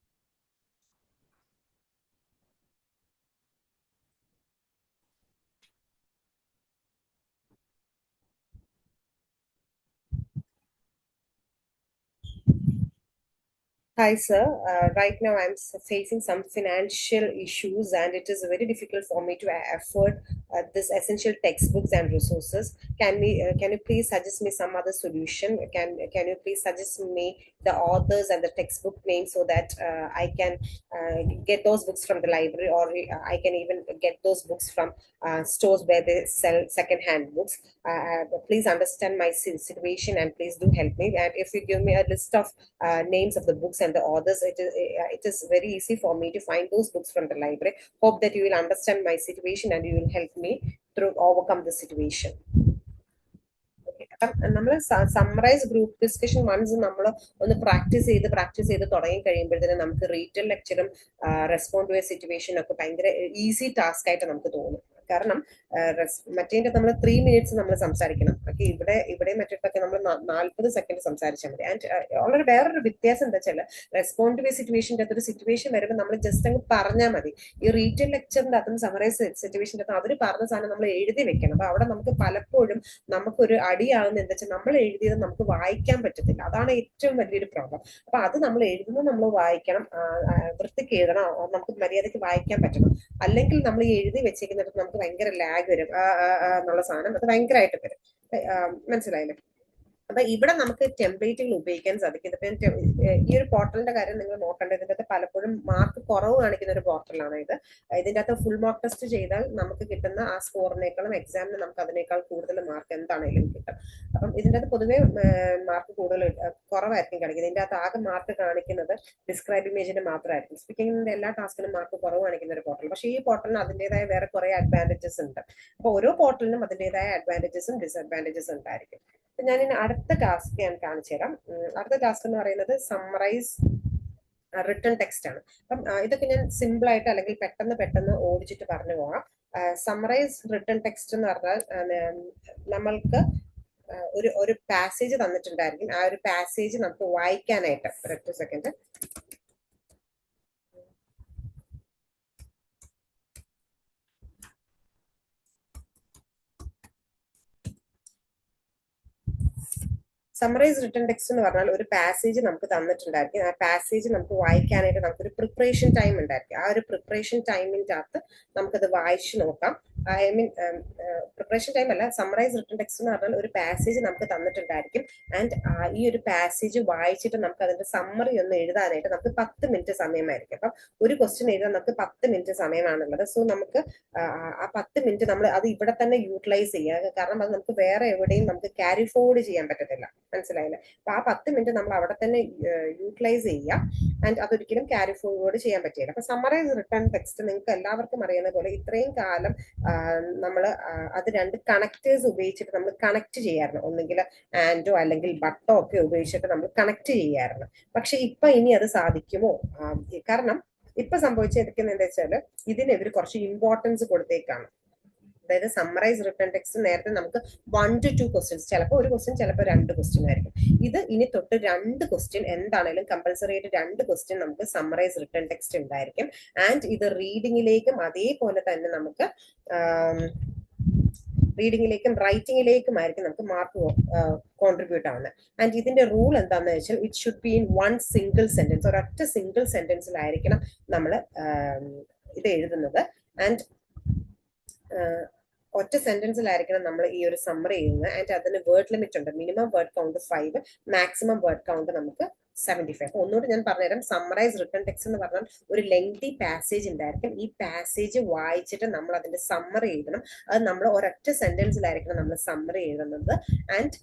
Hi, sir. Right now, I'm facing some financial issues, and it is very difficult for me to afford this essential textbooks and resources. Can you please suggest me some other solution? Can you please suggest me the authors and the textbook names so that I can get those books from the library, or I can even get those books from stores where they sell second-hand books. Please understand my situation and please do help me. And if you give me a list of names of the books and the authors, it is very easy for me to find those books from the library. Hope that you will understand my situation and you will help me through overcome the situation. അപ്പം നമ്മൾ summarise group discussion once നമ്മൾ ഒന്ന് practice ചെയ്ത് തുടങ്ങി കഴിയുമ്പോഴത്തേനും നമുക്ക് retell ലെക്ചറും respond to a situation ഒക്കെ ഭയങ്കര ഈസി ടാസ്ക് ആയിട്ട് നമുക്ക് തോന്നും. കാരണം മറ്റേന്റെ നമ്മൾ 3 മിനിറ്റ്സ് നമ്മൾ സംസാരിക്കണം. ഓക്കെ, ഇവിടെ മറ്റൊക്കെ നമ്മൾ 40 സെക്കൻഡ് സംസാരിച്ചാൽ മതി. ആൻഡ് വളരെ വേറൊരു വ്യത്യാസം എന്താ വെച്ചാൽ റെസ്പോണ്ട് ടു എ സിറ്റുവേഷൻ്റെ അകത്തൊരു സിറ്റുവേഷൻ വരുമ്പോൾ നമ്മൾ ജസ്റ്റ് അങ്ങ് പറഞ്ഞാൽ മതി. ഈ റീറ്റെയിൽ ലെക്ചറിന്റെ അകത്തും സമ്മറൈസ് സിറ്റുവേഷൻ്റെ അകത്തും അവർ പറഞ്ഞ സാധനം നമ്മൾ എഴുതി വെക്കണം. അപ്പൊ അവിടെ നമുക്ക് പലപ്പോഴും നമുക്കൊരു അടിയാവുന്ന എന്താ വെച്ചാൽ നമ്മൾ എഴുതിയത് നമുക്ക് വായിക്കാൻ പറ്റത്തില്ല. അതാണ് ഏറ്റവും വലിയൊരു പ്രോബ്ലം. അപ്പൊ അത് നമ്മൾ എഴുതുന്നത് നമ്മൾ വായിക്കണം, വൃത്തിക്ക് എഴുതണം, നമുക്ക് മര്യാദയ്ക്ക് വായിക്കാൻ പറ്റണം. അല്ലെങ്കിൽ നമ്മൾ എഴുതി വെച്ചേക്കുന്നിടത്ത് നമുക്ക് ഭയങ്കര ലാഗ് വരും, എന്നുള്ള സാധനം അത് ഭയങ്കരമായിട്ട് വരും. മനസ്സിലായില്ലേ? അപ്പൊ ഇവിടെ നമുക്ക് ടെംപ്ലേറ്റുകൾ ഉപയോഗിക്കാൻ സാധിക്കും. ഈ ഒരു പോർട്ടലിന്റെ കാര്യം നിങ്ങൾ നോക്കേണ്ടത്, ഇതിന്റെ അകത്ത് പലപ്പോഴും മാർക്ക് കുറവ് കാണിക്കുന്ന ഒരു പോർട്ടലാണ് ഇത്. ഇതിന്റെ അകത്ത് ഫുൾ മാർക്ക് ടെസ്റ്റ് ചെയ്താൽ നമുക്ക് കിട്ടുന്ന ആ സ്കോറിനേക്കാളും എക്സാമിന് നമുക്ക് അതിനേക്കാൾ കൂടുതൽ മാർക്ക് എന്താണെങ്കിലും കിട്ടും. അപ്പം ഇതിന്റെ അകത്ത് പൊതുവെ മാർക്ക് കൂടുതൽ കുറവായിരിക്കും കാണിക്കുന്നത്. ഇതിന്റെ അകത്ത് ആകെ മാർക്ക് കാണിക്കുന്നത് ഡിസ്ക്രൈബ് ഇമേജിന് മാത്രമായിരിക്കും. സ്പീക്കിങ്ങിന്റെ എല്ലാ ടാസ്കിനും മാർക്ക് കുറവ് കാണിക്കുന്ന ഒരു പോർട്ടൽ. പക്ഷേ ഈ പോർട്ടലിന് അതിൻ്റെതായ വേറെ കുറെ അഡ്വാൻറ്റേജസ് ഉണ്ട്. അപ്പൊ ഓരോ പോർട്ടലിനും അതിൻ്റെതായ അഡ്വാൻറ്റേജസും ഡിസ്അഡ്വാൻറ്റേജസും ഉണ്ടായിരിക്കും. ഞാൻ ഇനി അടുത്ത ടാസ്ക് ഞാൻ കാണിച്ചു തരാം. അടുത്ത ടാസ്ക് എന്ന് പറയുന്നത് സമ്മറൈസ് റിട്ടൺ ടെക്സ്റ്റ് ആണ്. അപ്പം ഇതൊക്കെ ഞാൻ സിമ്പിൾ ആയിട്ട് അല്ലെങ്കിൽ പെട്ടെന്ന് ഓടിച്ചിട്ട് പറഞ്ഞു പോകാം. സമ്മറൈസ് റിട്ടൺ ടെക്സ്റ്റ് എന്ന് പറഞ്ഞാൽ നമ്മൾക്ക് ഒരു പാസേജ് തന്നിട്ടുണ്ടായിരിക്കും. ആ ഒരു പാസേജ് നമുക്ക് വായിക്കാനായിട്ട് ഒരൊറ്റ സെക്കൻഡ്. സമ്മറൈസ് റിട്ടൺ ടെക്സ്റ്റ് എന്ന് പറഞ്ഞാൽ ഒരു പാസേജ് നമുക്ക് തന്നിട്ടുണ്ടായിരിക്കും. ആ പാസേജ് നമുക്ക് വായിക്കാനായിട്ട് നമുക്കൊരു പ്രിപ്പറേഷൻ ടൈം ഉണ്ടായിരിക്കും. ആ ഒരു പ്രിപ്പറേഷൻ ടൈമിൻ്റെ അകത്ത് നമുക്കത് വായിച്ചു നോക്കാം. ഐ മീൻ പ്രിപ്പറേഷൻ ടൈം അല്ല, സമ്മറൈസ് റിട്ടൺ ടെക്സ്റ്റ് എന്ന് പറഞ്ഞാൽ ഒരു പാസേജ് നമുക്ക് തന്നിട്ടുണ്ടായിരിക്കും. ആൻഡ് ഈ ഒരു പാസേജ് വായിച്ചിട്ട് നമുക്ക് അതിന്റെ സമ്മറി ഒന്ന് എഴുതാനായിട്ട് നമുക്ക് 10 മിനിറ്റ് സമയമായിരിക്കും. അപ്പം ഒരു ക്വസ്റ്റ്യൻ എഴുതാൻ നമുക്ക് 10 മിനിറ്റ് സമയമാണുള്ളത്. സോ നമുക്ക് ആ 10 മിനിറ്റ് നമ്മൾ അത് ഇവിടെ തന്നെ യൂട്ടിലൈസ് ചെയ്യുക. കാരണം അത് നമുക്ക് വേറെ എവിടെയും നമുക്ക് ക്യാരി ഫോർവേഡ് ചെയ്യാൻ പറ്റത്തില്ല. മനസ്സിലായില്ലേ? അപ്പൊ ആ 10 മിനിറ്റ് നമ്മൾ അവിടെ തന്നെ യൂട്ടിലൈസ് ചെയ്യുക. ആൻഡ് അതൊരിക്കലും ക്യാരി ഫോർവേഡ് ചെയ്യാൻ പറ്റില്ല. അപ്പൊ സമ്മറൈസ് റിട്ടൺ ടെക്സ്റ്റ് നിങ്ങൾക്ക് എല്ലാവർക്കും അറിയുന്ന പോലെ ഇത്രയും കാലം നമ്മൾ അത് രണ്ട് കണക്ടേഴ്സ് ഉപയോഗിച്ചിട്ട് നമ്മൾ കണക്ട് ചെയ്യാറുണ്ട്. ഒന്നെങ്കിൽ ആൻഡോ അല്ലെങ്കിൽ ബട്ടോ ഒക്കെ ഉപയോഗിച്ചിട്ട് നമ്മൾ കണക്ട് ചെയ്യാറുണ്ട്. പക്ഷെ ഇപ്പൊ ഇനി അത് സാധിക്കുമോ? കാരണം ഇപ്പൊ സംഭവിച്ചിരിക്കുന്നത് എന്താ വെച്ചാല് ഇതിന് ഇവർ കുറച്ച് ഇമ്പോർട്ടൻസ് കൊടുത്തേക്കാണ്. അതായത് സമ്മറൈസ് റിട്ടൺ ടെക്സ്റ്റ് നേരത്തെ നമുക്ക് 1 to 2 ക്വസ്റ്റ്യൻസ്, ചിലപ്പോൾ ഒരു ക്വസ്റ്റ്യൻ, ചിലപ്പോൾ 2 ക്വസ്റ്റ്യൻ ആയിരിക്കും. ഇത് ഇനി തൊട്ട് 2 ക്വസ്റ്റ്യൻ എന്താണെങ്കിലും കമ്പൽസറി ആയിട്ട് 2 ക്വസ്റ്റ്യൻ നമുക്ക് സമ്മറൈസ് റിട്ടൺ ടെക്സ്റ്റ് ഉണ്ടായിരിക്കും. ആൻഡ് ഇത് റീഡിങ്ങിലേക്കും അതേപോലെ തന്നെ നമുക്ക് റീഡിങ്ങിലേക്കും റൈറ്റിങ്ങിലേക്കും ആയിരിക്കും നമുക്ക് മാർക്ക് കോൺട്രിബ്യൂട്ട് ആവുന്നത്. ആൻഡ് ഇതിന്റെ റൂൾ എന്താണെന്ന് വെച്ചാൽ it should be in 1 single sentence. ഒരൊറ്റ സിംഗിൾ സെന്റൻസിലായിരിക്കണം നമ്മൾ ഇത് എഴുതുന്നത്. ആൻഡ് ഒറ്റ സെന്റൻസിലായിരിക്കണം നമ്മൾ ഈ ഒരു സമ്മറി ചെയ്യുന്നത്. ആൻഡ് അതിന് വേർഡ് ലിമിറ്റ് ഉണ്ട്. Minimum word count 5, maximum word count നമുക്ക് 75. ഒന്നുകൂടി ഞാൻ പറഞ്ഞുതരാം. സമ്മറൈസ് റിട്ടൺ ടെക്സ്റ്റ് എന്ന് പറഞ്ഞാൽ ഒരു ലെങ്തി പാസേജ് ഉണ്ടായിരിക്കും. ഈ പാസേജ് വായിച്ചിട്ട് നമ്മൾ അതിന്റെ സമ്മറി എഴുതണം. അത് നമ്മൾ ഒരൊറ്റ സെന്റൻസിലായിരിക്കണം നമ്മൾ സമ്മറി എഴുതുന്നത്. ആൻഡ്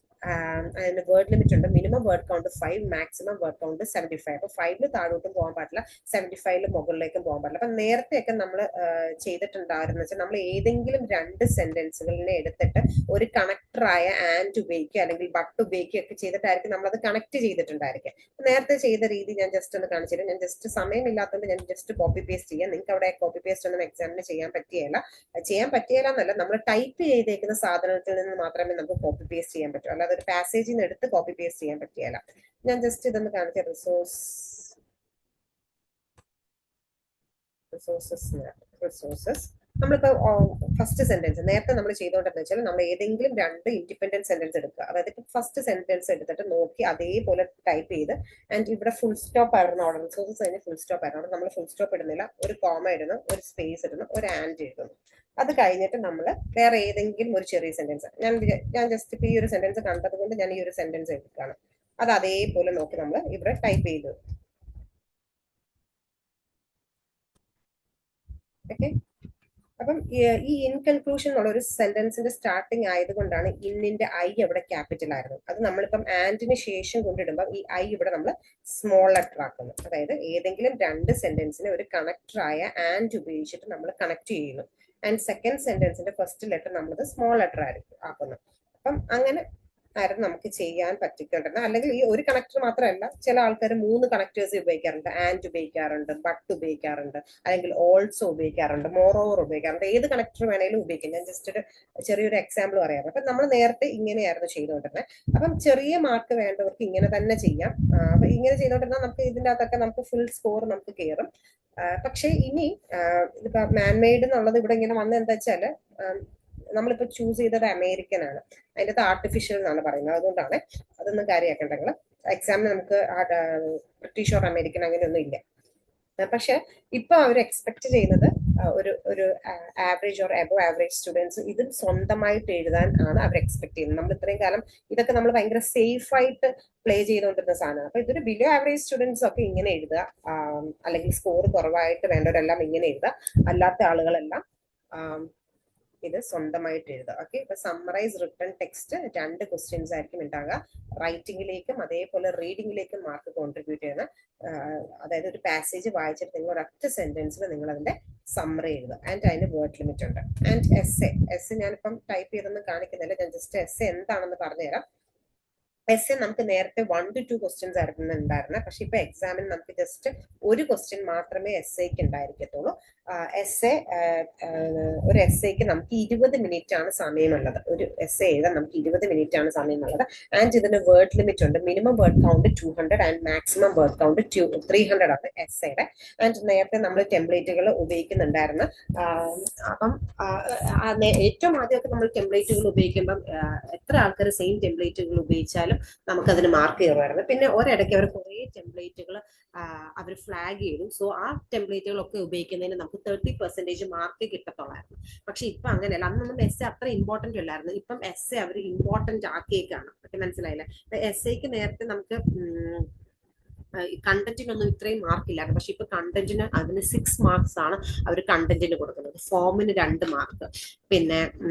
അതിന് വേർഡ് ലിമിറ്റ് ഉണ്ട്. Minimum word count 5, maximum word count 75. അപ്പൊ 5 താഴോട്ടും പോകാൻ പാടില്ല, 75 മുകളിലേക്കും പോകാൻ പാടില്ല. അപ്പൊ നേരത്തെയൊക്കെ നമ്മൾ ചെയ്തിട്ടുണ്ടായിരുന്നു വെച്ചാൽ നമ്മൾ ഏതെങ്കിലും 2 സെന്റൻസുകളിനെ എടുത്തിട്ട് ഒരു കണക്ടറായ ആൻഡ് ഉപയോഗിക്കുക അല്ലെങ്കിൽ ബട്ട് ഉപയോഗിക്കുക ഒക്കെ ചെയ്തിട്ടായിരിക്കും നമ്മൾ അത് കണക്ട് ചെയ്തിട്ടുണ്ടായിരിക്കും. നേരത്തെ ചെയ്ത രീതി ഞാൻ ജസ്റ്റ് ഒന്ന് കാണിച്ചില്ല. ഞാൻ ജസ്റ്റ് സമയമില്ലാത്തതുകൊണ്ട് ഞാൻ ജസ്റ്റ് കോപ്പി പേസ്റ്റ് ചെയ്യാം. നിങ്ങൾക്ക് അവിടെ കോപ്പി പേസ്റ്റ് ഒന്നും എക്സാമിന് ചെയ്യാൻ പറ്റിയല്ല എന്നല്ല, നമ്മൾ ടൈപ്പ് ചെയ്തേക്കുന്ന സാധനത്തിൽ നിന്ന് മാത്രമേ നമുക്ക് കോപ്പി പേസ്റ്റ് ചെയ്യാൻ പറ്റൂ. അല്ലാതെ ഒരു പാസേജിൽ നിന്ന് എടുത്ത് കോപ്പി പേസ്റ്റ് ചെയ്യാൻ പറ്റിയല്ല. ഞാൻ ജസ്റ്റ് ഇതൊന്ന് കാണിച്ച റിസോഴ്സസ് നമ്മളിപ്പോൾ ഫസ്റ്റ് സെന്റൻസ് നേരത്തെ നമ്മൾ ചെയ്തോണ്ടെന്ന് വെച്ചാൽ നമ്മൾ ഏതെങ്കിലും രണ്ട് ഇൻഡിപെൻഡന്റ് സെന്റൻസ് എടുക്കുക. അതായത് ഇപ്പൊ ഫസ്റ്റ് സെന്റൻസ് എടുത്തിട്ട് നോക്കി അതേപോലെ ടൈപ്പ് ചെയ്ത് ആൻഡ് ഇവിടെ ഫുൾ സ്റ്റോപ്പ് ആയിരുന്നു ഓർഡർ റിസോഴ്സസ് കഴിഞ്ഞ് ഫുൾ സ്റ്റോപ്പ് ആയിരുന്നു. നമ്മൾ ഫുൾ സ്റ്റോപ്പ് ഇടുന്നില്ല, ഒരു കോമ ഇടുന്നു, ഒരു സ്പേസ് ഇടുന്നു, ഒരു ആൻഡ് എഴുതുന്നു. അത് കഴിഞ്ഞിട്ട് നമ്മൾ വേറെ ഏതെങ്കിലും ഒരു ചെറിയ സെന്റൻസ് ഞാൻ ജസ്റ്റ് ഇപ്പൊ ഈ ഒരു സെന്റൻസ് കണ്ടത് കൊണ്ട് ഞാൻ ഈ ഒരു സെന്റൻസ് എടുക്കുകയാണ്. അത് അതേപോലെ നോക്കി നമ്മൾ ഇവിടെ ടൈപ്പ് ചെയ്തു. ഓക്കെ, അപ്പം ഈ ഇൻ കൺക്ലൂഷൻ എന്നുള്ള ഒരു സെന്റൻസിന്റെ സ്റ്റാർട്ടിങ് ആയതുകൊണ്ടാണ് ഇന്നിന്റെ ഐ അവിടെ ക്യാപിറ്റൽ ആയിരുന്നു. അത് നമ്മളിപ്പം ആൻഡിന് ശേഷം കൊണ്ടിടുമ്പോൾ ഈ ഐ ഇവിടെ നമ്മൾ സ്മോൾ ലെറ്റർ ആക്കുന്നു. അതായത് ഏതെങ്കിലും രണ്ട് സെന്റൻസിനെ ഒരു കണക്ടറായ ആൻഡ് ഉപയോഗിച്ചിട്ട് നമ്മൾ കണക്ട് ചെയ്യുന്നു. ആൻഡ് സെക്കൻഡ് സെന്റൻസിന്റെ ഫസ്റ്റ് ലെറ്റർ നമ്മളത് സ്മോൾ ലെറ്റർ ആക്കുന്നു. അപ്പം അങ്ങനെ ആയിരുന്നു നമുക്ക് ചെയ്യാൻ പറ്റിക്കേണ്ടത്. അല്ലെങ്കിൽ ഈ ഒരു കണക്ടർ മാത്രമല്ല, ചില ആൾക്കാർ 3 കണക്ടേഴ്സ് ഉപയോഗിക്കാറുണ്ട്. ആൻഡ് ഉപയോഗിക്കാറുണ്ട്, ബട്ട് ഉപയോഗിക്കാറുണ്ട്, അല്ലെങ്കിൽ ഓൾസോ ഉപയോഗിക്കാറുണ്ട്, മോറോവർ ഉപയോഗിക്കാറുണ്ട്. ഏത് കണക്ടർ വേണേലും ഉപയോഗിക്കാം. ഞാൻ ജസ്റ്റ് ഒരു ചെറിയൊരു എക്സാമ്പിൾ പറയാം. അപ്പൊ നമ്മൾ നേരത്തെ ഇങ്ങനെയായിരുന്നു ചെയ്തുകൊണ്ടിരുന്നത്. അപ്പം ചെറിയ മാർക്ക് വേണ്ടവർക്ക് ഇങ്ങനെ തന്നെ ചെയ്യാം. അപ്പൊ ഇങ്ങനെ ചെയ്തുകൊണ്ടിരുന്നാൽ നമുക്ക് ഇതിൻ്റെ അകത്തൊക്കെ നമുക്ക് ഫുൾ സ്കോർ നമുക്ക് കയറും. പക്ഷെ ഇനി ഇപ്പൊ മാൻമെയ്ഡ് എന്നുള്ളത് ഇവിടെ ഇങ്ങനെ വന്നത് എന്താ വെച്ചാല്, നമ്മളിപ്പോ ചൂസ് ചെയ്തത് അമേരിക്കൻ ആണ്, അതിൻ്റെ അകത്ത് ആർട്ടിഫിഷ്യൽ എന്നാണ് പറയുന്നത്. അതുകൊണ്ടാണ്, അതൊന്നും കാര്യമാക്കേണ്ടെങ്കിൽ എക്സാമിന് നമുക്ക് ബ്രിട്ടീഷ് ഓർ അമേരിക്കൻ അങ്ങനെയൊന്നും ഇല്ല. പക്ഷെ ഇപ്പൊ അവർ എക്സ്പെക്ട് ചെയ്യുന്നത് ഒരു average or above average students ഇത് സ്വന്തമായിട്ട് എഴുതാൻ ആണ് അവർ എക്സ്പെക്ട് ചെയ്യുന്നത്. നമ്മൾ ഇത്രയും കാലം ഇതൊക്കെ നമ്മൾ ഭയങ്കര സേഫ് ആയിട്ട് പ്ലേ ചെയ്തുകൊണ്ടിരുന്ന സാധനമാണ്. അപ്പൊ ഇതൊരു ബിലോ ആവറേജ് സ്റ്റുഡൻസ് ഒക്കെ ഇങ്ങനെ എഴുതുക, അല്ലെങ്കിൽ സ്കോർ കുറവായിട്ട് വേണ്ടവരെല്ലാം ഇങ്ങനെ എഴുതുക, അല്ലാത്ത ആളുകളെല്ലാം ഇത് സ്വന്തമായിട്ട് എഴുതുക. ഓക്കെ, ഇപ്പൊ സമ്മറൈസ് റിട്ടൺ ടെക്സ്റ്റ് 2 ക്വസ്റ്റ്യൻസ് ആയിരിക്കും ഉണ്ടാകുക. റൈറ്റിംഗിലേക്കും അതേപോലെ റീഡിംഗിലേക്കും മാർക്ക് കോൺട്രിബ്യൂട്ട് ചെയ്യുന്ന, അതായത് ഒരു പാസേജ് വായിച്ചിട്ട് നിങ്ങൾ ഒരൊറ്റ സെന്റൻസിൽ നിങ്ങൾ അതിന്റെ സമ്മറി എഴുതുക. ആൻഡ് അതിന് വേർഡ് ലിമിറ്റ് ഉണ്ട്. ആൻഡ് എസ് ഞാനിപ്പം ടൈപ്പ് ചെയ്തൊന്നും കാണിക്കുന്നില്ല, ഞാൻ ജസ്റ്റ് എസ് എന്താണെന്ന് പറഞ്ഞുതരാം. എസ് നമുക്ക് നേരത്തെ 1 to 2 ക്വസ്റ്റ്യൻസ് ആയിരുന്നു ഉണ്ടായിരുന്നത്. പക്ഷെ ഇപ്പൊ എക്സാമിന് നമുക്ക് ജസ്റ്റ് ഒരു ക്വസ്റ്റ്യൻ മാത്രമേ എസ് ഐക്ക് ഉണ്ടായിരിക്കത്തുള്ളൂ. ഒരു എസ് ഐക്ക് നമുക്ക് 20 മിനിറ്റ് ആണ് സമയമുള്ളത്. ഒരു എസ് എഴുതാൻ നമുക്ക് 20 മിനിറ്റ് ആണ് സമയമുള്ളത്. ആൻഡ് ഇതിന് വേർഡ് ലിമിറ്റ് ഉണ്ട്. Minimum word count 200 and maximum word count 300 ആണ് എസ് ഐയുടെ. ആൻഡ് നേരത്തെ നമ്മൾ ടെംപ്ലേറ്റുകൾ ഉപയോഗിക്കുന്നുണ്ടായിരുന്നു. അപ്പം ഏറ്റവും ആദ്യമൊക്കെ നമ്മൾ ടെംപ്ലേറ്റുകൾ ഉപയോഗിക്കുമ്പം എത്ര ആൾക്കാർ സെയിം ടെംപ്ലേറ്റുകൾ ഉപയോഗിച്ചാലും നമുക്കതിന് മാർക്ക് ചെയ്യുമായിരുന്നു. പിന്നെ ഒരിടയ്ക്ക് അവർ കുറേ ടെംപ്ലേറ്റുകൾ അവർ ഫ്ലാഗ് ചെയ്തു. സോ ആ ടെംപ്ലേറ്റുകളൊക്കെ ഉപയോഗിക്കുന്നതിന് നമുക്ക് 30% മാർക്ക് കിട്ടത്തുള്ളായിരുന്നു. പക്ഷെ ഇപ്പൊ അങ്ങനെയല്ല. അന്നൊന്നും എസ് എ അത്ര ഇമ്പോർട്ടന്റ് അല്ലായിരുന്നു. ഇപ്പം എസ് എ അവർ ഇമ്പോർട്ടന്റ് ആക്കിയേക്കാണ്. മനസ്സിലായില്ലേ? എസ് ഐക്ക് നേരത്തെ നമുക്ക് കണ്ടന്റിനൊന്നും ഇത്രയും മാർക്കില്ലായിരുന്നു. പക്ഷെ ഇപ്പൊ കണ്ടന്റിന് അതിന് 6 മാർക്സ് ആണ് അവർ കണ്ടന്റിന് കൊടുക്കുന്നത്. ഫോമിന് 2 മാർക്ക്, പിന്നെ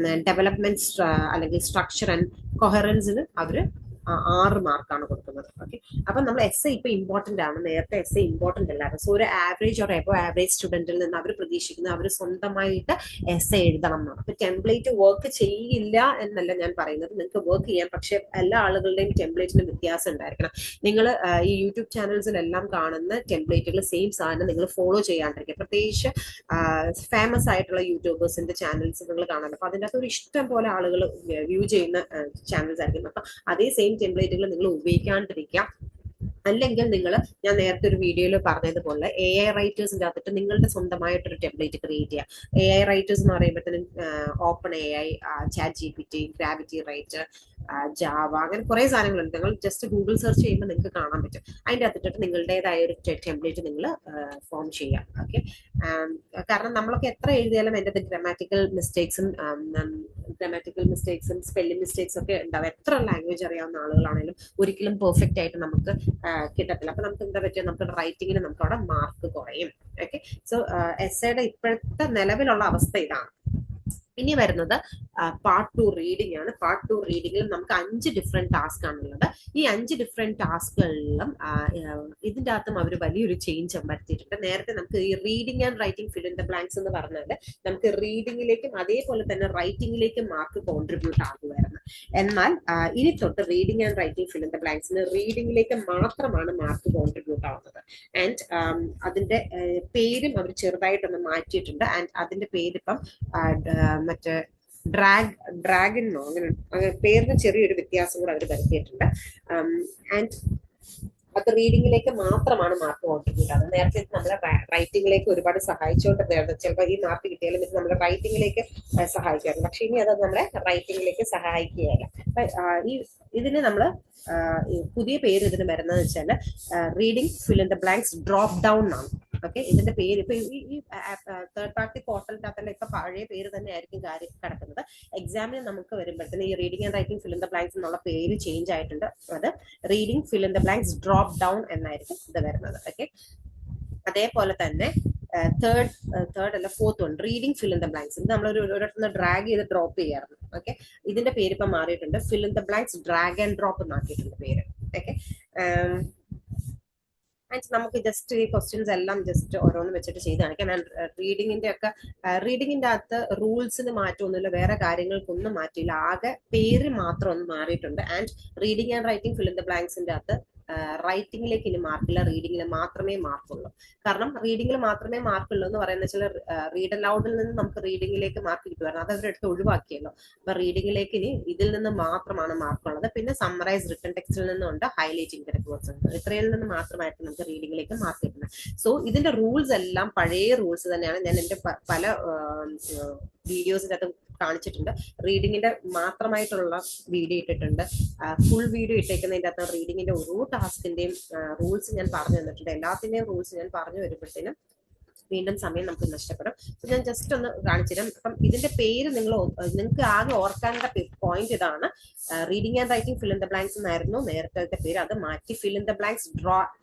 ഡെവലപ്മെന്റ് അല്ലെങ്കിൽ സ്ട്രക്ചർ ആൻഡ് കൊഹറൻസിന് അവര് 6 മാർക്കാണ് കൊടുക്കുന്നത്. ഓക്കെ, അപ്പൊ നമ്മൾ എസ് എ ഇപ്പൊ ഇമ്പോർട്ടന്റ് ആണ്. നേരത്തെ എസ് എ ഇമ്പോർട്ടന്റ് അല്ലായിരുന്നു. സോ ഒരു ആവറേജ് ഓർ എബോ ആവറേജ് സ്റ്റുഡന്റിൽ നിന്ന് അവർ പ്രതീക്ഷിക്കുന്നത് അവർ സ്വന്തമായിട്ട് എസ് എ എഴുതണം എന്നാണ്. അപ്പൊ ടെംപ്ലേറ്റ് വർക്ക് ചെയ്യില്ല എന്നല്ല ഞാൻ പറയുന്നത്, നിങ്ങൾക്ക് വർക്ക് ചെയ്യാം. പക്ഷെ എല്ലാ ആളുകളുടെയും ടെംപ്ലേറ്റിന് വ്യത്യാസം ഉണ്ടായിരിക്കണം. നിങ്ങൾ ഈ യൂട്യൂബ് ചാനൽസിലെല്ലാം കാണുന്ന ടെംപ്ലേറ്റുകൾ സെയിം സാധനം നിങ്ങൾ ഫോളോ ചെയ്യാണ്ടിരിക്കുക. പ്രത്യേകിച്ച് ഫേമസ് ആയിട്ടുള്ള യൂട്യൂബേഴ്സിന്റെ ചാനൽസ് നിങ്ങൾ കാണാൻ. അപ്പൊ അതിൻ്റെ അകത്ത് ഒരു ഇഷ്ടം പോലെ ആളുകൾ വ്യൂ ചെയ്യുന്ന ചാനൽസ് ആയിരിക്കും. അപ്പൊ അതേ സെയിം ടെംപ്ലേറ്റുകൾ നിങ്ങൾ ഉപയോഗിക്കാണ്ടിരിക്കുക. അല്ലെങ്കിൽ നിങ്ങൾ, ഞാൻ നേരത്തെ ഒരു വീഡിയോയിൽ പറഞ്ഞതുപോലെ AI റൈറ്റേഴ്സിന്റെ അകത്തിട്ട് നിങ്ങളുടെ സ്വന്തമായിട്ടൊരു ടെംപ്ലേറ്റ് ക്രിയേറ്റ് ചെയ്യുക. AI റൈറ്റേഴ്സ് എന്ന് പറയുമ്പോഴത്തേനും open AI, ChatGPT, gravity writer, Java, അങ്ങനെ കുറെ സാധനങ്ങളുണ്ട്. നിങ്ങൾ ജസ്റ്റ് ഗൂഗിൾ സെർച്ച് ചെയ്യുമ്പോൾ നിങ്ങൾക്ക് കാണാൻ പറ്റും. അതിൻ്റെ അകത്തിട്ട് നിങ്ങളുടേതായ ഒരു ടെംപ്ലേറ്റ് നിങ്ങൾ ഫോം ചെയ്യാം. ഓക്കെ, കാരണം നമ്മളൊക്കെ എത്ര എഴുതിയാലും എൻ്റെ ഗ്രാമാറ്റിക്കൽ മിസ്റ്റേക്സും സ്പെല്ലിംഗ് മിസ്റ്റേക്സും ഒക്കെ ഉണ്ടാവും. എത്ര ലാംഗ്വേജ് അറിയാവുന്ന ആളുകളാണെങ്കിലും ഒരിക്കലും പെർഫെക്റ്റ് ആയിട്ട് നമുക്ക് കിട്ടത്തില്ല. അപ്പൊ നമുക്ക് എന്താ പറ്റുക, നമുക്ക് റൈറ്റിങ്ങിന് നമുക്ക് അവിടെ മാർക്ക് കുറയും. ഓക്കെ, സോ എസ്സേയുടെ ഇപ്പോഴത്തെ നിലവിലുള്ള അവസ്ഥ ഇതാണ്. ഇനി വരുന്നത് പാർട്ട് 2 റീഡിംഗ് ആണ്. പാർട്ട് 2 റീഡിംഗിൽ നമുക്ക് 5 ഡിഫറെന്റ് ടാസ്ക് ആണുള്ളത്. ഈ 5 ഡിഫറെന്റ് ടാസ്കുകളിലും ഇതിൻ്റെ അകത്തും അവർ വലിയൊരു ചേഞ്ച് വരുത്തിയിട്ടുണ്ട്. നേരത്തെ നമുക്ക് ഈ reading and writing fill in the blanks എന്ന് പറഞ്ഞാൽ നമുക്ക് റീഡിംഗിലേക്കും അതേപോലെ തന്നെ റൈറ്റിംഗിലേക്കും മാർക്ക് കോൺട്രിബ്യൂട്ട് ആകുമായിരുന്നു. എന്നാൽ ഇനി തൊട്ട് reading and writing fill in the ബ്ലാങ്ക്സിന് റീഡിംഗിലേക്ക് മാത്രമാണ് മാർക്ക് കോൺട്രിബ്യൂട്ട് ആവുന്നത്. ആൻഡ് അതിന്റെ പേരും അവർ ചെറുതായിട്ടൊന്ന് മാറ്റിയിട്ടുണ്ട്. ആൻഡ് അതിന്റെ പേരിപ്പം മറ്റേ ഡ്രാഗനോ അങ്ങനെ പേരിന് ചെറിയൊരു വ്യത്യാസം കൂടെ അവർ വരുത്തിയിട്ടുണ്ട്. ആൻഡ് അത് റീഡിങ്ങിലേക്ക് മാത്രമാണ് മാർക്ക് കോൺട്രിബ്യൂട്ട് ആകുന്നത്. നേരത്തെ നമ്മളെ റൈറ്റിംഗിലേക്ക് ഒരുപാട് സഹായിച്ചുകൊണ്ടിരുന്നത്. ചിലപ്പോൾ ഈ മാർക്ക് കിട്ടിയാലും ഇത് നമ്മുടെ റൈറ്റിംഗിലേക്ക് സഹായിക്കാറുണ്ട്. പക്ഷെ ഇനി അത് നമ്മളെ റൈറ്റിംഗിലേക്ക് സഹായിക്കുകയല്ല. ഈ ഇതിന് നമ്മൾ പുതിയ പേര് ഇതിന് വരുന്നത് വെച്ചാൽ reading fill in the blanks drop down ആണ്. ഓക്കെ, ഇതിന്റെ പേര് ഇപ്പൊ ഈ തേർഡ് പാർട്ടി പോർട്ടലിനകത്തല്ല ഇപ്പൊ പഴയ പേര് തന്നെ ആയിരിക്കും കിടക്കുന്നത്. എക്സാമിന് നമുക്ക് വരുമ്പോഴത്തേന് ഈ reading and writing fill in the blanks എന്നുള്ള പേര് ചേഞ്ച് ആയിട്ടുണ്ട്. അത് reading fill in the blanks drop down എന്നായിരിക്കും ഇത് വരുന്നത്. ഓക്കെ, അതേപോലെ തന്നെ തേർഡ് അല്ല fourth one reading fill in the blanks. ഇത് നമ്മൾ ഒരിടത്തുനിന്ന് ഡ്രാഗ് ചെയ്ത് ഡ്രോപ്പ് ചെയ്യാറുണ്ട്. ഓക്കെ, ഇതിന്റെ പേര് ഇപ്പൊ മാറിയിട്ടുണ്ട്. Fill in the blanks drag and drop എന്നാക്കിയിട്ടുണ്ട് പേര്. ഓക്കെ, നമുക്ക് ജസ്റ്റ് ഈ ക്വസ്റ്റ്യൻസ് എല്ലാം ജസ്റ്റ് ഓരോന്ന് വെച്ചിട്ട് ചെയ്ത് കാണിക്കാം. റീഡിങ്ങിന്റെ അകത്ത് റൂൾസിന് മാറ്റമൊന്നുമില്ല, വേറെ കാര്യങ്ങൾക്കൊന്നും മാറ്റിയില്ല, ആകെ പേര് മാത്രം ഒന്ന് മാറിയിട്ടുണ്ട്. And reading and writing fill in the ബ്ലാങ്ക്സിന്റെ അകത്ത് റൈറ്റിംഗിലേക്ക് ഇനി മാർക്കില്ല, റീഡിംഗിൽ മാത്രമേ മാർക്കുള്ളൂ. കാരണം റീഡിംഗിൽ മാത്രമേ മാർക്കുള്ളൂ എന്ന് പറയുന്നത് വെച്ചാൽ റീഡ് അലൗഡിൽ നിന്ന് നമുക്ക് റീഡിംഗിലേക്ക് മാർക്ക് കിട്ടുമായിരുന്നു, അത് അവരെടുത്ത് ഒഴിവാക്കിയല്ലോ. അപ്പൊ റീഡിംഗിലേക്ക് ഇനി ഇതിൽ നിന്ന് മാത്രമാണ് മാർക്കുള്ളത്. പിന്നെ സമ്മറൈസ് റിട്ടൺ ടെക്സ്റ്റിൽ നിന്നുണ്ട്, ഹൈലൈറ്റിംഗ് ദ റിപ്പോർട്ട്സ് ഉണ്ട്. ഇത്രയിൽ നിന്ന് മാത്രമായിട്ട് നമുക്ക് റീഡിംഗിലേക്ക് മാർക്ക് കിട്ടുന്നത്. സോ ഇതിന്റെ റൂൾസ് എല്ലാം പഴയ റൂൾസ് തന്നെയാണ്. ഞാൻ എന്റെ പല വീഡിയോസിനകത്ത് കാണിച്ചിട്ടുണ്ട്. റീഡിങ്ങിന്റെ മാത്രമായിട്ടുള്ള വീഡിയോ ഇട്ടിട്ടുണ്ട്, ഫുൾ വീഡിയോ ഇട്ടേക്കുന്നതിന്റെ അകത്ത് റീഡിങ്ങിന്റെ ഓരോ ടാസ്കിന്റെയും റൂൾസ് ഞാൻ പറഞ്ഞു തന്നിട്ടുണ്ട്. എല്ലാത്തിന്റെയും റൂൾസ് ഞാൻ പറഞ്ഞു വരുമ്പോഴത്തേനും വീണ്ടും സമയം നമുക്ക് നഷ്ടപ്പെടും. ഞാൻ ജസ്റ്റ് ഒന്ന് കാണിച്ചുതരാം. അപ്പം ഇതിന്റെ പേര് നിങ്ങൾക്ക് ആകെ ഓർക്കാനുള്ള പോയിന്റ് ഇതാണ്. Reading and writing fill in the blanks എന്നായിരുന്നു നേരത്തെ പേര്, അത് മാറ്റി fill in the blanks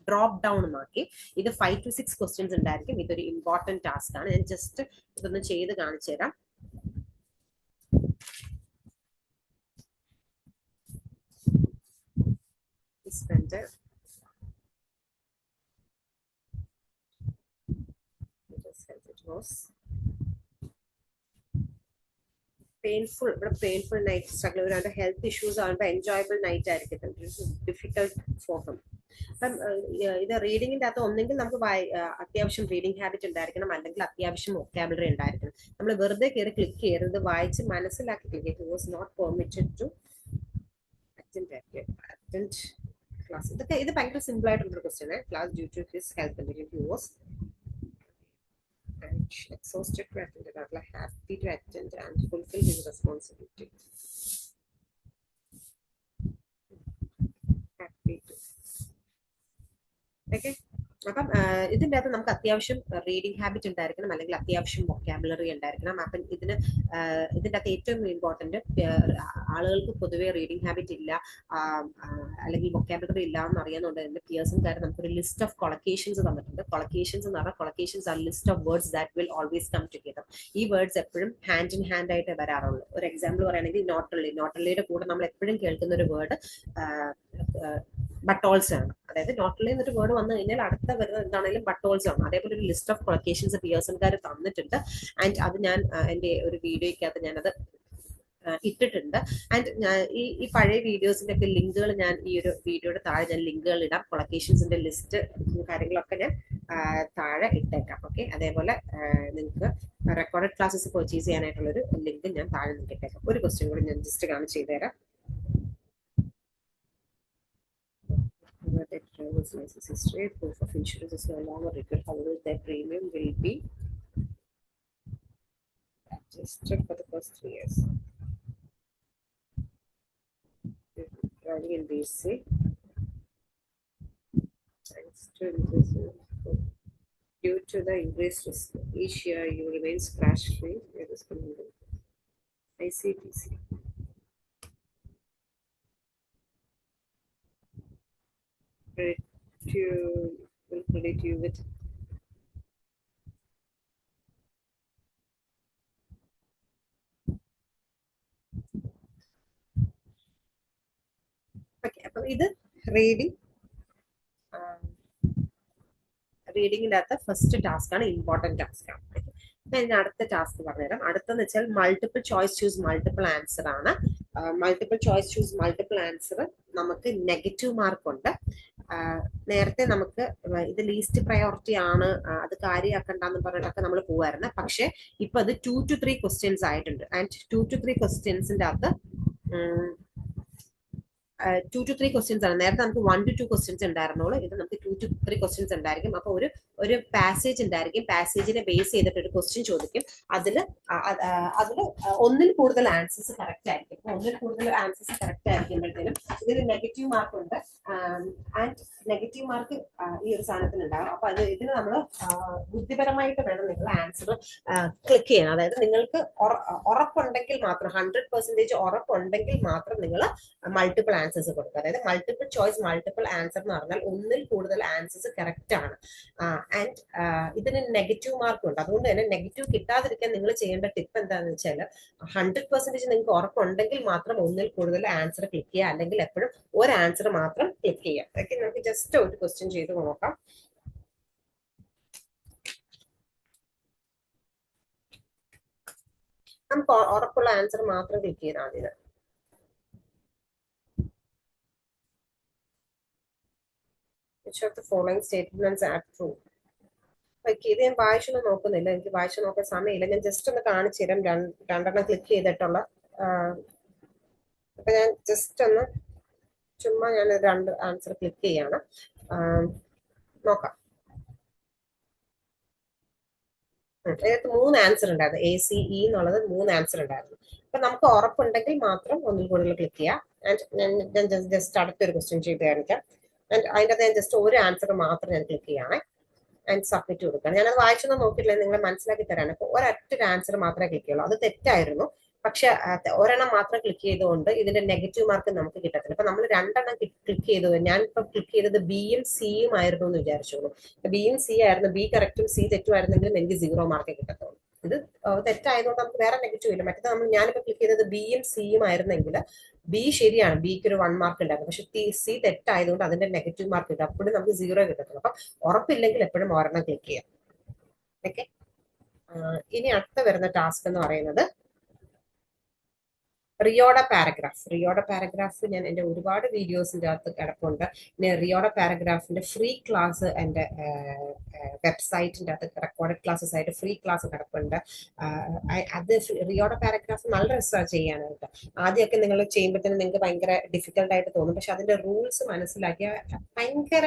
drop down ആക്കി. ഇത് 5 to 6 ക്വസ്റ്റ്യൻസ് ഉണ്ടായിരിക്കും. ഇതൊരു ഇമ്പോർട്ടന്റ് ടാസ്ക് ആണ്. ഞാൻ ജസ്റ്റ് ഇതൊന്ന് ചെയ്ത് കാണിച്ചു തരാം. പെയിൻഫുൾ നൈറ്റ് സ്ട്രഗിൾ, ഒരു ഹെൽത്ത് ഇഷ്യൂസ് ആകുമ്പോൾ എൻജോയബിൾ നൈറ്റ് ആയിരിക്കും, ഡിഫിക്കൽട്ട് ഫോർ ഹിം. അപ്പം ഇത് റീഡിങ്ങിന്റെ അകത്ത് ഒന്നെങ്കിൽ നമുക്ക് അത്യാവശ്യം റീഡിംഗ് ഹാബിറ്റ് ഉണ്ടായിരിക്കണം, അല്ലെങ്കിൽ അത്യാവശ്യം വൊക്കാബുലറി ഉണ്ടായിരിക്കണം. നമ്മൾ വെറുതെ കയറി ക്ലിക്ക് ചെയ്യരുത്, വായിച്ച് മനസ്സിലാക്കി ക്ലിക്ക് ചെയ്ത് was not permitted to attend class. ഇത് ഭയങ്കര സിമ്പിൾ ആയിട്ടുള്ള question. Class due to his health condition he was exhausted to attend it, or happy to attend and fulfill his responsibility. Happy to. Okay. അപ്പം ഇതിൻ്റെ അകത്ത് നമുക്ക് അത്യാവശ്യം reading habit ഉണ്ടായിരിക്കണം, അല്ലെങ്കിൽ അത്യാവശ്യം വൊക്കാബുലറി ഉണ്ടായിരിക്കണം. അപ്പം ഇതിന്റെ അകത്ത് ഏറ്റവും ഇമ്പോർട്ടന്റ്, ആളുകൾക്ക് പൊതുവെ റീഡിംഗ് ഹാബിറ്റ് ഇല്ല അല്ലെങ്കിൽ വൊക്കാബുലറി ഇല്ല എന്ന് അറിയാന്നുണ്ട് എന്റെ പിയേഴ്സുകാർ നമുക്കൊരു ലിസ്റ്റ് ഓഫ് കൊളക്കേഷൻസ് തന്നിട്ടുണ്ട്. കൊളക്കേഷൻസ് എന്ന് പറഞ്ഞാൽ collocations are list of words that will always come together. ഈ വേർഡ്സ് എപ്പോഴും ഹാൻഡ് ഇൻ ഹാൻഡ് ആയിട്ട് വരാറുള്ളൂ. ഒരു എക്സാമ്പിൾ പറയുകയാണെങ്കിൽ നോട്ടള്ളിയുടെ കൂടെ നമ്മൾ എപ്പോഴും കേൾക്കുന്ന ഒരു വേർഡ് ബട്ടോൾസ് ആണ്. അതായത് നോട്ടള്ളി എന്നൊരു വേർഡ് വന്നു കഴിഞ്ഞാൽ അടുത്ത വരുന്നത് എന്താണെങ്കിലും ബട്ടോൾസ് ആണ്. അതേപോലെ ഒരു ലിസ്റ്റ് ഓഫ് കൊളക്കേഷൻസ് പിയേഴ്സൺകാർ തന്നിട്ടുണ്ട്. ആൻഡ് അത് ഞാൻ എന്റെ ഒരു വീഡിയോയ്ക്കകത്ത് ഞാനത് ഇട്ടിട്ടുണ്ട്. ആൻഡ് ഈ പഴയ വീഡിയോസിന്റെ ഒക്കെ ലിങ്കുകൾ ഞാൻ ഈ ഒരു വീഡിയോയുടെ താഴെ ഞാൻ ലിങ്കുകൾ ഇടാം. കൊളക്കേഷൻസിന്റെ ലിസ്റ്റ് കാര്യങ്ങളൊക്കെ ഞാൻ താഴെ ഇട്ടേക്കാം. ഓക്കെ, അതേപോലെ നിങ്ങൾക്ക് റെക്കോർഡഡ് ക്ലാസ്സസ് പർച്ചേസ് ചെയ്യാനായിട്ടുള്ള ഒരു ലിങ്ക് ഞാൻ താഴെ നിങ്ങൾക്ക് ഇട്ടേക്കാം. ഒരു ക്വസ്റ്റ്യൻ കൂടി ഞാൻ ജസ്റ്റ് കാണിച്ചു ചെയ്തുതരാം. That driver's license history, proof of insurance is no longer required. However, that premium will be adjusted for the first 3 years. Driving in BC. Thanks to due to the increased risk, each year you remain crash free. ICTC. Will credit you with okay. അപ്പോൾ ഇത് റീഡിങ്ങിന്റെ അകത്ത് first task ആണ്, important task ആണ്. ഞാൻ ഇതിന് അടുത്ത task പറഞ്ഞുതരാം. അടുത്തെന്ന് വെച്ചാൽ multiple choice choose multiple answer ആണ്. Multiple choice choose multiple answer നമുക്ക് നെഗറ്റീവ് മാർക്ക് ഉണ്ട്. നേരത്തെ നമുക്ക് ഇത് ലീസ്റ്റ് പ്രയോറിറ്റി ആണ്, അത് കാര്യമാക്കണ്ടെന്ന് പറഞ്ഞിട്ടൊക്കെ നമ്മൾ പോവായിരുന്നു. പക്ഷെ ഇപ്പൊ അത് 2 to 3 ക്വസ്റ്റ്യൻസ് ആയിട്ടുണ്ട്. ആൻഡ് 2 to 3 ക്വസ്റ്റ്യൻസിന്റെ അകത്ത് 2 to 3 ക്വസ്റ്റ്യൻസ് ആണ്. നേരത്തെ നമുക്ക് 1 to 2 ക്വസ്റ്റ്യൻസ് ഉണ്ടായിരുന്നുള്ളൂ. ഇത് നമുക്ക് 2 to 3 ക്വസ്റ്റ്യൻസ് ഉണ്ടായിരിക്കും. അപ്പൊ ഒരു പാസേജ് ഉണ്ടായിരിക്കും. പാസേജിനെ ബേസ് ചെയ്തിട്ട് ഒരു ക്വസ്റ്റ്യൻ ചോദിക്കും. അതില് ഒന്നിൽ കൂടുതൽ ആൻസേഴ്സ് കറക്റ്റ് ആയിരിക്കും. ഒന്നിൽ കൂടുതൽ ആൻസേഴ്സ് കറക്റ്റ് ആയിരിക്കുമ്പോഴത്തേനും ഇതിൽ നെഗറ്റീവ് മാർക്ക് ഉണ്ട്. ആൻഡ് നെഗറ്റീവ് മാർക്ക് ഈ ഒരു സാധനത്തിന് ഉണ്ടാകും. അപ്പൊ ഇതിന് നമ്മൾ ബുദ്ധിപരമായിട്ട് വേണം നിങ്ങൾ ആൻസർ ക്ലിക്ക് ചെയ്യണം. അതായത് നിങ്ങൾക്ക് ഉറപ്പുണ്ടെങ്കിൽ മാത്രം 100% ഉറപ്പുണ്ടെങ്കിൽ മാത്രം നിങ്ങൾ മൾട്ടിപ്പിൾ ആൻസേഴ്സ് കൊടുക്കുക. അതായത് മൾട്ടിപ്പിൾ ചോയ്സ് മൾട്ടിപ്പിൾ ആൻസർ എന്ന് പറഞ്ഞാൽ ഒന്നിൽ കൂടുതൽ ആൻസേഴ്സ് കറക്റ്റ് ആണ്. ആൻഡ് ഇതിന് നെഗറ്റീവ് മാർക്ക് ഉണ്ട്. അതുകൊണ്ട് തന്നെ നെഗറ്റീവ് കിട്ടാതിരിക്കാൻ നിങ്ങൾ ചെയ്യേണ്ട ടിപ്പ് എന്താണെന്ന് വെച്ചാൽ 100% നിങ്ങൾക്ക് ഉറപ്പുണ്ടെങ്കിൽ മാത്രം ഒന്നിൽ കൂടുതൽ ആൻസർ ക്ലിക്ക് ചെയ്യുക. അല്ലെങ്കിൽ എപ്പോഴും ഒരു ആൻസർ മാത്രം ക്ലിക്ക് ചെയ്യുക. ഓക്കെ, നമുക്ക് ജസ്റ്റ് ഒരു ക്വസ്റ്റ്യൻ ചെയ്ത് നോക്കാം. നമുക്ക് ഉറപ്പുള്ള ആൻസർ മാത്രം ക്ലിക്ക് ചെയ്താൽ മതി. Which of the following statements are true? Okay, ഇത് ഞാൻ വായിച്ചൊന്നും നോക്കുന്നില്ല. എനിക്ക് വായിച്ചു നോക്കാൻ സമയമില്ല. ഞാൻ ജസ്റ്റ് ഒന്ന് കാണിച്ചു തരാം. രണ്ടെണ്ണം ക്ലിക്ക് ചെയ്തിട്ടുള്ള. അപ്പൊ ഞാൻ ജസ്റ്റ് ഒന്ന് ചുമ്മാ ഞാൻ രണ്ട് ആൻസർ ക്ലിക്ക് ചെയ്യാണ്. നോക്കാം. ഇതിനകത്ത് 3 ആൻസർ ഉണ്ടായിരുന്നു. ACE എന്നുള്ളത് 3 ആൻസർ ഉണ്ടായിരുന്നു. അപ്പൊ നമുക്ക് ഉറപ്പുണ്ടെങ്കിൽ മാത്രം ഒന്നിൽ കൂടുതൽ ക്ലിക്ക് ചെയ്യാം. ഞാൻ ജസ്റ്റ് അടുത്തൊരു ക്വസ്റ്റ്യൻ ചെയ്ത് കാണിക്കാം. ആൻഡ് അതിൻ്റെ ഞാൻ ജസ്റ്റ് ഒരു ആൻസർ മാത്രം ഞാൻ ക്ലിക്ക് ചെയ്യണേ. ആൻഡ് സബ്മിറ്റ് കൊടുക്കണം. ഞാനത് വായിച്ചൊന്നും നോക്കിയിട്ടില്ല, നിങ്ങളെ മനസ്സിലാക്കി തരാണ്. ഇപ്പൊ ഒരൊറ്റ ആൻസർ മാത്രമേ ക്ലിക്ക് ചെയ്യുള്ളൂ. അത് തെറ്റായിരുന്നു. പക്ഷെ ഒരെണ്ണം മാത്രം ക്ലിക്ക് ചെയ്തുകൊണ്ട് ഇതിന്റെ നെഗറ്റീവ് മാർക്ക് നമുക്ക് കിട്ടത്തില്ല. ഇപ്പൊ നമ്മൾ രണ്ടെണ്ണം ക്ലിക്ക് ചെയ്തു. ഞാനിപ്പോ ക്ലിക്ക് ചെയ്തത് ബിയും സിയും ആയിരുന്നു എന്ന് വിചാരിച്ചോളൂ. ബിയും സി ആയിരുന്നു. ബി കറക്റ്റും സി തെറ്റും ആയിരുന്നെങ്കിലും എനിക്ക് 0 മാർക്ക് കിട്ടത്തുള്ളൂ. ഇത് തെറ്റായതുകൊണ്ട് നമുക്ക് വേറെ നെഗറ്റീവ് ഇല്ല. മറ്റേത് ഞാനിപ്പോ ക്ലിക്ക് ചെയ്തത് ബിയും സിയും ആയിരുന്നെങ്കിൽ ബി ശരിയാണ്, ബിക്ക് ഒരു 1 മാർക്ക് ഉണ്ടായിരുന്നു. പക്ഷെ സി തെറ്റായതുകൊണ്ട് അതിന്റെ നെഗറ്റീവ് മാർക്ക് കിട്ടും. അപ്പോഴും നമുക്ക് 0 കിട്ടത്തുള്ളൂ. അപ്പൊ ഉറപ്പില്ലെങ്കിൽ എപ്പോഴും ഒരെണ്ണം ക്ലിക്ക് ചെയ്യാം. ഓക്കെ, ഇനി അടുത്ത വരുന്ന ടാസ്ക് എന്ന് പറയുന്നത് റിയോയുടെ പാരഗ്രാഫ് ഞാൻ എൻ്റെ ഒരുപാട് വീഡിയോസിൻ്റെ അകത്ത് കിടപ്പുണ്ട്. പിന്നെ റിയോയുടെ പാരഗ്രാഫിന്റെ ഫ്രീ ക്ലാസ് എൻ്റെ വെബ്സൈറ്റിൻ്റെ അകത്ത് റെക്കോർഡഡ് ക്ലാസ്സസ് ആയിട്ട് ഫ്രീ ക്ലാസ് കിടപ്പുണ്ട്. അത് റിയോയുടെ പാരഗ്രാഫ് നല്ല രസമാണ് ചെയ്യാനായിട്ട്. ആദ്യമൊക്കെ നിങ്ങൾ ചെയ്യുമ്പോഴത്തേനും നിങ്ങൾക്ക് ഭയങ്കര ഡിഫിക്കൽട്ട് ആയിട്ട് തോന്നും. പക്ഷെ അതിന്റെ റൂൾസ് മനസ്സിലാക്കിയ ഭയങ്കര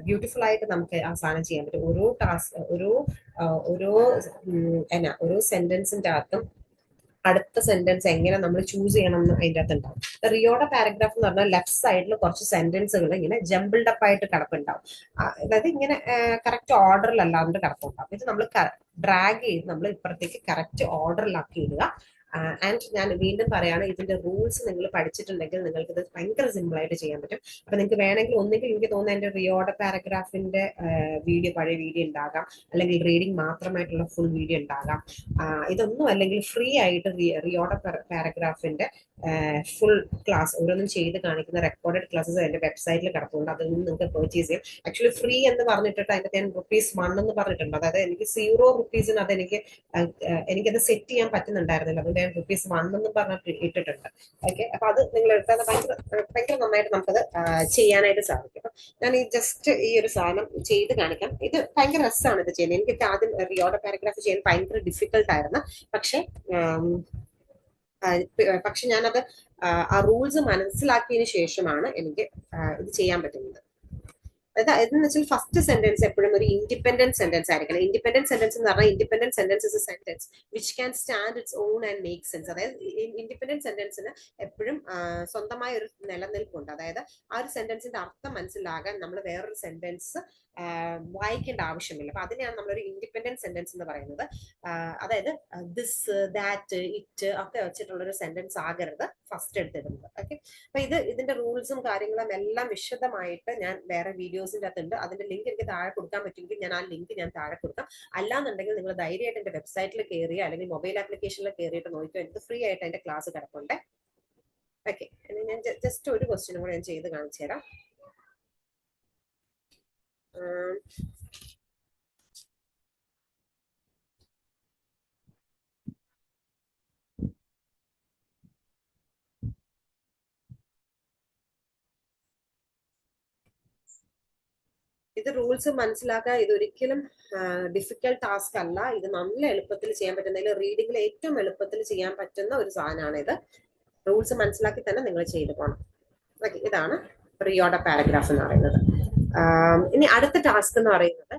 ബ്യൂട്ടിഫുൾ ആയിട്ട് നമുക്ക് ആ സാധനം ചെയ്യാൻ പറ്റും. ഓരോ സെന്റൻസിന്റെ അകത്തും അടുത്ത സെന്റൻസ് എങ്ങനെ നമ്മൾ ചൂസ് ചെയ്യണം എന്ന് അതിൻ്റെ അകത്ത് ഉണ്ടാവും. റിയോയുടെ പാരഗ്രാഫ് എന്ന് പറഞ്ഞാൽ ലെഫ്റ്റ് സൈഡിൽ കുറച്ച് സെന്റൻസുകൾ ഇങ്ങനെ ജംബിൾഡ് അപ്പ് ആയിട്ട് കിടപ്പുണ്ടാവും. അതായത് ഇങ്ങനെ കറക്റ്റ് ഓർഡറിലല്ലാണ്ട് കിടപ്പുണ്ടാവും. ഇത് നമ്മൾ ഡ്രാഗ് ചെയ്ത് നമ്മൾ ഇപ്പുറത്തേക്ക് കറക്റ്റ് ഓർഡറിലാക്കി ഇടുക. ആൻഡ് ഞാൻ വീണ്ടും പറയാണ്, ഇതിന്റെ റൂൾസ് നിങ്ങൾ പഠിച്ചിട്ടുണ്ടെങ്കിൽ നിങ്ങൾക്ക് ഇത് ഭയങ്കര സിമ്പിൾ ആയിട്ട് ചെയ്യാൻ പറ്റും. അപ്പൊ നിങ്ങൾക്ക് വേണമെങ്കിൽ ഒന്നെങ്കിൽ എനിക്ക് തോന്നുന്നു എന്റെ റിയോയുടെ പാരഗ്രാഫിന്റെ പഴയ വീഡിയോ ഉണ്ടാകാം, അല്ലെങ്കിൽ റീഡിംഗ് മാത്രമായിട്ടുള്ള ഫുൾ വീഡിയോ ഉണ്ടാകാം. ഇതൊന്നും അല്ലെങ്കിൽ ഫ്രീ ആയിട്ട് റിയോയുടെ പാരഗ്രാഫിന്റെ ഫുൾ ക്ലാസ് ഓരോന്നും ചെയ്ത് കാണിക്കുന്ന റെക്കോർഡഡ് ക്ലാസ്സസ് എന്റെ വെബ്സൈറ്റിൽ കിടപ്പുണ്ട്. അതിൽ നിന്ന് നിങ്ങൾക്ക് പർച്ചേസ് ചെയ്യാം. ആക്ച്വലി ഫ്രീ എന്ന് പറഞ്ഞിട്ട് അതിന്റെ ഞാൻ ₹1 എന്ന് പറഞ്ഞിട്ടുണ്ട്. അതായത് എനിക്ക് 0 rupees അത് എനിക്കത് സെറ്റ് ചെയ്യാൻ പറ്റുന്നുണ്ടായിരുന്നില്ല. അതുകൊണ്ട് ഞാൻ ₹1 എന്ന് പറഞ്ഞിട്ട് ഇട്ടിട്ടുണ്ട്. ഓക്കെ, അപ്പൊ അത് നിങ്ങൾ എടുത്താൽ ഭയങ്കര നന്നായിട്ട് നമുക്കത് ചെയ്യാനായിട്ട് സാധിക്കും. അപ്പൊ ഞാൻ ഈ ജസ്റ്റ് ഈ ഒരു സാധനം ചെയ്ത് കാണിക്കാം. ഇത് ഭയങ്കര രസമാണ് ഇത് ചെയ്യുന്നത്. എനിക്ക് ആദ്യം റിയോയുടെ പാരഗ്രാഫ് ചെയ്യാൻ ഭയങ്കര ഡിഫിക്കൽട്ട് ആയിരുന്നു. പക്ഷെ ഞാനത് ആ റൂൾസ് മനസ്സിലാക്കിയതിന് ശേഷമാണ് എനിക്ക് ഇത് ചെയ്യാൻ പറ്റുന്നത്. അതായത് എന്ന് വെച്ചാൽ ഫസ്റ്റ് സെന്റൻസ് എപ്പോഴും ഒരു ഇൻഡിപെൻഡന്റ് സെന്റൻസ് ആയിരിക്കണം. ഇൻഡിപെൻഡന്റ് സെന്റൻസ് എന്ന് പറഞ്ഞാൽ independent sentence is A sentence which can stand it's on and make sense. അതായത് ഇൻഡിപെൻഡന്റ് സെന്റൻസിന് എപ്പോഴും സ്വന്തമായ ഒരു നിലനിൽപ്പുണ്ട്. അതായത് ആ ഒരു സെന്റൻസിന്റെ അർത്ഥം മനസ്സിലാകാൻ നമ്മൾ വേറൊരു സെന്റൻസ് വായിക്കേണ്ട ആവശ്യമില്ല. അപ്പൊ അതിനെയാണ് നമ്മളൊരു ഇൻഡിപെൻഡന്റ് സെന്റൻസ് എന്ന് പറയുന്നത്. അതായത് ദിസ്, ദാറ്റ്, ഇറ്റ് ഒക്കെ വെച്ചിട്ടുള്ള ഒരു സെന്റൻസ് ആകരുത് ഫസ്റ്റ് എടുത്തിടുന്നത്. ഓക്കെ, അപ്പൊ ഇതിന്റെ റൂൾസും കാര്യങ്ങളും എല്ലാം വിശദമായിട്ട് ഞാൻ വേറെ വീഡിയോസിന്റെ അകത്തുണ്ട്. അതിന്റെ ലിങ്ക് എനിക്ക് താഴെ കൊടുക്കാൻ പറ്റുമെങ്കിൽ ഞാൻ ആ ലിങ്ക് ഞാൻ താഴെ കൊടുക്കാം. അല്ലാന്നുണ്ടെങ്കിൽ നിങ്ങൾ ധൈര്യമായിട്ട് എന്റെ വെബ്സൈറ്റിൽ കയറിയോ അല്ലെങ്കിൽ മൊബൈൽ ആപ്ലിക്കേഷനിൽ കയറിയിട്ട് നോക്കിയോ. എനിക്ക് ഫ്രീ ആയിട്ട് അതിന്റെ ക്ലാസ് കിടപ്പുണ്ട്. ഓക്കെ, ഞാൻ ജസ്റ്റ് ഒരു ക്വസ്റ്റ്യൻ കൂടെ ഞാൻ ചെയ്ത് കാണിച്ചു തരാം. ഇത് റൂൾസ് മനസ്സിലാക്കാൻ ഇതൊരിക്കലും ഡിഫിക്കൽട്ട് ടാസ്ക് അല്ല. ഇത് നല്ല എളുപ്പത്തിൽ ചെയ്യാൻ പറ്റുന്ന, റീഡിംഗിൽ ഏറ്റവും എളുപ്പത്തിൽ ചെയ്യാൻ പറ്റുന്ന ഒരു സാധനമാണ് ഇത്. റൂൾസ് മനസ്സിലാക്കി തന്നെ നിങ്ങൾ ചെയ്തു പോകണം. ഇതാണ് റിയോയുടെ പാരഗ്രാഫ് എന്ന് പറയുന്നത്. ഇനി അടുത്ത ടാസ്ക് എന്ന് പറയുന്നത്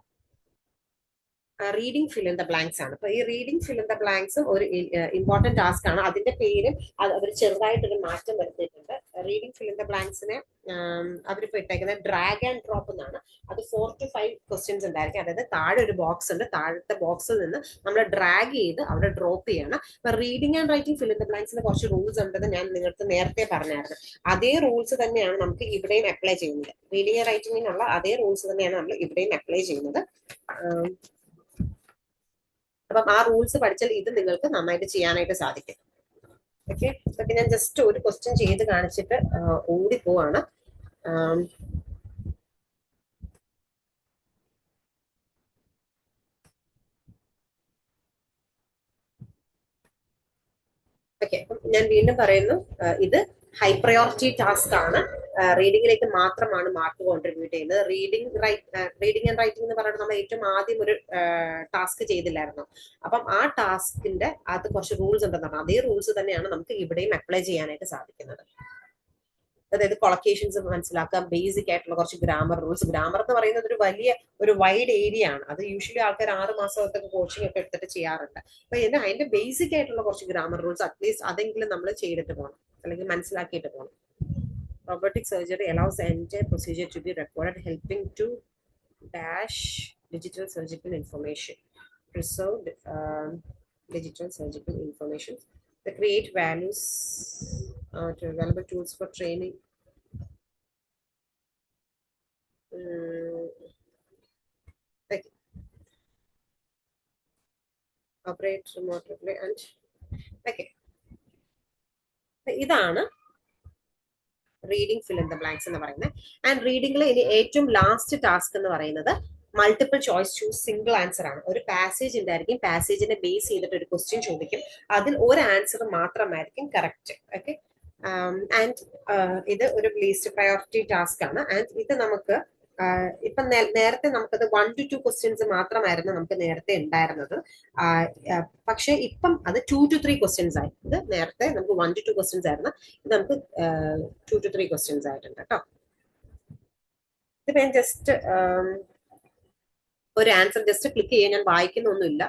reading fill in the blanks ആണ്. അപ്പൊ ഈ റീഡിംഗ് ഫിൽ ഇൻ ദ ബ്ലാങ്ക്സും ഒരു ഇമ്പോർട്ടന്റ് ടാസ്ക് ആണ്. അതിന്റെ പേരും അവർ ചെറുതായിട്ടൊരു മാറ്റം വരുത്തിയിട്ടുണ്ട്. റീഡിംഗ് ഫിൽ ഇൻ ദ ബ്ലാങ്ക്സിനെ അവരിപ്പോ ഇട്ടേക്കുന്നത് ഡ്രാഗ് ആൻഡ് ഡ്രോപ്പ് എന്നാണ്. അത് 4 to 5 ക്വസ്റ്റ്യൻസ് ഉണ്ടായിരിക്കും. അതായത് താഴെ ഒരു ബോക്സ് ഉണ്ട്, താഴത്തെ ബോക്സിൽ നിന്ന് നമ്മൾ ഡ്രാഗ് ചെയ്ത് അവിടെ ഡ്രോപ്പ് ചെയ്യണം. അപ്പൊ reading and writing fill in the ബ്ലാങ്ക്സിന് കുറച്ച് റൂൾസ് ഉണ്ടെന്ന് ഞാൻ നിങ്ങൾക്ക് നേരത്തെ പറഞ്ഞായിരുന്നു. അതേ റൂൾസ് തന്നെയാണ് നമുക്ക് ഇവിടെയും അപ്ലൈ ചെയ്യുന്നത്. റീഡിംഗ് ആൻഡ് റൈറ്റിംഗിനുള്ള അതേ റൂൾസ് തന്നെയാണ് നമ്മൾ ഇവിടെയും അപ്ലൈ ചെയ്യുന്നത്. അപ്പം ആ റൂൾസ് പഠിച്ചാൽ ഇത് നിങ്ങൾക്ക് നന്നായിട്ട് ചെയ്യാനായിട്ട് സാധിക്കും. ഓക്കെ, ഇതൊക്കെ ഞാൻ ജസ്റ്റ് ഒരു ക്വസ്റ്റ്യൻ ചെയ്ത് കാണിച്ചിട്ട് ഓടിപ്പോവാണ്. ഓക്കെ, ഞാൻ വീണ്ടും പറയുന്നു, ഇത് ഹൈ പ്രയോറിറ്റി ടാസ്ക് ആണ്. റീഡിങ്ങിലേക്ക് മാത്രമാണ് മാർക്ക് കോൺട്രിബ്യൂട്ട് ചെയ്യുന്നത്. റീഡിംഗ് ആൻഡ് റൈറ്റിംഗ് എന്ന് പറയുന്നത് നമ്മൾ ഏറ്റവും ആദ്യം ഒരു ടാസ്ക് ചെയ്തില്ലായിരുന്നു. അപ്പം ആ ടാസ്കിന്റെ അത് കുറച്ച് റൂൾസ് ഉണ്ടെന്ന് പറഞ്ഞു. അതേ റൂൾസ് തന്നെയാണ് നമുക്ക് ഇവിടെയും അപ്ലൈ ചെയ്യാനായിട്ട് സാധിക്കുന്നത്. അതായത് കൊളക്കേഷൻസ് മനസ്സിലാക്കുക, ബേസിക് ആയിട്ടുള്ള കുറച്ച് ഗ്രാമർ റൂൾസ്. ഗ്രാമർ എന്ന് പറയുന്നത് ഒരു വൈഡ് ഏരിയ ആണ്. അത് യൂഷ്വലി ആൾക്കാർ 6 മാസത്തൊക്കെ കോച്ചിങ് ഒക്കെ എടുത്തിട്ട് ചെയ്യാറുണ്ട്. അപ്പൊ അതിന്റെ ബേസിക് ആയിട്ടുള്ള കുറച്ച് ഗ്രാമർ റൂൾസ് അറ്റ്ലീസ്റ്റ് അതെങ്കിലും നമ്മൾ ചെയ്തിട്ട് പോകണം, അല്ലെങ്കിൽ മനസ്സിലാക്കിയിട്ട് പോകണം. Robotic surgery allows the entire procedure to be recorded, helping to dash digital surgical information, preserve digital surgical information. The create values to available tools for training. Like operate remotely and okay. ഇതാണ് reading fill in the blanks എന്ന് പറയുന്നത്. And റീഡിംഗിൽ ഇനി ഏറ്റവും last task എന്ന് പറയുന്നത് multiple choice choose single answer ആണ്. ഒരു passage ഉണ്ടായിരിക്കും, പാസേജിനെ ബേസ് ചെയ്തിട്ട് ഒരു ക്വസ്റ്റ്യൻ ചോദിക്കും, അതിൽ ഒരു ആൻസർ മാത്രമായിരിക്കും കറക്റ്റ്. ഓക്കെ, ആൻഡ് ഇത് ഒരു ലീസ്റ്റ് പ്രയോറിറ്റി ടാസ്ക് ആണ്. ആൻഡ് ഇത് നമുക്ക് ഇപ്പൊ നേരത്തെ നമുക്കത് 1 to 2 ക്വസ്റ്റ്യൻസ് മാത്രമായിരുന്നു നമുക്ക് നേരത്തെ ഉണ്ടായിരുന്നത്. പക്ഷെ ഇപ്പം അത് 2 to 3 ക്വസ്റ്റ്യൻസ് ആയി. ഇത് നേരത്തെ നമുക്ക് 1 to 2 ക്വസ്റ്റ്യൻസ് ആയിരുന്നു, ഇത് നമുക്ക് 2 to 3 ക്വസ്റ്റ്യൻസ് ആയിട്ടുണ്ട് കേട്ടോ. ഇത് ഞാൻ ജസ്റ്റ് ഒരു ആൻസർ ജസ്റ്റ് ക്ലിക്ക് ചെയ്യാൻ, ഞാൻ വായിക്കുന്നൊന്നുമില്ല.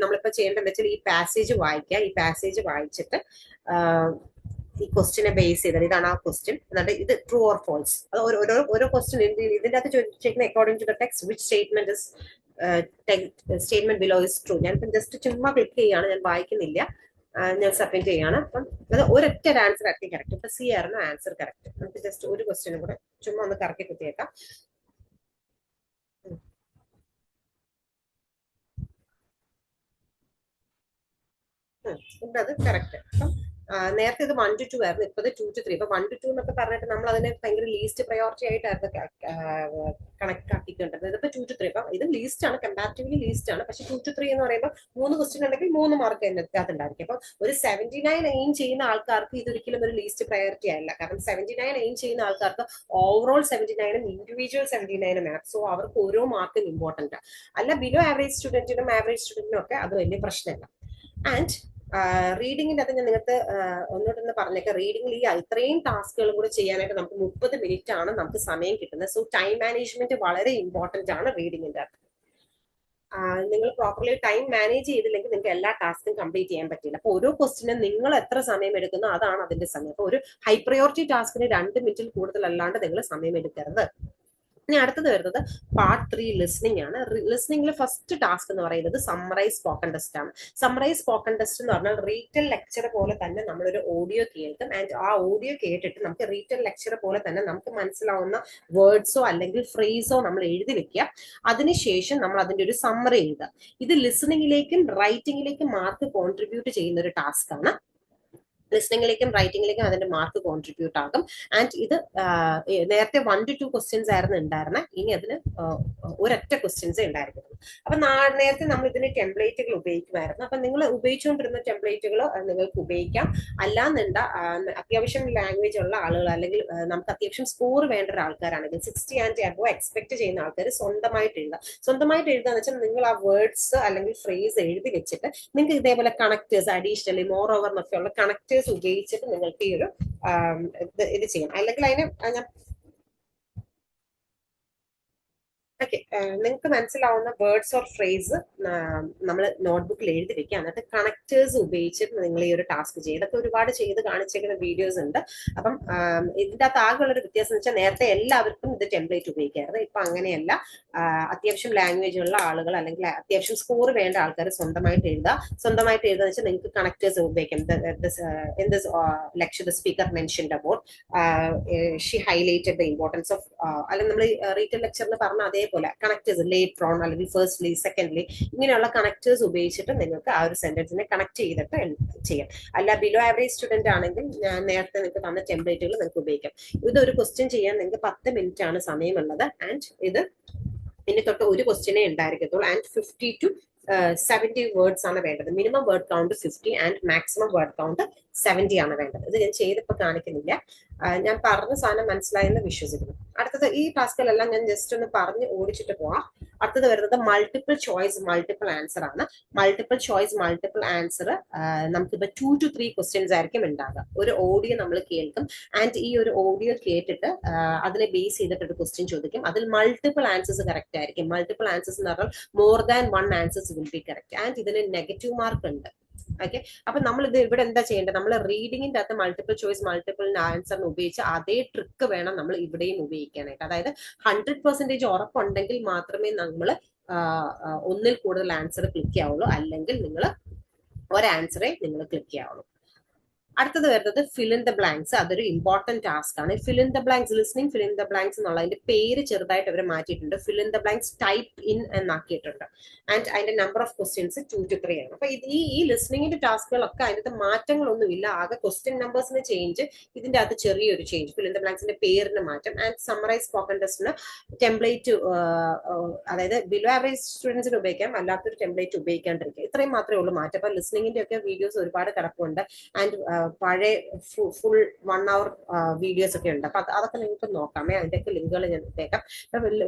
നമ്മളിപ്പോ ചെയ്യേണ്ടത് വെച്ചാൽ ഈ പാസേജ് വായിക്കുക. ഈ പാസേജ് വായിച്ചിട്ട് ഈ ക്വസ്റ്റിനെ ബേസ് ചെയ്തത് ഇതാണ് ആ ക്വസ്റ്റ്യൻ. എന്നിട്ട് ഇത് ട്രൂ ഓർ ഫോൾസ്, അത് ഓരോ ക്വസ്റ്റ്യൻ ഇതിന്റെ അകത്ത് ചോദിച്ചിരിക്കുന്ന according to the text which statement below is true. ഞാൻ ജസ്റ്റ് ചുമ്മാ ക്ലിക്ക് ചെയ്യാണ്, ഞാൻ വായിക്കുന്നില്ല, ഞാൻ സബ്മിറ്റ് ചെയ്യാണ്. അപ്പം അത് ഒരൊറ്റ ആൻസർ ആയിരിക്കും കറക്റ്റ്. ഇപ്പൊ സി ആയിരുന്നു ആൻസർ കറക്റ്റ്. നമുക്ക് ജസ്റ്റ് ഒരു ക്വസ്റ്റ്യനും കൂടെ ചുമ്മാ ഒന്ന് കറക്കി കുത്തിയേക്കാം. അത് കറക്റ്റ്. അപ്പം നേരത്തെ ഇത് 1 to 2 ആയിരുന്നു, ഇപ്പൊ 2 to 3. ഇപ്പൊ 1 to 2 എന്നൊക്കെ പറഞ്ഞിട്ട് നമ്മൾ അതിനെ ഭയങ്കര ലീസ്റ്റ് പ്രയോറിറ്റി ആയിട്ടായിരുന്നു കണക്ട് ആക്കിക്കൊണ്ടത്. ഇതിപ്പോ 2 to 3. അപ്പൊ ഇത് ലീസ്റ്റ് ആണ്, കമ്പാരിറ്റീവ്ലി ലീസ്റ്റ് ആണ്. പക്ഷെ 2 to 3 എന്ന് പറയുമ്പോൾ 3 ക്വസ്റ്റ്യൻ ഉണ്ടെങ്കിൽ 3 മാർക്ക് അതിനകത്തുണ്ടായിരിക്കും. അപ്പൊ ഒരു 79 എയിം ചെയ്യുന്ന ആൾക്കാർക്ക് ഇതൊരിക്കലും ഒരു ലീസ്റ്റ് പ്രയോറിറ്റി ആയില്ല. കാരണം 79 എയിം ചെയ്യുന്ന ആൾക്കാർക്ക് ഓവറോൾ 79 ഇൻഡിവിജ്വൽ 79 ആണ്. സോ അവർക്ക് ഓരോ മാർക്കും ഇമ്പോർട്ടന്റ് അല്ല. ബിലോ ആവറേജ് സ്റ്റുഡന്റിനും ആവറേജ് സ്റ്റുഡന്റിനും ഒക്കെ അത് വലിയ പ്രശ്നമല്ല. ആൻഡ് റീഡിങ്ങിന്റെ അത് ഞാൻ നിങ്ങൾക്ക് ഒന്നോട്ടൊന്ന് പറഞ്ഞേക്കാം. റീഡിംഗിൽ ഈ ഇത്രയും ടാസ്കുകളും കൂടെ ചെയ്യാനായിട്ട് നമുക്ക് 30 മിനിറ്റ് ആണ് നമുക്ക് സമയം കിട്ടുന്നത്. സോ ടൈം മാനേജ്മെന്റ് വളരെ ഇമ്പോർട്ടന്റ് ആണ് റീഡിങ്ങിന്റെ അത്. നിങ്ങൾ പ്രോപ്പർലി ടൈം മാനേജ് ചെയ്തില്ലെങ്കിൽ നിങ്ങൾക്ക് എല്ലാ ടാസ്കും കംപ്ലീറ്റ് ചെയ്യാൻ പറ്റില്ല. അപ്പൊ ഓരോ ക്വസ്റ്റിനും നിങ്ങൾ എത്ര സമയം എടുക്കുന്നോ അതാണ് അതിന്റെ സമയം. അപ്പൊ ഒരു ഹൈ പ്രയോറിറ്റി ടാസ്കിന് 2 മിനിറ്റിൽ കൂടുതൽ അല്ലാണ്ട് നിങ്ങൾ സമയം എടുക്കരുത്. ഇനി അടുത്തത് വരുന്നത് പാർട്ട് 3 ലിസ്ണിംഗ് ആണ്. ലിസ്ണിംഗിൽ ഫസ്റ്റ് ടാസ്ക് എന്ന് പറയുന്നത് സമ്മറൈസ് സ്പോക്കൺ ടെസ്റ്റ് ആണ്. സമ്മറൈസ് സ്പോക്കൺ ടെസ്റ്റ് എന്ന് പറഞ്ഞാൽ റീറ്റൽ ലെക്ചർ പോലെ തന്നെ നമ്മളൊരു ഓഡിയോ കേൾക്കും. ആൻഡ് ആ ഓഡിയോ കേട്ടിട്ട് നമുക്ക് റീറ്റൽ ലെക്ചർ പോലെ തന്നെ നമുക്ക് മനസ്സിലാവുന്ന വേർഡ്സോ അല്ലെങ്കിൽ ഫ്രേസോ നമ്മൾ എഴുതി വെക്കുക. അതിനുശേഷം നമ്മൾ അതിന്റെ ഒരു സമ്മറി എഴുതുക. ഇത് ലിസണിങ്ങിലേക്കും റൈറ്റിംഗിലേക്കും മാർക്ക് കോൺട്രിബ്യൂട്ട് ചെയ്യുന്ന ഒരു ടാസ്ക് ആണ്. ലിസ്ണിംഗിലേക്കും റൈറ്റിംഗിലേക്കും അതിന്റെ മാർക്ക് കോൺട്രിബ്യൂട്ട് ആകും. ആൻഡ് ഇത് നേരത്തെ 1 to 2 ക്വസ്റ്റ്യൻസ് ആയിരുന്നു ഉണ്ടായിരുന്നത്. ഇനി അതിന് ഒരൊറ്റ ക്വസ്റ്റ്യൻസേ ഉണ്ടായിരിക്കും. അപ്പൊ നേരത്തെ നമ്മൾ ഇതിന് ടെംപ്ലേറ്റുകൾ ഉപയോഗിക്കുമായിരുന്നു. അപ്പൊ നിങ്ങൾ ഉപയോഗിച്ചുകൊണ്ടിരുന്ന ടെംപ്ലേറ്റുകൾ നിങ്ങൾക്ക് ഉപയോഗിക്കാം. അല്ലാന്നുണ്ട അത്യാവശ്യം ലാംഗ്വേജ് ഉള്ള ആളുകൾ, അല്ലെങ്കിൽ നമുക്ക് അത്യാവശ്യം സ്കോർ വേണ്ട ഒരു ആൾക്കാരാണെങ്കിൽ 60 ആൻഡ് അബോ എക്സ്പെക്ട് ചെയ്യുന്ന ആൾക്കാർ സ്വന്തമായിട്ട് എഴുതുക. സ്വന്തമായിട്ട് എഴുതാന്ന് വെച്ചാൽ നിങ്ങൾ ആ വേർഡ്സ് അല്ലെങ്കിൽ ഫ്രേസ് എഴുതി വെച്ചിട്ട് നിങ്ങൾക്ക് ഇതേപോലെ കണക്ടേഴ്സ് അഡീഷണലി മോർ ഓവർ എന്നൊക്കെയുള്ള കണക്ടേഴ്സ് ഉപയോഗിച്ചിട്ട് നിങ്ങൾക്ക് ഈ ഒരു ഇത് ചെയ്യണം. അല്ലെങ്കിൽ അതിന് ഞാൻ ഓക്കെ, നിങ്ങൾക്ക് മനസ്സിലാവുന്ന വേർഡ്സ് ഓർ ഫ്രേസ് നമ്മൾ നോട്ട്ബുക്കിൽ എഴുതി വെക്കുക. എന്നിട്ട് കണക്ടേഴ്സ് ഉപയോഗിച്ചിട്ട് നിങ്ങൾ ഈ ഒരു ടാസ്ക് ചെയ്യുക. ഇതൊക്കെ ഒരുപാട് ചെയ്ത് കാണിച്ചേക്കുന്ന വീഡിയോസ് ഉണ്ട്. അപ്പം ഇതിന്റെ അകത്ത് ആകെയുള്ള ഒരു വ്യത്യാസം എന്ന് വെച്ചാൽ നേരത്തെ എല്ലാവർക്കും ഇത് ടെംപ്ലേറ്റ് ഉപയോഗിക്കായിരുന്നു. ഇപ്പൊ അങ്ങനെയല്ല. അത്യാവശ്യം ലാംഗ്വേജ് ഉള്ള ആളുകൾ അല്ലെങ്കിൽ അത്യാവശ്യം സ്കോർ വേണ്ട ആൾക്കാർ സ്വന്തമായിട്ട് എഴുതുക. സ്വന്തമായിട്ട് എഴുതുക വെച്ചാൽ നിങ്ങൾക്ക് കണക്ടേഴ്സ് ഉപയോഗിക്കാം. in this lecture the speaker mentioned about she highlighted the importance of അല്ലെങ്കിൽ നമ്മൾ റീറ്റെയിൽ ലെക്ചറിന് പറഞ്ഞ അതേപോലെ കണക്ടേഴ്സ് ലേറ്റർ ഓൺ അല്ലെങ്കിൽ ഫസ്റ്റ്ലി സെക്കൻഡ്ലി ഇങ്ങനെയുള്ള കണക്ടേഴ്സ് ഉപയോഗിച്ചിട്ട് നിങ്ങൾക്ക് ആ ഒരു സെന്റൻസിനെ കണക്ട് ചെയ്തിട്ട് ചെയ്യാം. അല്ല ബിലോ ആവറേജ് സ്റ്റുഡന്റ് ആണെങ്കിൽ ഞാൻ നേരത്തെ നിങ്ങൾക്ക് തന്ന ടെംപ്ലേറ്റുകൾ നിങ്ങൾക്ക് ഉപയോഗിക്കാം. ഇതൊരു ക്വസ്റ്റ്യൻ ചെയ്യാൻ നിങ്ങൾക്ക് 10 മിനിറ്റ് ആണ് സമയമുള്ളത്. ആൻഡ് ഇത് ഇനി തൊട്ട് ഒരു ക്വസ്റ്റ്യനേ ഉണ്ടായിരിക്കത്തുള്ളൂ. ആൻഡ് 50 to 70 വേർഡ്സ് ആണ് വേണ്ടത്. Minimum word count 50 and maximum word count 70 ആണ് വേണ്ടത്. ഇത് ഞാൻ ചെയ്തിപ്പോ കാണിക്കുന്നില്ല. ഞാൻ പറഞ്ഞ സാധനം മനസ്സിലായെന്ന് വിശ്വസിക്കുന്നു. അടുത്തത് ഈ ടാസ്കിലെല്ലാം ഞാൻ ജസ്റ്റ് ഒന്ന് പറഞ്ഞ് ഓടിച്ചിട്ട് പോവാം. അടുത്തത് വരുന്നത് മൾട്ടിപ്പിൾ ചോയ്സ് മൾട്ടിപ്പിൾ ആൻസർ ആണ്. മൾട്ടിപ്പിൾ ചോയ്സ് മൾട്ടിപ്പിൾ ആൻസർ നമുക്കിപ്പോ 2 to 3 ക്വസ്റ്റ്യൻസ് ആയിരിക്കും ഉണ്ടാകുക. ഒരു ഓഡിയോ നമ്മൾ കേൾക്കും. ആൻഡ് ഈ ഒരു ഓഡിയോ കേട്ടിട്ട് അതിനെ ബേസ് ചെയ്തിട്ട് ഒരു ക്വസ്റ്റ്യൻ ചോദിക്കും. അതിൽ മൾട്ടിപ്പിൾ ആൻസേഴ്സ് കറക്റ്റ് ആയിരിക്കും. മൾട്ടിപ്പിൾ ആൻസേഴ്സ് എന്ന് പറഞ്ഞാൽ more than 1 answers will be correct. And ഇതിന് നെഗറ്റീവ് മാർക്ക് ഉണ്ട്. ഓക്കെ, അപ്പൊ നമ്മൾ ഇത് ഇവിടെ എന്താ ചെയ്യേണ്ടത്? നമ്മൾ റീഡിങ്ങിന്റെ അകത്ത് മൾട്ടിപ്പിൾ ചോയ്സ് മൾട്ടിപ്പിൾ ആൻസറിന് ഉപയോഗിച്ച് അതേ ട്രിക്ക് വേണം നമ്മൾ ഇവിടെയും ഉപയോഗിക്കാനായിട്ട്. അതായത് 100% ഉറപ്പുണ്ടെങ്കിൽ മാത്രമേ നമ്മൾ ഒന്നിൽ കൂടുതൽ ആൻസർ ക്ലിക്ക് ചെയ്യാവുള്ളൂ. അല്ലെങ്കിൽ നിങ്ങൾ ഒരു ആൻസറെ നിങ്ങൾ ക്ലിക്ക് ചെയ്യാവുള്ളൂ. അടുത്തത് വരുന്നത് ഫിൽ ഇൻ ദ ബ്ലാങ്ക്സ്. അതൊരു ഇമ്പോർട്ടന്റ് ടാസ്ക് ആണ്. Fill in the blanks listening fill in the blanks എന്നുള്ളതിന്റെ പേര് ചെറുതായിട്ട് അവർ മാറ്റിയിട്ടുണ്ട്. Fill in the blanks type in എന്നാക്കിയിട്ടുണ്ട്. ആൻഡ് അതിന്റെ നമ്പർ ഓഫ് ക്വസ്റ്റ്യൻസ് 2 to 3 ആണ്. അപ്പൊ ഈ ലിസ്ണിംഗിന്റെ ടാസ്കുകളൊക്കെ അതിന്റെ മാറ്റങ്ങളൊന്നുമില്ല. ആകെ ക്വസ്റ്റ്യൻ നമ്പേഴ്സിന് ചേഞ്ച്, ഇതിന്റെ അകത്ത് ചെറിയൊരു ചേഞ്ച്. ഫിൽ ഇൻ ദ ബ്ലാങ്ക്സിന്റെ പേരിന് മാറ്റം. ആൻഡ് സമ്മറൈസ് സ്പോക്കൺ ടെസ്റ്റിന് ടെംപ്ലേറ്റ്, അതായത് ബിലോ ആവറേജ് സ്റ്റുഡൻസിന് ഉപയോഗിക്കാം, അല്ലാത്തൊരു ടെംപ്ലേറ്റ് ഉപയോഗിക്കാണ്ടിരിക്കുക. ഇത്രയും മാത്രമേ ഉള്ളൂ മാറ്റം. അപ്പൊ ലിസ്ണിംഗിന്റെ ഒക്കെ വീഡിയോസ് ഒരുപാട് കിടപ്പുണ്ട്. ആൻഡ് പഴയ ഫുൾ 1 hour വീഡിയോസ് ഒക്കെ ഉണ്ട്. അപ്പൊ അതൊക്കെ നിങ്ങൾക്ക് നോക്കാമേ. അതിന്റെയൊക്കെ ലിങ്കുകൾ ഞാൻ ഇട്ടേക്കാം.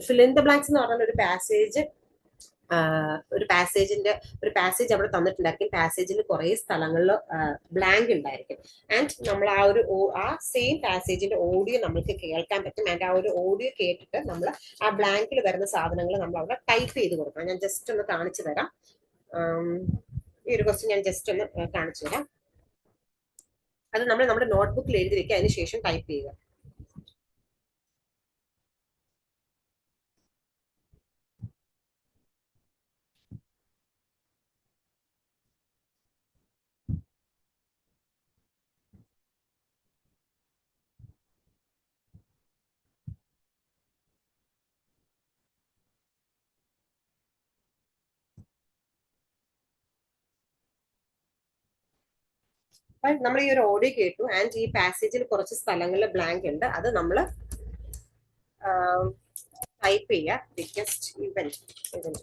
ഫിൽ ഇൻ ദ ബ്ലാങ്ക്സ് എന്ന് പറഞ്ഞാൽ ഒരു പാസേജ് അവിടെ തന്നിട്ടുണ്ടായിരിക്കും. പാസേജിൽ കുറെ സ്ഥലങ്ങളിൽ ബ്ലാങ്ക് ഉണ്ടായിരിക്കും. ആൻഡ് നമ്മൾ ആ സെയിം പാസേജിന്റെ ഓഡിയോ നമുക്ക് കേൾക്കാൻ പറ്റും. ആൻഡ് ആ ഒരു ഓഡിയോ കേട്ടിട്ട് നമ്മൾ ആ ബ്ലാങ്കിൽ വരുന്ന സാധനങ്ങൾ നമ്മൾ അവിടെ ടൈപ്പ് ചെയ്ത് കൊടുക്കണം. ഞാൻ ജസ്റ്റ് ഒന്ന് കാണിച്ചു തരാം. ഈ ഒരു ക്വസ്റ്റ്യൻ ഞാൻ ജസ്റ്റ് ഒന്ന് കാണിച്ചു തരാം. അത് നമ്മൾ നമ്മുടെ നോട്ട്ബുക്കിൽ എഴുതി വെക്കുക. അതിന് ശേഷം ടൈപ്പ് ചെയ്യുക. നമ്മൾ ഈ ഒരു ഓഡിയോ കേട്ടു. ആൻഡ് ഈ പാസേജിൽ കുറച്ച് സ്ഥലങ്ങളിൽ ബ്ലാങ്ക് ഉണ്ട്. അത് നമ്മൾ ടൈപ്പ് ചെയ്യുക. ബിഗ്ഗസ്റ്റ് ഇവന്റ്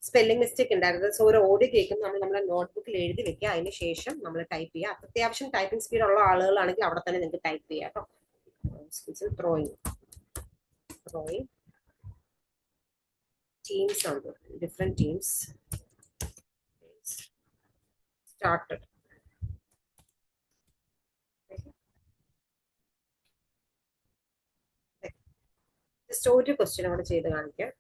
സ്പെല്ലിംഗ് മിസ്റ്റേക്ക് ഉണ്ടായിരുന്നു. സോ ഒരു ഓഡിയോ കേൾക്കുമ്പോൾ നമ്മൾ നമ്മുടെ നോട്ട്ബുക്കിൽ എഴുതി വെക്കുക. അതിന് ശേഷം നമ്മൾ ടൈപ്പ് ചെയ്യുക. അത്യാവശ്യം ടൈപ്പിംഗ് സ്പീഡ് ഉള്ള ആളുകളാണെങ്കിൽ അവിടെ തന്നെ നിങ്ങൾക്ക് ടൈപ്പ് ചെയ്യാം കേട്ടോ. ത്രോയിങ് ടീംസ് ഉണ്ട്, ഡിഫറെന്റ് ടീംസ് സ്റ്റാർട്ടഡ്. ജസ്റ്റ് ഒരു ക്വസ്റ്റ്യൻ അവിടെ ചെയ്ത് കാണിക്കാം.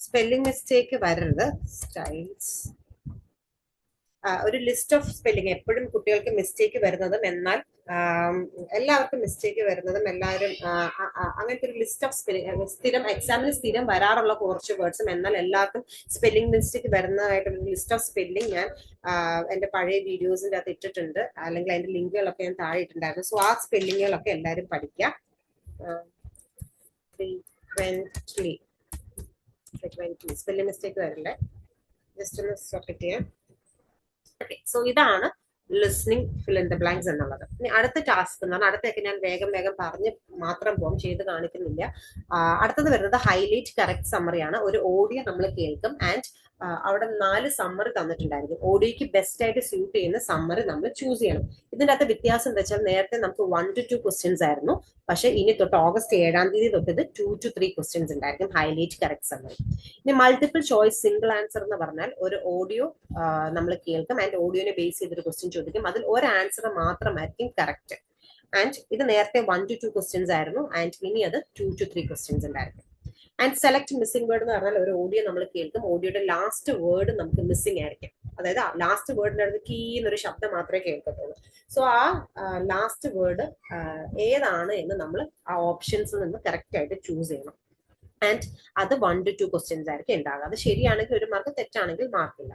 സ്പെല്ലിംഗ് മിസ്റ്റേക്ക് വരരുത്. സ്റ്റൈൽസ് ഒരു ലിസ്റ്റ് ഓഫ് സ്പെല്ലിംഗ് എപ്പോഴും കുട്ടികൾക്ക് മിസ്റ്റേക്ക് വരുന്നതും, എന്നാൽ എല്ലാവർക്കും മിസ്റ്റേക്ക് വരുന്നതും എല്ലാവരും അങ്ങനത്തെ ഒരു ലിസ്റ്റ് ഓഫ് സ്പെല്ലിംഗ് സ്ഥിരം എക്സാമിന് സ്ഥിരം വരാറുള്ള കുറച്ച് വേർഡ്സും, എന്നാൽ എല്ലാവർക്കും സ്പെല്ലിംഗ് മിസ്റ്റേക്ക് വരുന്നതായിട്ടുള്ള ലിസ്റ്റ് ഓഫ് സ്പെല്ലിംഗ് ഞാൻ എന്റെ പഴയ വീഡിയോസിന്റെ അകത്ത് ഇട്ടിട്ടുണ്ട്, അല്ലെങ്കിൽ അതിന്റെ ലിങ്കുകളൊക്കെ ഞാൻ താഴെ ഇട്ടിട്ടുണ്ടായിരുന്നു. സോ ആ സ്പെല്ലിങ്ങുകളൊക്കെ എല്ലാവരും പഠിക്കുക. ഫ്രീക്വന്റ്ലി സ്പെല്ലിംഗ് മിസ്റ്റേക്ക് വരില്ലേ, ജസ്റ്റ് ഒന്ന് സബ്മിറ്റ് ചെയ്യാം. ഓക്കെ, സോ ഇതാണ് listening fill in the blanks എന്നുള്ളത്. ഇനി അടുത്ത ടാസ്ക് എന്ന് പറഞ്ഞാൽ, അടുത്തൊക്കെ ഞാൻ വേഗം വേഗം പറഞ്ഞ് മാത്രം പോകും, ചെയ്ത് കാണിക്കുന്നില്ല. അടുത്തത് വരുന്നത് ഹൈലൈറ്റ് കറക്റ്റ് സമ്മറി ആണ്. ഒരു ഓഡിയോ നമ്മൾ കേൾക്കും ആൻഡ് അവിടെ 4 സമ്മറി തന്നിട്ടുണ്ടായിരിക്കും. ഓഡിയോയ്ക്ക് ബെസ്റ്റ് ആയിട്ട് സ്യൂട്ട് ചെയ്യുന്ന സമ്മറി നമ്മൾ ചൂസ് ചെയ്യണം. ഇതിന്റെ അകത്ത് വ്യത്യാസം എന്താ വെച്ചാൽ, നേരത്തെ നമുക്ക് 1 to 2 ക്വസ്റ്റ്യൻസ് ആയിരുന്നു, പക്ഷെ ഇനി തൊട്ട് ഓഗസ്റ്റ് 7-ാം തീയതി തൊട്ട് ഇത് 2 to 3 ക്വസ്റ്റ്യൻസ് ഉണ്ടായിരിക്കും ഹൈലൈറ്റ് കറക്റ്റ് സമ്മറി. ഇനി മൾട്ടിപ്പിൾ ചോയ്സ് സിംഗിൾ ആൻസർ എന്ന് പറഞ്ഞാൽ, ഒരു ഓഡിയോ നമ്മൾ കേൾക്കും ആൻഡ് ഓഡിയോനെ ബേസ് ചെയ്തൊരു ക്വസ്റ്റ്യൻ ചോദിക്കും, അതിൽ ഒരു ആൻസർ മാത്രമായിരിക്കും കറക്റ്റ്. ആൻഡ് ഇത് നേരത്തെ 1 to 2 ക്വസ്റ്റ്യൻസ് ആയിരുന്നു ആൻഡ് ഇനി അത് 2 to 3 ക്വസ്റ്റ്യൻസ് ഉണ്ടായിരിക്കും. ആൻഡ് സെലക്ട് മിസ്സിംഗ് വേർഡ് എന്ന് പറഞ്ഞാൽ, ഒരു ഓഡിയോ നമ്മൾ കേൾക്കും, ഓഡിയോയുടെ ലാസ്റ്റ് വേർഡ് നമുക്ക് മിസ്സിംഗ് ആയിരിക്കും. അതായത് ലാസ്റ്റ് വേർഡിന്റെ അടുത്ത് കീ എന്നൊരു ശബ്ദം മാത്രമേ കേൾക്കത്തുള്ളൂ. സോ ആ ലാസ്റ്റ് വേർഡ് ഏതാണ് എന്ന് നമ്മൾ ആ ഓപ്ഷൻസിൽ നിന്ന് കറക്റ്റ് ആയിട്ട് ചൂസ് ചെയ്യണം. ആൻഡ് അത് 1 to 2 ക്വസ്റ്റ്യൻസ് ആയിരിക്കും ഉണ്ടാകുക. അത് ശരിയാണെങ്കിൽ 1 മാർക്ക്, തെറ്റാണെങ്കിൽ മാർക്കില്ല.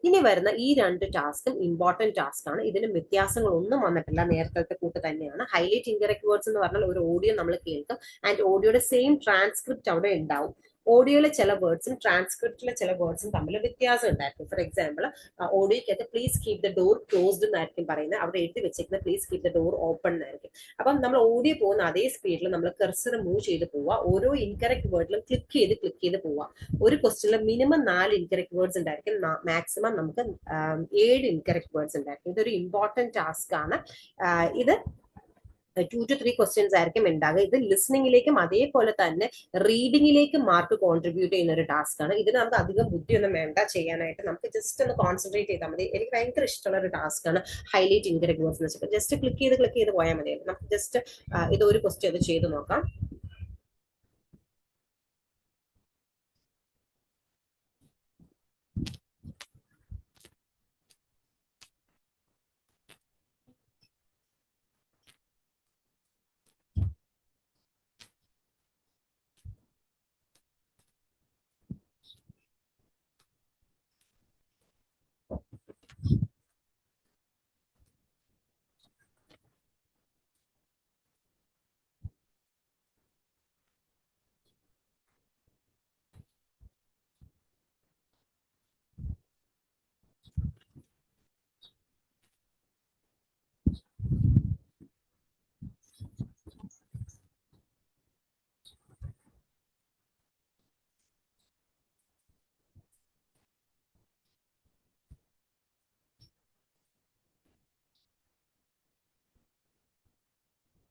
ഇനി വരുന്ന ഈ 2 ടാസ്കും ഇമ്പോർട്ടന്റ് ടാസ്ക് ആണ്. ഇതിന് വ്യത്യാസങ്ങളൊന്നും വന്നിട്ടില്ല, നേരത്തെ കൂട്ട് തന്നെയാണ്. ഹൈലൈറ്റ് ഇൻകറക്റ്റ് വേർഡ്സ് എന്ന് പറഞ്ഞാൽ, ഒരു ഓഡിയോ നമ്മൾ കേൾക്കും ആൻഡ് ഓഡിയോയുടെ സെയിം ട്രാൻസ്ക്രിപ്റ്റ് അവിടെ ഉണ്ടാവും. ഓഡിയോയിലെ ചില വേർഡ്സും ട്രാൻസ്ക്രിപ്റ്റിലെ ചില വേർഡ്സും തമ്മിൽ വ്യത്യാസം ഉണ്ടായിരിക്കും. ഫോർ എക്സാമ്പിൾ, ഓഡിയോയ്ക്കകത്ത് please keep the door closed എന്നായിരിക്കും പറയുന്നത്, അവിടെ എഴുതി വെച്ചിരിക്കുന്നത് please keep the door open എന്നായിരിക്കും. അപ്പം നമ്മൾ ഓഡിയോ പോകുന്ന അതേ സ്പീഡിൽ നമ്മൾ കർസർ മൂവ് ചെയ്ത് പോവുക, ഓരോ ഇൻകറക്റ്റ് വേർഡിലും ക്ലിക്ക് ചെയ്ത് പോവുക. ഒരു ക്വസ്റ്റ്യനിൽ മിനിമം 4 ഇൻകറക്റ്റ് വേർഡ്സ് ഉണ്ടായിരിക്കും, മാക്സിമം നമുക്ക് 7 ഇൻകറക്റ്റ് വേർഡ്സ് ഉണ്ടായിരിക്കും. ഇതൊരു ഇമ്പോർട്ടന്റ് ടാസ്ക് ആണ്. ഇത് 2 to 3 ക്വസ്റ്റ്യൻസ് ആയിരിക്കും ഉണ്ടാകുക. ഇത് ലിസണിങ്ങിലേക്കും അതേപോലെ തന്നെ റീഡിങ്ങിലേക്കും മാർക്ക് കോൺട്രിബ്യൂട്ട് ചെയ്യുന്ന ഒരു ടാസ്ക് ആണ്. ഇതിന് നമുക്ക് അധികം ബുദ്ധിയൊന്നും വേണ്ട ചെയ്യാനായിട്ട്, നമുക്ക് ജസ്റ്റ് ഒന്ന് കോൺസെൻട്രേറ്റ് ചെയ്താൽ മതി. എനിക്ക് ഭയങ്കര ഇഷ്ടമുള്ള ഒരു ടാസ്ക് ആണ് ഹൈലൈറ്റ് ഇൻകറക്റ്റ് വേർഡ്സ് എന്ന് വെച്ചിട്ട്. ജസ്റ്റ് ക്ലിക്ക് ചെയ്ത് പോയാൽ മതി. നമുക്ക് ജസ്റ്റ് ഇത് ഒരു ക്വസ്റ്റ്യൻ അത് ചെയ്ത് നോക്കാം.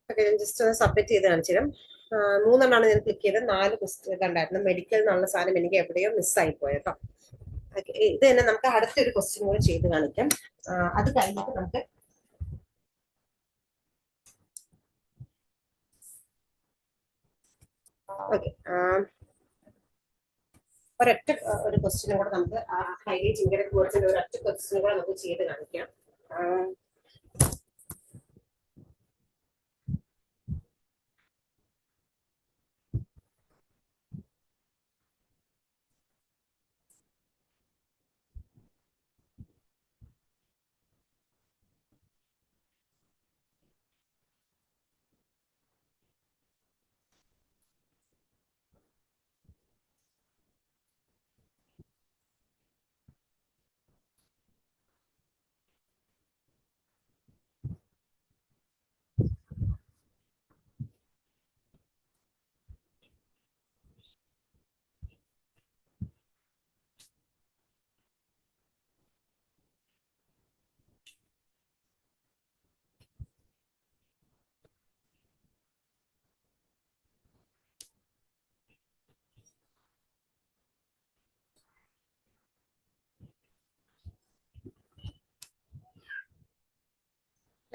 ഓക്കെ, ഞാൻ ജസ്റ്റ് ഒന്ന് സബ്മിറ്റ് ചെയ്ത് കാണിച്ചുതരാം. 3 ഞാൻ ക്ലിക്ക് ചെയ്ത് 4 ക്വസ്റ്റ്യൻ ഉണ്ടായിരുന്നു. മെഡിക്കൽ എന്നുള്ള സാധനം എനിക്ക് എവിടെയോ മിസ്സായി പോയട്ടോ. ഇത് തന്നെ നമുക്ക് അടുത്തൊരു ക്വസ്റ്റ്യൻ കൂടെ ചെയ്ത് കാണിക്കാം. അത് കഴിഞ്ഞിട്ട് നമുക്ക് ഓക്കെ, ഒരൊറ്റ ഒരു ക്വസ്റ്റ്യനും കൂടെ നമുക്ക് ഹൈലൈറ്റ് ഇൻകറക്റ്റ് വേർഡ്സിന്റെ ഒരൊറ്റ ക്വസ്റ്റ്യനും കൂടെ നമുക്ക് ചെയ്ത് കാണിക്കാം.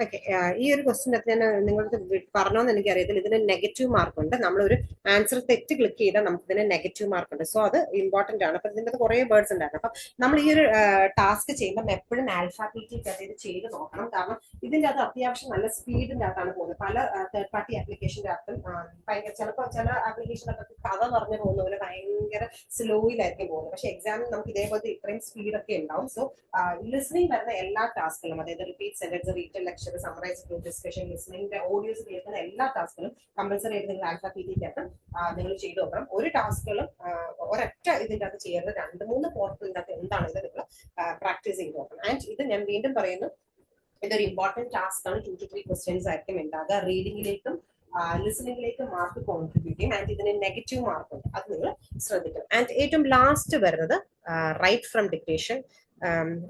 ഓക്കെ, ഈ ഒരു ക്വസ്റ്റ്യൻ ഞാൻ നിങ്ങൾക്ക് പറഞ്ഞോന്ന് എനിക്കറിയത്തില്ല. ഇതിന് നെഗറ്റീവ് മാർക്ക് ഉണ്ട്. നമ്മളൊരു ആൻസർ തെറ്റ് ക്ലിക്ക് ചെയ്താൽ നമുക്ക് ഇതിന് നെഗറ്റീവ് മാർക്ക് ഉണ്ട്. സോ അത് ഇമ്പോർട്ടന്റ് ആണ്. അപ്പൊ ഇതിന്റെ കുറെ വേർഡ്സ് ഉണ്ടായിരുന്നു. അപ്പൊ നമ്മൾ ഈ ഒരു ടാസ്ക് ചെയ്യുമ്പോൾ എപ്പോഴും ആൽഫാബറ്റിക് ഇത് ചെയ്ത് നോക്കണം. കാരണം ഇതിന്റെ അത് അത്യാവശ്യം നല്ല സ്പീഡിന്റെ അകത്താണ് പോകുന്നത്. പല തേർഡ് പാർട്ടി ആപ്ലിക്കേഷന്റെ അകത്തും ഭയങ്കര ചിലപ്പോൾ ചില ആപ്ലിക്കേഷൻ്റെ അകത്ത് കഥ പറഞ്ഞു പോകുന്ന പോലെ ഭയങ്കര സ്ലോയിലായിരിക്കും പോകുന്നത്. പക്ഷെ എക്സാമിൽ നമുക്ക് ഇതേപോലത്തെ ഇത്രയും സ്പീഡൊക്കെ ഉണ്ടാവും. സോ ലിസണിങ് വരുന്ന എല്ലാ ടാസ്കുകളും, അതായത് repeat sentence, retell lecture, summarise group discussion, ലിസണിംഗിന്റെ ഓഡിയോസ് കേൾക്കുന്ന എല്ലാ ടാസ്കുകളും കമ്പൽസറി ആയിട്ട് നിങ്ങൾ ആൽഫാബറ്റിക്കകത്ത് നിങ്ങൾ ചെയ്തു നോക്കണം. ഒരു ടാസ്കുകളും ഒരൊറ്റ ഇതിന്റെ അകത്ത് ചെയ്യരുത്. 2-3 പോർട്ടലിന്റെ അകത്ത് എന്താണ് ഇത് നിങ്ങൾ പ്രാക്ടീസ് ചെയ്ത് നോക്കണം. ആൻഡ് ഇത് ഞാൻ വീണ്ടും പറയുന്നു, ഇതൊരു ഇമ്പോർട്ടന്റ് ടാസ്ക് ആണ്. 2 to 3 ക്വസ്റ്റ്യൻസ് ആയിരിക്കും ഉണ്ടാകുക. റീഡിംഗിലേക്കും ലിസണിംഗിലേക്ക് മാർക്ക് കോൺട്രിബ്യൂട്ട് ചെയ്യും. ആൻഡ് ഇതിന് നെഗറ്റീവ് മാർക്ക് ഉണ്ട്, അത് നിങ്ങൾ ശ്രദ്ധിക്കണം. ആൻഡ് ഏറ്റവും ലാസ്റ്റ് വരുന്നത് write from dictation.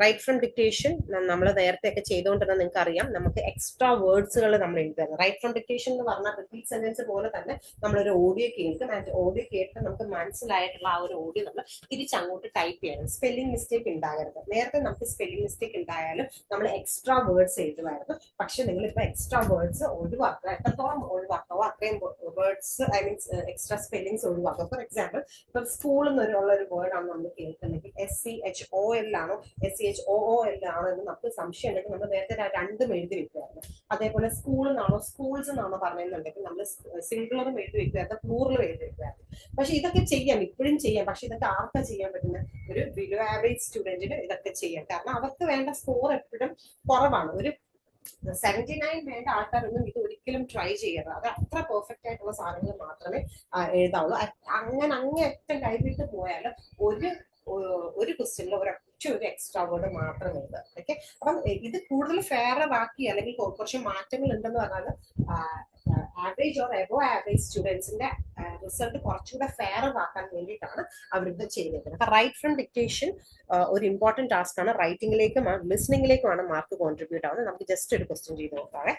Write from dictation നമ്മൾ നേരത്തെ ഒക്കെ ചെയ്തുകൊണ്ടിരുന്ന നിങ്ങൾക്ക് അറിയാം, നമുക്ക് എക്സ്ട്രാ വേർഡ്സുകൾ നമ്മൾ എഴുതുന്നത്. റൈറ്റ് ഫ്രം ഡിക്റ്റേഷൻ എന്ന് പറഞ്ഞാൽ റിപ്പീറ്റ് സെന്റൻസ് പോലെ തന്നെ നമ്മളൊരു ഓഡിയോ കേൾക്കും. ആൻഡ് ഓഡിയോ കേട്ട് നമുക്ക് മനസ്സിലായിട്ടുള്ള ആ ഒരു ഓഡിയോ നമ്മൾ തിരിച്ചങ്ങോട്ട് ടൈപ്പ് ചെയ്യണം. സ്പെല്ലിംഗ് മിസ്റ്റേക്ക് ഉണ്ടാകരുത്. നേരത്തെ നമുക്ക് സ്പെല്ലിംഗ് മിസ്റ്റേക്ക് ഉണ്ടായാലും നമ്മൾ എക്സ്ട്രാ വേർഡ്സ് എഴുതുമായിരുന്നു. പക്ഷെ നിങ്ങൾ ഇപ്പൊ എക്സ്ട്രാ വേർഡ്സ് ഒഴിവാക്കുക. എത്രത്തോളം ഒഴിവാക്കാവോ അത്രയും words, I means extra spellings ഒഴിവാക്കുക. ഫോർ എക്സാമ്പിൾ, ഇപ്പൊ സ്കൂളിൽ നിന്നുള്ള ഒരു വേർഡാണ് നമ്മൾ കേൾക്കുന്നെങ്കിൽ SCHOL ആണോ SCHOOL ആണോ എന്ന് നമുക്ക് സംശയം ഉണ്ടെങ്കിൽ നമ്മൾ നേരത്തെ രണ്ടും എഴുതി വെക്കുമായിരുന്നു. അതേപോലെ സ്കൂളിൽ നിന്നാണോ സ്കൂൾസ് എന്നാണോ പറഞ്ഞെന്നുണ്ടെങ്കിൽ നമ്മൾ സിംഗുലറും എഴുതി വെക്കുമായിരുന്നു, പ്ലൂറലും എഴുതി വെക്കുമായിരുന്നു. പക്ഷെ ഇതൊക്കെ ചെയ്യാം, ഇപ്പോഴും ചെയ്യാം. പക്ഷെ ഇതൊക്കെ ആർക്കാ ചെയ്യാൻ പറ്റുന്ന? ഒരു ബിലോ ആവറേജ് സ്റ്റുഡന്റിന് ഇതൊക്കെ ചെയ്യാം. കാരണം അവർക്ക് വേണ്ട സ്കോർ എപ്പോഴും കുറവാണ്. ഒരു 79 വേണ്ട ആൾക്കാരൊന്നും ഇത് ഒരിക്കലും ട്രൈ ചെയ്യരുത്. അത് അത്ര പെർഫെക്റ്റ് ആയിട്ടുള്ള സാധനങ്ങൾ മാത്രമേ എഴുതാവുള്ളൂ. അങ്ങനെ അങ്ങേയറ്റം കൈവിട്ട് പോയാൽ ഒരു ക്വസ്റ്റ്യനിൽ ഒരൊറ്റ ഒരു എക്സ്ട്രാ വേർഡ് മാത്രം എഴുതുക. ഓക്കെ, അപ്പം ഇത് കൂടുതൽ ഫെയർ ആക്കി, അല്ലെങ്കിൽ കുറച്ച് മാറ്റങ്ങൾ ഉണ്ടെന്ന് പറഞ്ഞാൽ ആവറേജ് ഓർ എബോ ആവറേജ് സ്റ്റുഡൻസിന്റെ റിസൾട്ട് കുറച്ചുകൂടെ ഫെയർ ആക്കാൻ വേണ്ടിയിട്ടാണ് അവരിത് ചെയ്തേക്കുന്നത്. അപ്പൊ റൈറ്റ് ഫ്രം ഡിക്റ്റേഷൻ ഒരു ഇമ്പോർട്ടന്റ് ടാസ്ക് ആണ്. റൈറ്റിംഗിലേക്കും ലിസണിംഗിലേക്കുമാണ് മാർക്ക് കോൺട്രിബ്യൂട്ട് ആവുന്നത്. നമുക്ക് ജസ്റ്റ് ഒരു ക്വസ്റ്റ്യൻ ചെയ്ത് നോക്കാവേ.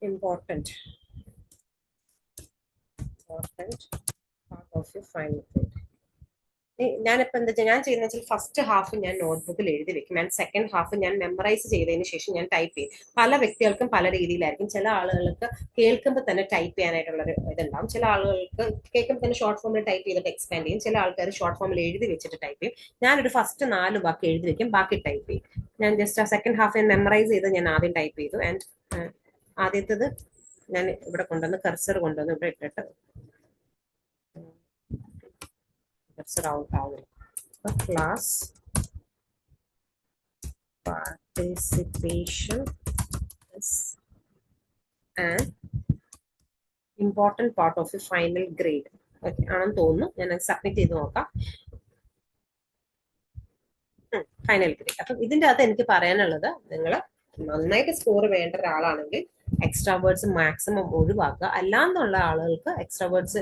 Important part of your final grade. ഞാനിപ്പോ എന്താ വെച്ചാൽ ഞാൻ ചെയ്യുന്ന വെച്ചാൽ ഫസ്റ്റ് ഹാഫ് ഞാൻ നോട്ട്ബുക്കിൽ എഴുതി വെക്കും. ആൻഡ് സെക്കൻഡ് ഹാഫ് ഞാൻ മെമ്മറൈസ് ചെയ്തതിന് ശേഷം ഞാൻ ടൈപ്പ് ചെയ്യും. പല വ്യക്തികൾക്കും പല രീതിയിലായിരിക്കും. ചില ആളുകൾക്ക് കേൾക്കുമ്പോൾ തന്നെ ടൈപ്പ് ചെയ്യാനായിട്ടുള്ള ഒരു ഇതുണ്ടാവും. ചില ആളുകൾക്ക് കേൾക്കുമ്പോൾ തന്നെ ഷോർട്ട് ഫോമിൽ ടൈപ്പ് ചെയ്തിട്ട് എക്സ്പാൻഡ് ചെയ്യും. ചില ആൾക്കാർ ഷോർട്ട് ഫോമിൽ എഴുതി വെച്ചിട്ട് ടൈപ്പ് ചെയ്യും. ഞാനൊരു ഫസ്റ്റ് 4 വാക്ക് എഴുതി വെക്കും, ബാക്കി ടൈപ്പ് ചെയ്യും. ഞാൻ ജസ്റ്റ് ആ സെക്കൻഡ് ഹാഫ് ഞാൻ മെമ്മറൈസ് ചെയ്ത് ഞാൻ ആദ്യം ടൈപ്പ് ചെയ്തു. ആൻഡ് ആദ്യത്തത് ഞാൻ ഇവിടെ കൊണ്ടുവന്ന് കർസർ കൊണ്ടുവന്ന് ഇവിടെ ഇട്ടിട്ട് ഔട്ട് ആവും. Class participation is an important part of your final grade. Okay ആണെന്ന് തോന്നുന്നു. ഞാൻ സബ്മിറ്റ് ചെയ്ത് നോക്കാം. Final grade. അപ്പം ഇതിന്റെ അകത്ത് എനിക്ക് പറയാനുള്ളത്, നിങ്ങൾ നന്നായിട്ട് സ്കോർ വേണ്ട ഒരാളാണെങ്കിൽ എക്സ്ട്രാ വേർഡ്സ് മാക്സിമം ഒഴിവാക്കുക. അല്ലാന്നുള്ള ആളുകൾക്ക് എക്സ്ട്രാ വേർഡ്സ്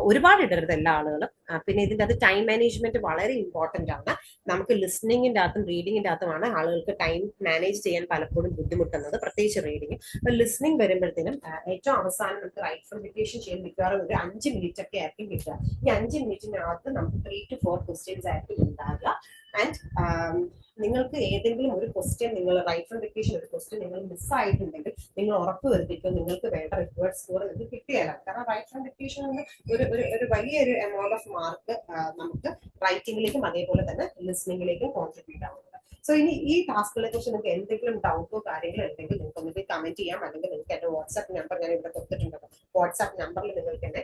ഒരുപാട് ഇടരുത് എല്ലാ ആളുകളും. പിന്നെ ഇതിന്റെ അകത്ത് ടൈം മാനേജ്മെന്റ് വളരെ ഇമ്പോർട്ടന്റ് ആണ്. നമുക്ക് ലിസണിങ്ങിന്റെ അകത്തും റീഡിങ്ങിന്റെ അകത്തുമാണ് ആളുകൾക്ക് ടൈം മാനേജ് ചെയ്യാൻ പലപ്പോഴും ബുദ്ധിമുട്ടുന്നത്, പ്രത്യേകിച്ച് റീഡിങ്. അപ്പൊ ലിസണിങ് വരുമ്പോഴത്തേനും ഏറ്റവും അവസാനം നമുക്ക് റൈറ്റ് ഫ്രം ഡിക്റ്റേഷൻ ചെയ്യാൻ മിക്കവാറും ഒരു 5 മിനിറ്റ് ഒക്കെ ആയിരിക്കും കിട്ടുക. ഈ 5 മിനിറ്റിനകത്ത് നമുക്ക് 3 to 4 ക്വസ്റ്റ്യൻസ് ആയിരിക്കും ഉണ്ടാകുക. ആൻഡ് നിങ്ങൾക്ക് ഏതെങ്കിലും ഒരു ക്വസ്റ്റ്യൻ, നിങ്ങൾ റൈറ്റ് ഫ്രം ഡിക്റ്റേഷൻ ഒരു ക്വസ്റ്റ്യൻ നിങ്ങൾ മിസ്സായിട്ടുണ്ടെങ്കിൽ നിങ്ങൾ ഉറപ്പ് വരുത്തിക്കും നിങ്ങൾക്ക് വേണ്ട റിക്വയർഡ് സ്കോർ നിങ്ങൾക്ക് കിട്ടിയാലും. കാരണം റൈറ്റ് ഫ്രം ഡിക്റ്റേഷൻ ഒരു വലിയൊരു എമൗണ്ട് ഓഫ് മാർക്ക് നമുക്ക് റൈറ്റിംഗിലേക്കും അതേപോലെ തന്നെ ലിസണിംഗിലേക്കും കോൺട്രിബ്യൂട്ട് ആവുന്നുണ്ട്. സോ ഇനി ഈ ടാസ്കുകളെ കുറിച്ച് നിങ്ങൾക്ക് എന്തെങ്കിലും ഡൗട്ടോ കാര്യങ്ങളോ ഉണ്ടെങ്കിൽ നിങ്ങൾക്ക് ഒന്നുകിൽ കമന്റ് ചെയ്യാം, അല്ലെങ്കിൽ നിങ്ങൾക്ക് എന്റെ വാട്സ്ആപ്പ് നമ്പർ ഞാൻ ഇവിടെ കൊടുത്തിട്ടുണ്ടല്ലോ. വാട്സ്ആപ്പ് നമ്പറിൽ നിങ്ങൾക്ക് എന്നെ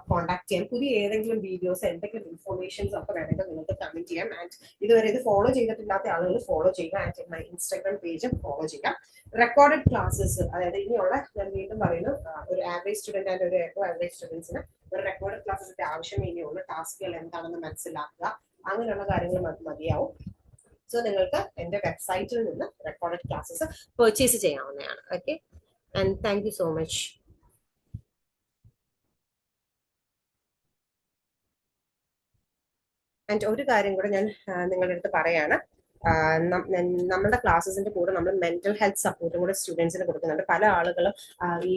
കോൺടാക്ട് ചെയ്യാം. പുതിയ ഏതെങ്കിലും വീഡിയോസ്, എന്തെങ്കിലും ഇൻഫോർമേഷൻസ് ഒക്കെ വേണമെങ്കിൽ നിങ്ങൾക്ക് കമന്റ് ചെയ്യാം. ആൻഡ് ഇതുവരെ ഇത് ഫോളോ ചെയ്തിട്ടില്ലാത്ത ആളുകൾ ഫോളോ ചെയ്യുക. ആൻഡ് മൈ ഇൻസ്റ്റാഗ്രാം പേജും ഫോളോ ചെയ്യാം. റെക്കോർഡഡ് ക്ലാസ്സസ്, അതായത് ഇനിയുള്ള, ഞാൻ വീണ്ടും പറയുന്നു, ഒരു ആവറേജ് സ്റ്റുഡന്റ് ആൻഡ് ഒരു എബോ ആവറേജ് സ്റ്റുഡൻസിന് ഒരു റെക്കോർഡഡ് ക്ലാസ്സസിന്റെ ആവശ്യം ഇനിയുള്ള ടാസ്കുകൾ എന്താണെന്ന് മനസ്സിലാക്കുക. അങ്ങനെയുള്ള കാര്യങ്ങൾ മതിയാവും. സോ നിങ്ങൾക്ക് എന്റെ വെബ്സൈറ്റിൽ നിന്ന് റെക്കോർഡഡ് ക്ലാസ്സസ് പർച്ചേസ് ചെയ്യാവുന്നതാണ്. Okay, and thank you so much. And ഒരു കാര്യം കൂടെ ഞാൻ നിങ്ങളുടെ അടുത്ത് പറയാണ്. നമ്മുടെ ക്ലാസ്സസിന്റെ കൂടെ നമ്മൾ മെന്റൽ ഹെൽത്ത് സപ്പോർട്ടും കൂടെ സ്റ്റുഡൻസിന് കൊടുക്കുന്നുണ്ട്. പല ആളുകളും ഈ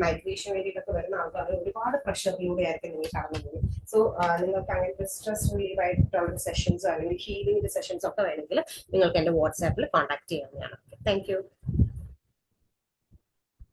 മൈഗ്രേഷൻ വേണ്ടിയിട്ടൊക്കെ വരുന്ന ആൾക്കാർ ഒരുപാട് പ്രഷറിലൂടെ ആയിരിക്കും നിങ്ങൾ കടന്നു പോകും. സോ നിങ്ങൾക്ക് അങ്ങനത്തെ സ്ട്രെസ് റിലീവ് ആയിട്ടുള്ള സെഷൻസോ അല്ലെങ്കിൽ ഹീലിംഗ് സെഷൻസോ ഒക്കെ വേണമെങ്കിൽ നിങ്ങൾക്ക് എന്റെ വാട്സാപ്പിൽ കോൺടാക്ട് ചെയ്യാവുന്നതാണ്. Thank you.